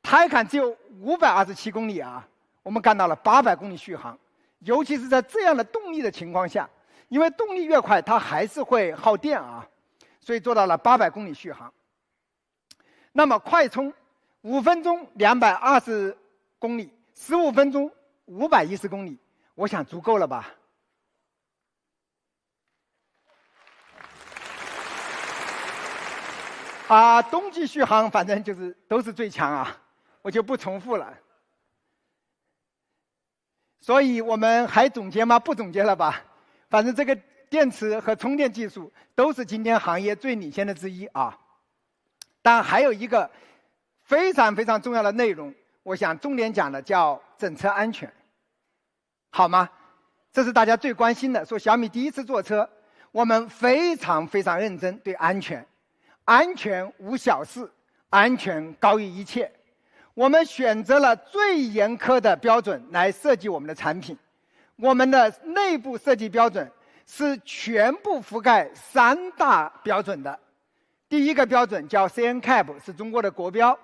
，Taycan只有527公里啊，我们看到了800公里续航。尤其是在这样的动力的情况下，因为动力越快，它还是会耗电啊，所以做到了800公里续航。那么快充，5分钟220公里，15分钟510公里，我想足够了吧？冬季续航反正都是最强啊，我就不重复了。所以我们还总结吗？不总结了吧。反正这个电池和充电技术都是今天行业最领先的之一啊。但还有一个非常非常重要的内容，我想重点讲的叫整车安全，好吗？这是大家最关心的。说小米第一次做车，我们非常非常认真对安全，安全无小事，安全高于一切。我们选择了最严苛的标准来设计我们的产品。我们的内部设计标准是全部覆盖3大标准的。第一个标准叫 CNCAP， 是中国的国标。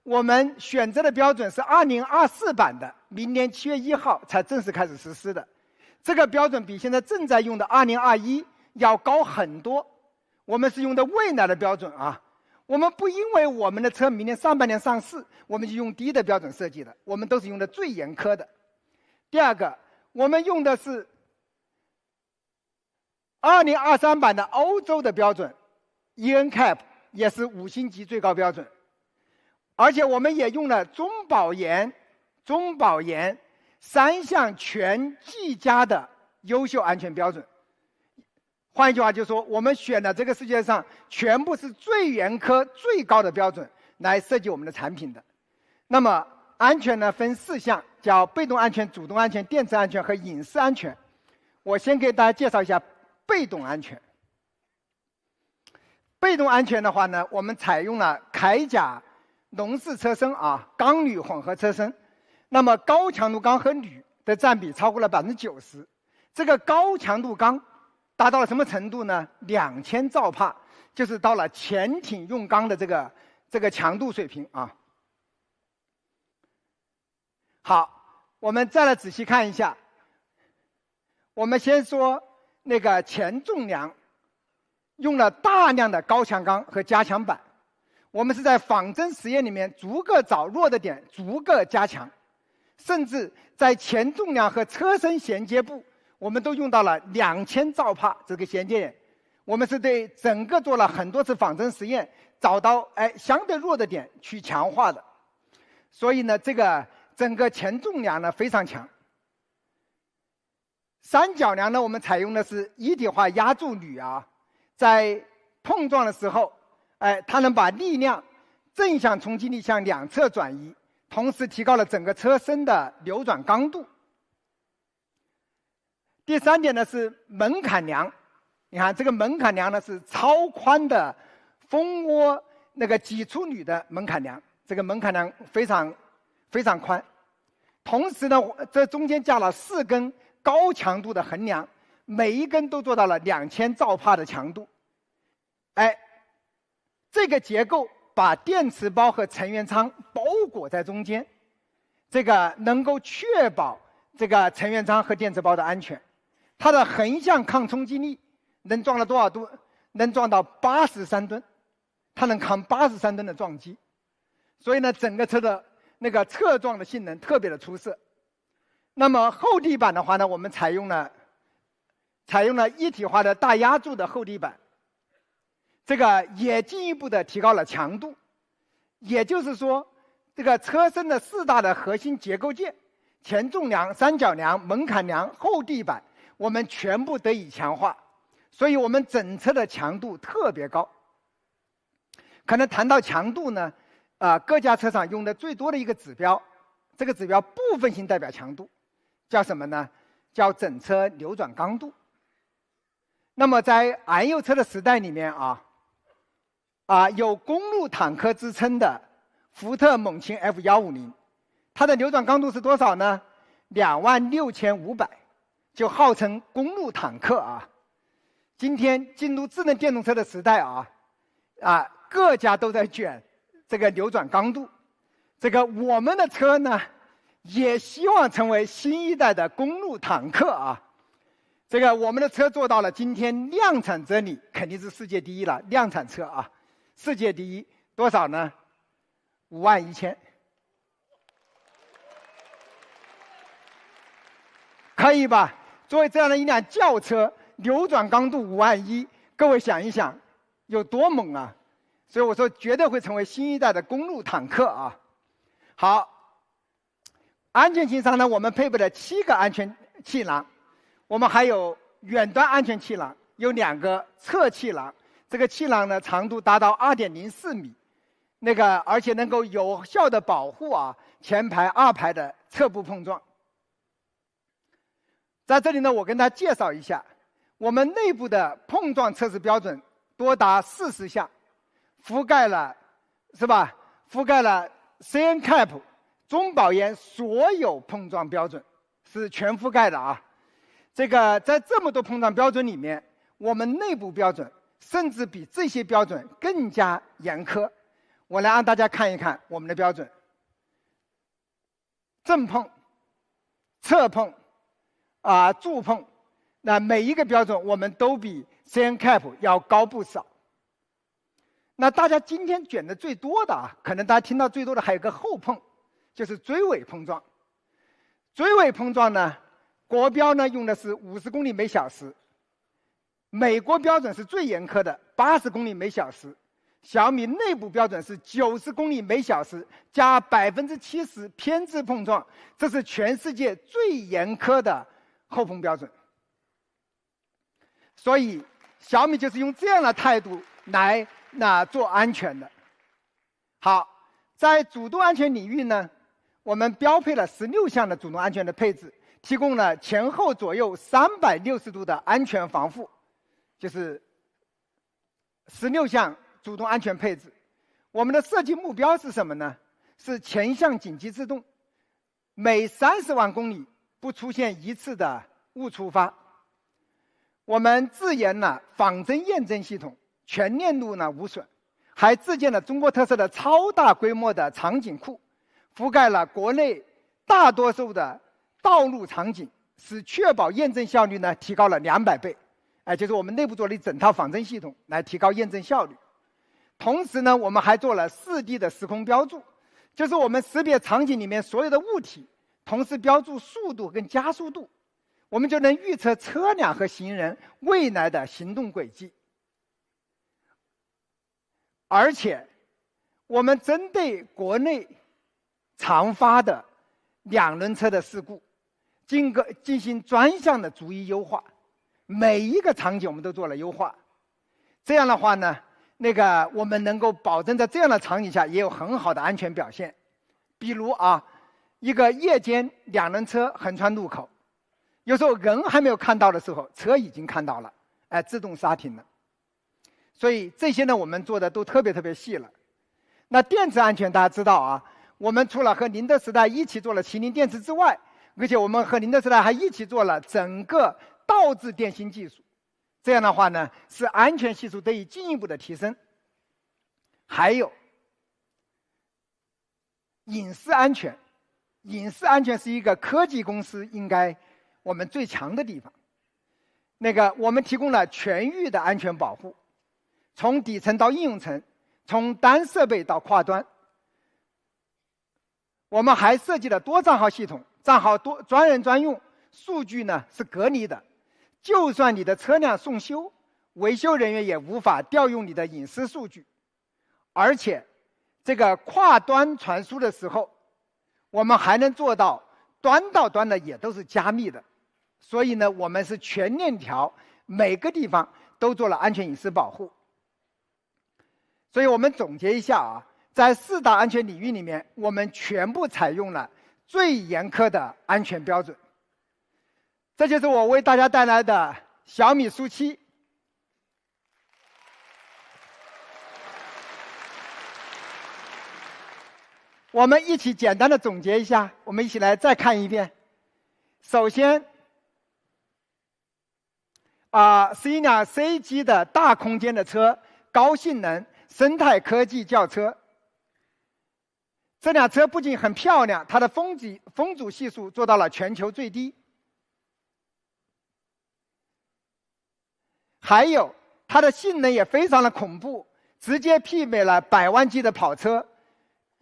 我们选择的标准是2024版的，明年7月1号才正式开始实施的。这个标准比现在正在用的2021要高很多。我们是用的未来的标准啊。我们不因为我们的车明年上半年上市，我们就用低的标准设计的，我们都是用的最严苛的。第二个，我们用的是2023版的欧洲的标准 ，ENCAP 也是5星级最高标准，而且我们也用了中保研3项全G+的优秀安全标准。换一句话就是说，我们选的这个世界上全部是最严苛、最高的标准来设计我们的产品的。那么安全呢，分4项，叫被动安全、主动安全、电池安全和隐私安全。我先给大家介绍一下被动安全。被动安全的话呢，我们采用了铠甲笼式车身啊，钢铝混合车身。那么高强度钢和铝的占比超过了90%。这个高强度钢达到了什么程度呢？2000兆帕，就是到了潜艇用钢的这个强度水平啊。好，我们再来仔细看一下。我们先说那个前重梁，用了大量的高强钢和加强板。我们是在仿真实验里面逐个找弱的点，逐个加强，甚至在前重梁和车身衔接部，我们都用到了2000兆帕这个衔接点。我们是对整个做了很多次仿真实验，找到相对弱的点去强化的。所以呢，这个整个前重梁呢非常强。三角梁呢，我们采用的是一体化压铸铝啊，在碰撞的时候，它能把力量正向冲击力向两侧转移，同时提高了整个车身的流转刚度。第三点呢是门槛梁，你看这个门槛梁呢是超宽的蜂窝那个挤出铝的门槛梁，这个门槛梁非常非常宽。同时呢，这中间加了4根高强度的横梁，每一根都做到了2000兆帕的强度。这个结构把电池包和成员舱包裹在中间，这个能够确保这个成员舱和电池包的安全。它的横向抗冲击力能撞到多少度？能撞到83吨，它能扛83吨的撞击。所以呢，整个车的那个侧撞的性能特别的出色。那么后地板的话呢，我们采用了采用了一体化的大压铸的厚地板，这个也进一步的提高了强度。也就是说，这个车身的4大的核心结构件，前纵梁、三角梁、门槛梁、后地板，我们全部得以强化，所以我们整车的强度特别高。可能谈到强度呢，各家车厂用的最多的一个指标，这个指标部分性代表强度，叫什么呢？叫整车扭转刚度。那么在燃油车的时代里面有公路坦克之称的福特猛禽 F150，它的扭转刚度是多少呢？26500，就号称公路坦克今天进入智能电动车的时代各家都在卷这个扭转刚度。这个我们的车呢，也希望成为新一代的公路坦克这个我们的车做到了今天量产这里肯定是世界第一了，量产车世界第一多少呢？51000，可以吧？作为这样的一辆轿车，扭转刚度51000，各位想一想，有多猛啊！所以我说绝对会成为新一代的公路坦克好，安全性上呢，我们配备了7个安全气囊，我们还有远端安全气囊，有2个侧气囊。这个气囊呢，长度达到2.04米，而且能够有效的保护前排2排的侧部碰撞。在这里呢，我跟大家介绍一下，我们内部的碰撞测试标准多达40项，覆盖了CNCAP 中保研所有碰撞标准，是全覆盖的这个在这么多碰撞标准里面，我们内部标准甚至比这些标准更加严苛。我来让大家看一看我们的标准：正碰、侧碰、柱碰，那每一个标准我们都比 CNCAP 要高不少。那大家今天卷的最多的可能大家听到最多的还有个后碰，就是追尾碰撞。追尾碰撞呢，国标呢用的是50公里每小时，美国标准是最严苛的80公里每小时，小米内部标准是90公里每小时加70%偏置碰撞，这是全世界最严苛的后碰标准。所以小米就是用这样的态度来做安全的。好，在主动安全领域呢，我们标配了16项的主动安全的配置，提供了前后左右360度的安全防护，就是16项主动安全配置。我们的设计目标是什么呢？是前向紧急制动，每30万公里不出现1次的误触发。我们自研了仿真验证系统，全链路无损，还自建了中国特色的超大规模的场景库，覆盖了国内大多数的道路场景，使确保验证效率提高了200倍。就是我们内部做了一整套仿真系统来提高验证效率。同时呢，我们还做了4D 的时空标注，就是我们识别场景里面所有的物体，同时标注速度跟加速度，我们就能预测车辆和行人未来的行动轨迹。而且我们针对国内常发的2轮车的事故进行专项的逐一优化，每一个场景我们都做了优化。这样的话呢，我们能够保证在这样的场景下也有很好的安全表现。比如一个夜间2轮车横穿路口，有时候人还没有看到的时候，车已经看到了，自动刹停了。所以这些呢，我们做的都特别细了。那电池安全大家知道我们除了和宁德时代一起做了麒麟电池之外，而且我们和宁德时代还一起做了整个倒置电芯技术。这样的话呢，使安全系数得以进一步的提升。还有隐私安全，隐私安全是一个科技公司应该我们最强的地方。我们提供了全域的安全保护，从底层到应用层，从单设备到跨端。我们还设计了多账号系统，账号专人专用，数据是隔离的。就算你的车辆送修，维修人员也无法调用你的隐私数据。而且这个跨端传输的时候，我们还能做到端到端的也都是加密的。所以呢，我们是全链条每个地方都做了安全隐私保护。所以我们总结一下啊，在4大安全领域里面，我们全部采用了最严苛的安全标准。这就是我为大家带来的小米书7。我们一起简单的总结一下，我们一起来再看一遍。首先，是一辆 C 级的大空间的车，高性能生态科技轿车。这辆车不仅很漂亮，它的风阻系数做到了全球最低，还有它的性能也非常的恐怖，直接媲美了100万级的跑车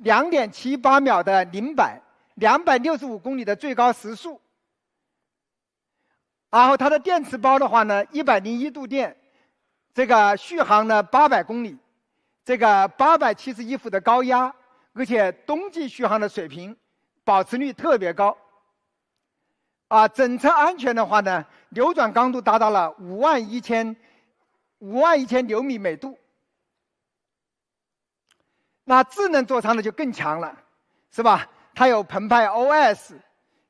，2.78秒的0-100，265公里的最高时速。然后它的电池包的话呢，101度电，这个续航呢800公里，这个871伏的高压，而且冬季续航的水平保持率特别高。整车安全的话呢，扭转刚度达到了51000牛米每度。那智能座舱呢就更强了，是吧？它有澎湃 OS，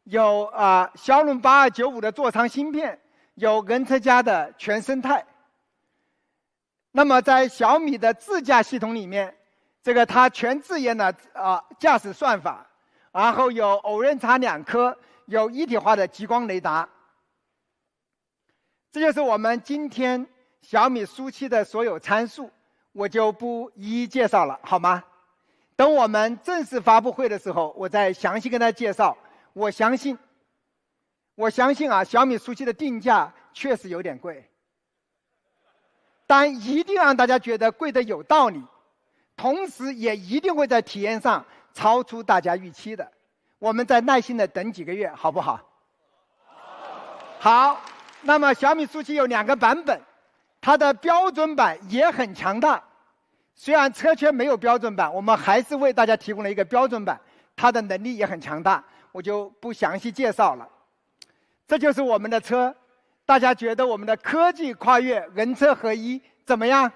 有骁龙8295的座舱芯片，有人车家的全生态。那么在小米的自驾系统里面，这个它全自研的驾驶算法，然后有偶刃差2颗，有一体化的极光雷达。这就是我们今天小米书7的所有参数，我就不一一介绍了，好吗？等我们正式发布会的时候，我再详细跟大家介绍。我相信小米书7的定价确实有点贵，但一定让大家觉得贵的有道理，同时也一定会在体验上超出大家预期的。我们再耐心的等几个月，好不好？好，那么小米书7有2个版本，它的标准版也很强大。虽然车圈没有标准版，我们还是为大家提供了一个标准版，它的能力也很强大，我就不详细介绍了。这就是我们的车，大家觉得我们的科技跨越、人车合一怎么样？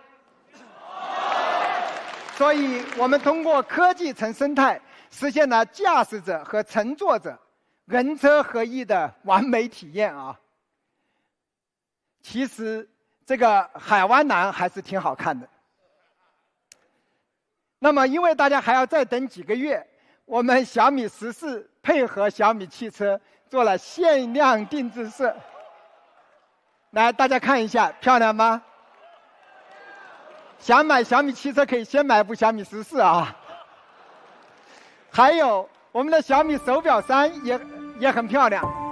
所以我们通过科技成生态，实现了驾驶者和乘坐者人车合一的完美体验啊！其实这个海湾蓝还是挺好看的。那么因为大家还要再等几个月，我们小米14配合小米汽车做了限量定制色。来，大家看一下，漂亮吗？想买小米汽车可以先买部小米14啊。还有我们的小米手表3也很漂亮。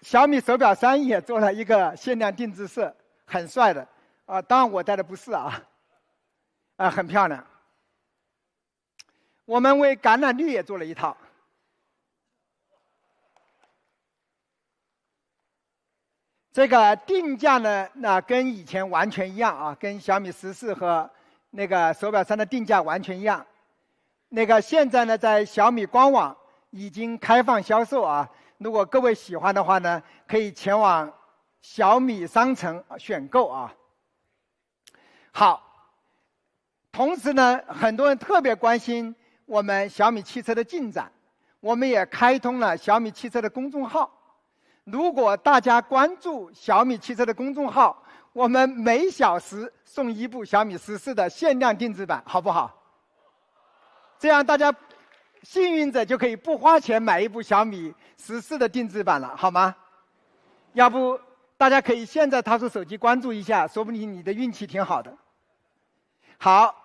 小米手表3也做了一个限量定制色，很帅的当然我戴的不是很漂亮。我们为橄榄绿也做了一套。这个定价呢，跟以前完全一样跟小米14和那个手表3的定价完全一样。那个现在呢，在小米官网已经开放销售如果各位喜欢的话呢，可以前往小米商城选购好，同时呢，很多人特别关心我们小米汽车的进展，我们也开通了小米汽车的公众号。如果大家关注小米汽车的公众号，我们每小时送一部小米14的限量定制版，好不好？这样大家幸运者就可以不花钱买一部小米14的定制版了，好吗？要不大家可以现在掏出手机关注一下，说不定你的运气挺好的。好，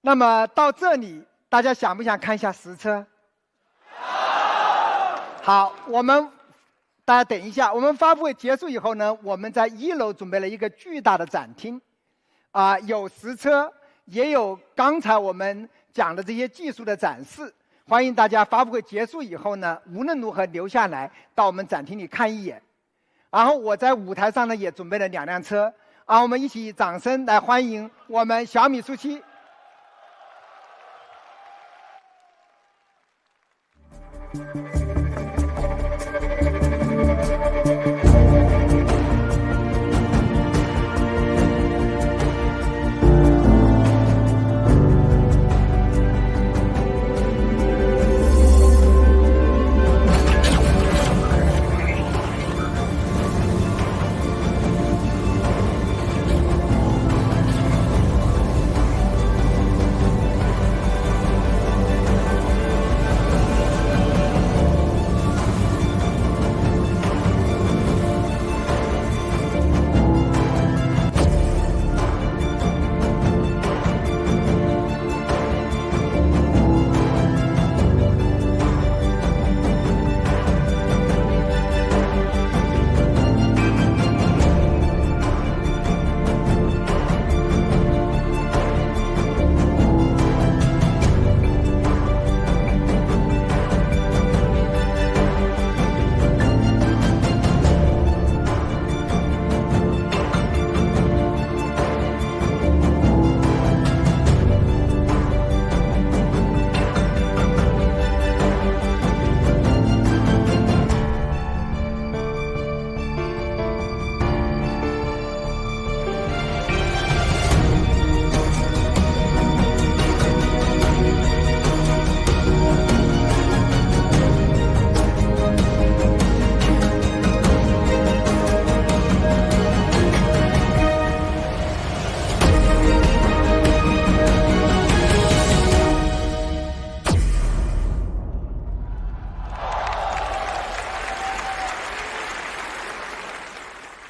那么到这里，大家想不想看一下实车？好，大家等一下，我们发布会结束以后呢，我们在1楼准备了一个巨大的展厅，有实车，也有刚才我们讲的这些技术的展示。欢迎大家发布会结束以后呢，无论如何留下来到我们展厅里看一眼。然后我在舞台上呢也准备了2辆车，我们一起掌声来欢迎我们小米SU7。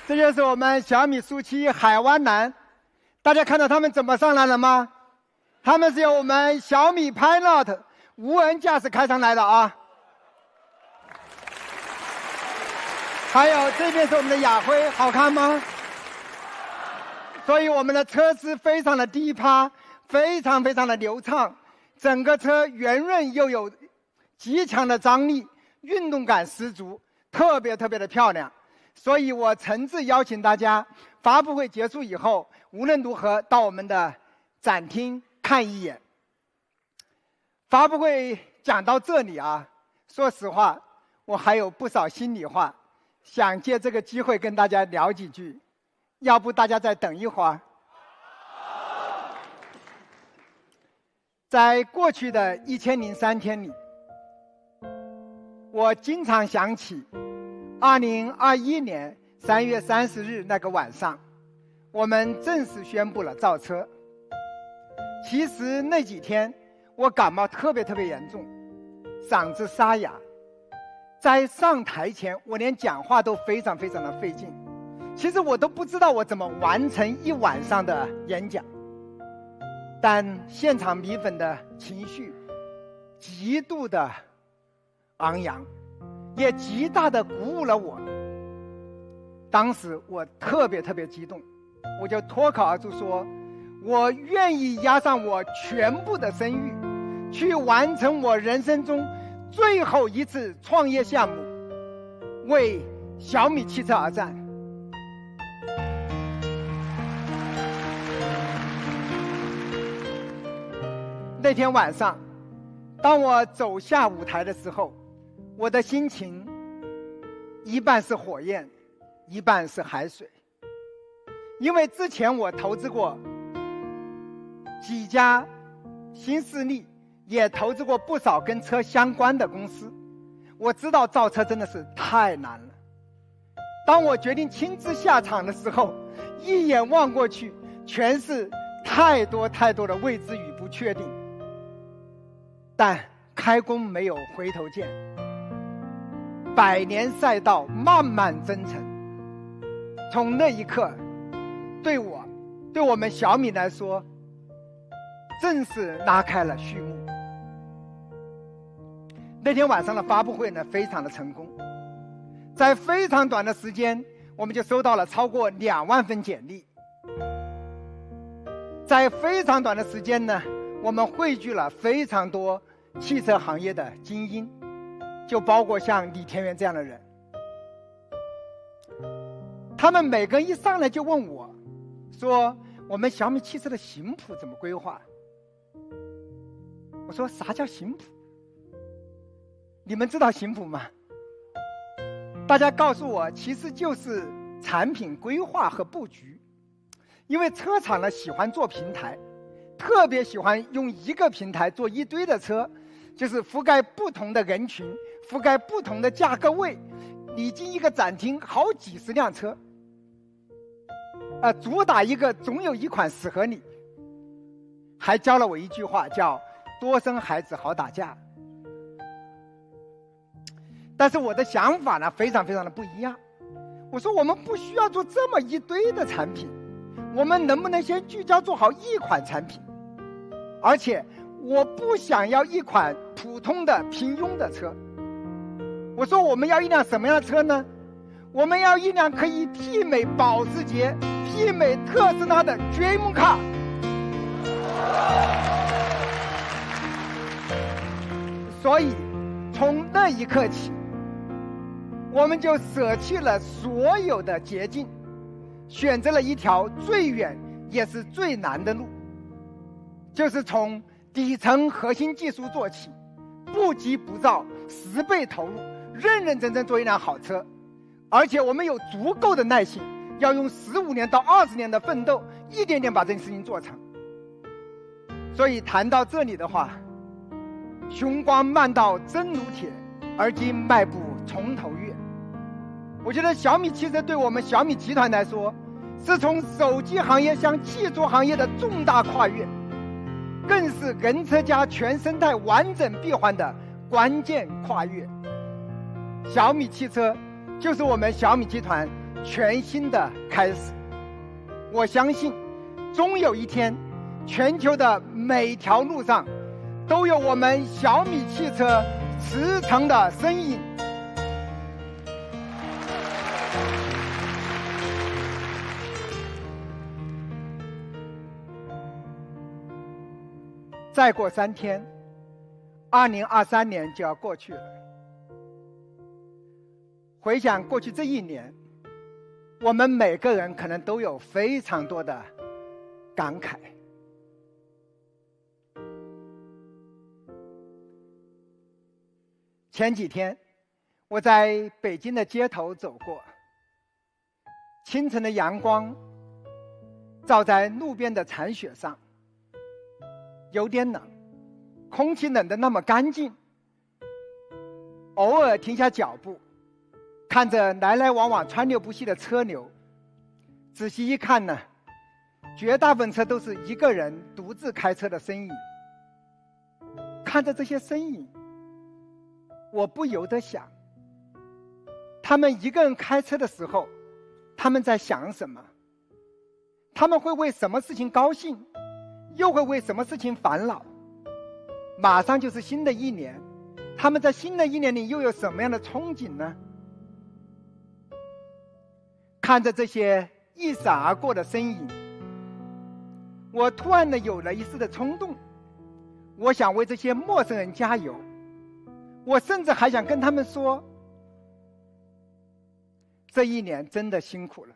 这就是我们小米SU7海湾蓝，大家看到他们怎么上来了吗？他们是由我们小米 Pilot 无人驾驶开上来的啊。还有这边是我们的雅辉，好看吗？所以我们的车姿非常的低趴，非常的流畅，整个车圆润又有极强的张力，运动感十足，特别的漂亮。所以我诚挚邀请大家，发布会结束以后，无论如何到我们的展厅看一眼。发布会讲到这里啊，说实话，我还有不少心里话，想借这个机会跟大家聊几句，要不大家再等一会儿。在过去的1003天里，我经常想起2021年3月30日那个晚上，我们正式宣布了造车。其实那几天我感冒特别严重，嗓子沙哑，在上台前我连讲话都非常的费劲。其实我都不知道我怎么完成1晚上的演讲，但现场米粉的情绪极度的昂扬，也极大的鼓舞了我。当时我特别激动，我就脱口而出说，我愿意押上我全部的声誉，去完成我人生中最后一次创业项目，为小米汽车而战。那天晚上，当我走下舞台的时候，我的心情一半是火焰，一半是海水。因为之前我投资过几家新势力，也投资过不少跟车相关的公司，我知道造车真的是太难了。当我决定亲自下场的时候，一眼望过去，全是太多的未知与不确定。但开工没有回头箭，100年赛道漫漫征程。从那一刻，对我们小米来说，正式拉开了序幕。那天晚上的发布会呢，非常的成功，在非常短的时间，我们就收到了超过2万份简历。在非常短的时间呢，我们汇聚了非常多汽车行业的精英，就包括像李田园这样的人。他们每个人一上来就问我，说我们小米汽车的行谱怎么规划？我说啥叫行谱？你们知道行谱吗？大家告诉我，其实就是产品规划和布局。因为车厂呢喜欢做平台，特别喜欢用一个平台做一堆的车，就是覆盖不同的人群，覆盖不同的价格位，你进一个展厅好几十辆车，主打一个总有一款适合你。还教了我一句话，叫多生孩子好打架。但是我的想法呢非常非常的不一样，我说我们不需要做这么一堆的产品，我们能不能先聚焦做好一款产品？而且我不想要一款普通的平庸的车。我说我们要一辆什么样的车呢？我们要一辆可以媲美保时捷、媲美特斯拉的 Dream Car。所以从那一刻起，我们就舍弃了所有的捷径，选择了一条最远也是最难的路，就是从底层核心技术做起，不急不躁，10倍投入，认认真真做一辆好车。而且我们有足够的耐心，要用15年到20年的奋斗，一点点把这件事情做成。所以谈到这里的话，雄关漫道真如铁，而今迈步从头越。我觉得小米汽车对我们小米集团来说，是从手机行业向汽车行业的重大跨越，更是人车家全生态完整闭环的关键跨越。小米汽车就是我们小米集团全新的开始。我相信，终有一天，全球的每条路上都有我们小米汽车驰骋的身影。再过3天，2023年就要过去了。回想过去这1年，我们每个人可能都有非常多的感慨。前几天，我在北京的街头走过，清晨的阳光照在路边的残雪上，有点冷，空气冷得那么干净。偶尔停下脚步，看着来来往往川流不息的车流，仔细一看呢，绝大部分车都是一个人独自开车的身影。看着这些身影，我不由得想，他们一个人开车的时候，他们在想什么？他们会为什么事情高兴，又会为什么事情烦恼？马上就是新的一年，他们在新的一年里又有什么样的憧憬呢？看着这些一闪而过的身影，我突然的有了一丝的冲动，我想为这些陌生人加油。我甚至还想跟他们说，这1年真的辛苦了。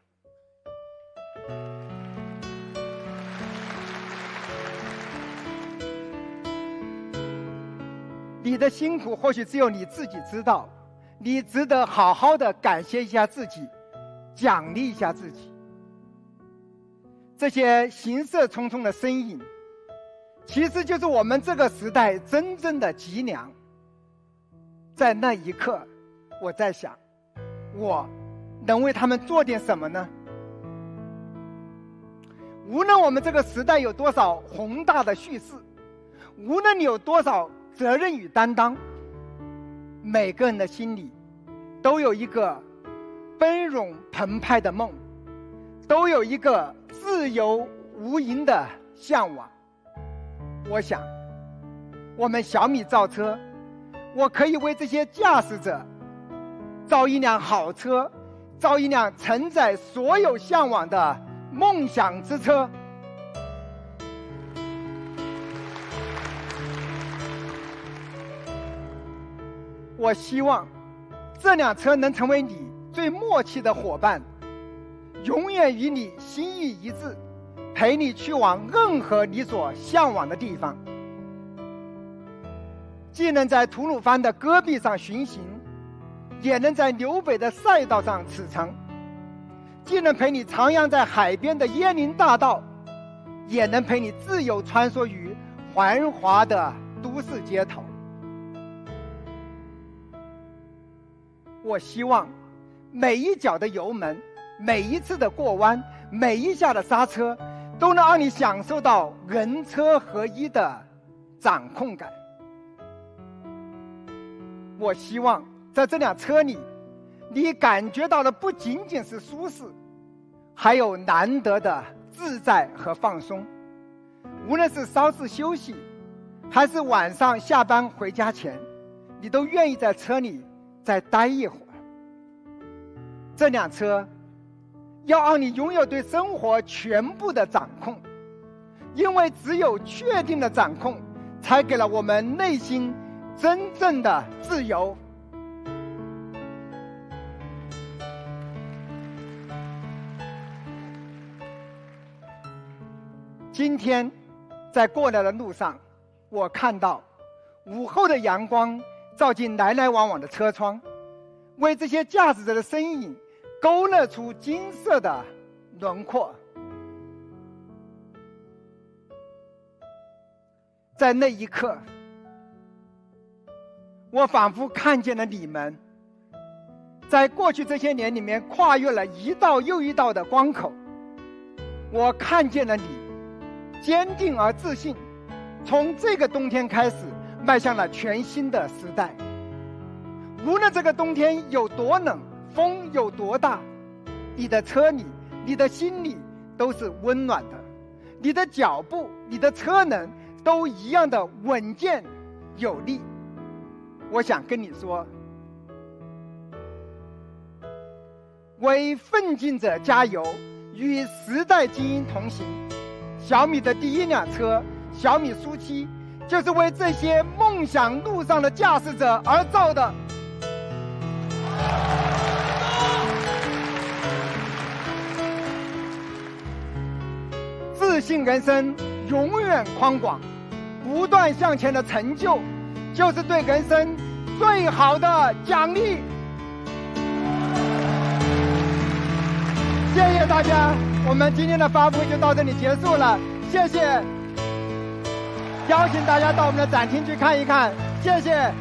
你的辛苦或许只有你自己知道，你值得好好的感谢一下自己，奖励一下自己。这些行色匆匆的身影，其实就是我们这个时代真正的脊梁。在那一刻，我在想，我能为他们做点什么呢？无论我们这个时代有多少宏大的叙事，无论你有多少责任与担当，每个人的心里都有一个奔涌澎湃的梦，都有一个自由无垠的向往。我想，我们小米造车，我可以为这些驾驶者造一辆好车，造一辆承载所有向往的梦想之车。我希望这辆车能成为你最默契的伙伴，永远与你心意一致，陪你去往任何你所向往的地方。既能在吐鲁番的戈壁上巡行，也能在纽北的赛道上驰骋；既能陪你徜徉在海边的椰林大道，也能陪你自由穿梭于繁华的都市街头。我希望每一脚的油门，每一次的过弯，每一下的刹车，都能让你享受到人车合一的掌控感。我希望在这辆车里，你感觉到的不仅仅是舒适，还有难得的自在和放松。无论是稍事休息，还是晚上下班回家前，你都愿意在车里再待一会儿。这辆车要让你拥有对生活全部的掌控，因为只有确定的掌控，才给了我们内心真正的自由。今天在过来的路上，我看到午后的阳光照进来来往往的车窗，为这些驾驶者的身影勾勒出金色的轮廓。在那一刻，我仿佛看见了你们，在过去这些年里面跨越了一道又一道的关口。我看见了你，坚定而自信，从这个冬天开始迈向了全新的时代。无论这个冬天有多冷，风有多大，你的车里，你的心里都是温暖的，你的脚步，你的车能都一样的稳健有力。我想跟你说，为奋进者加油，与时代精英同行。小米的第一辆车小米苏7，就是为这些梦想路上的驾驶者而造的。自信人生永远宽广，不断向前的成就，就是对人生最好的奖励。谢谢大家，我们今天的发布会就到这里结束了，谢谢。邀请大家到我们的展厅去看一看，谢谢。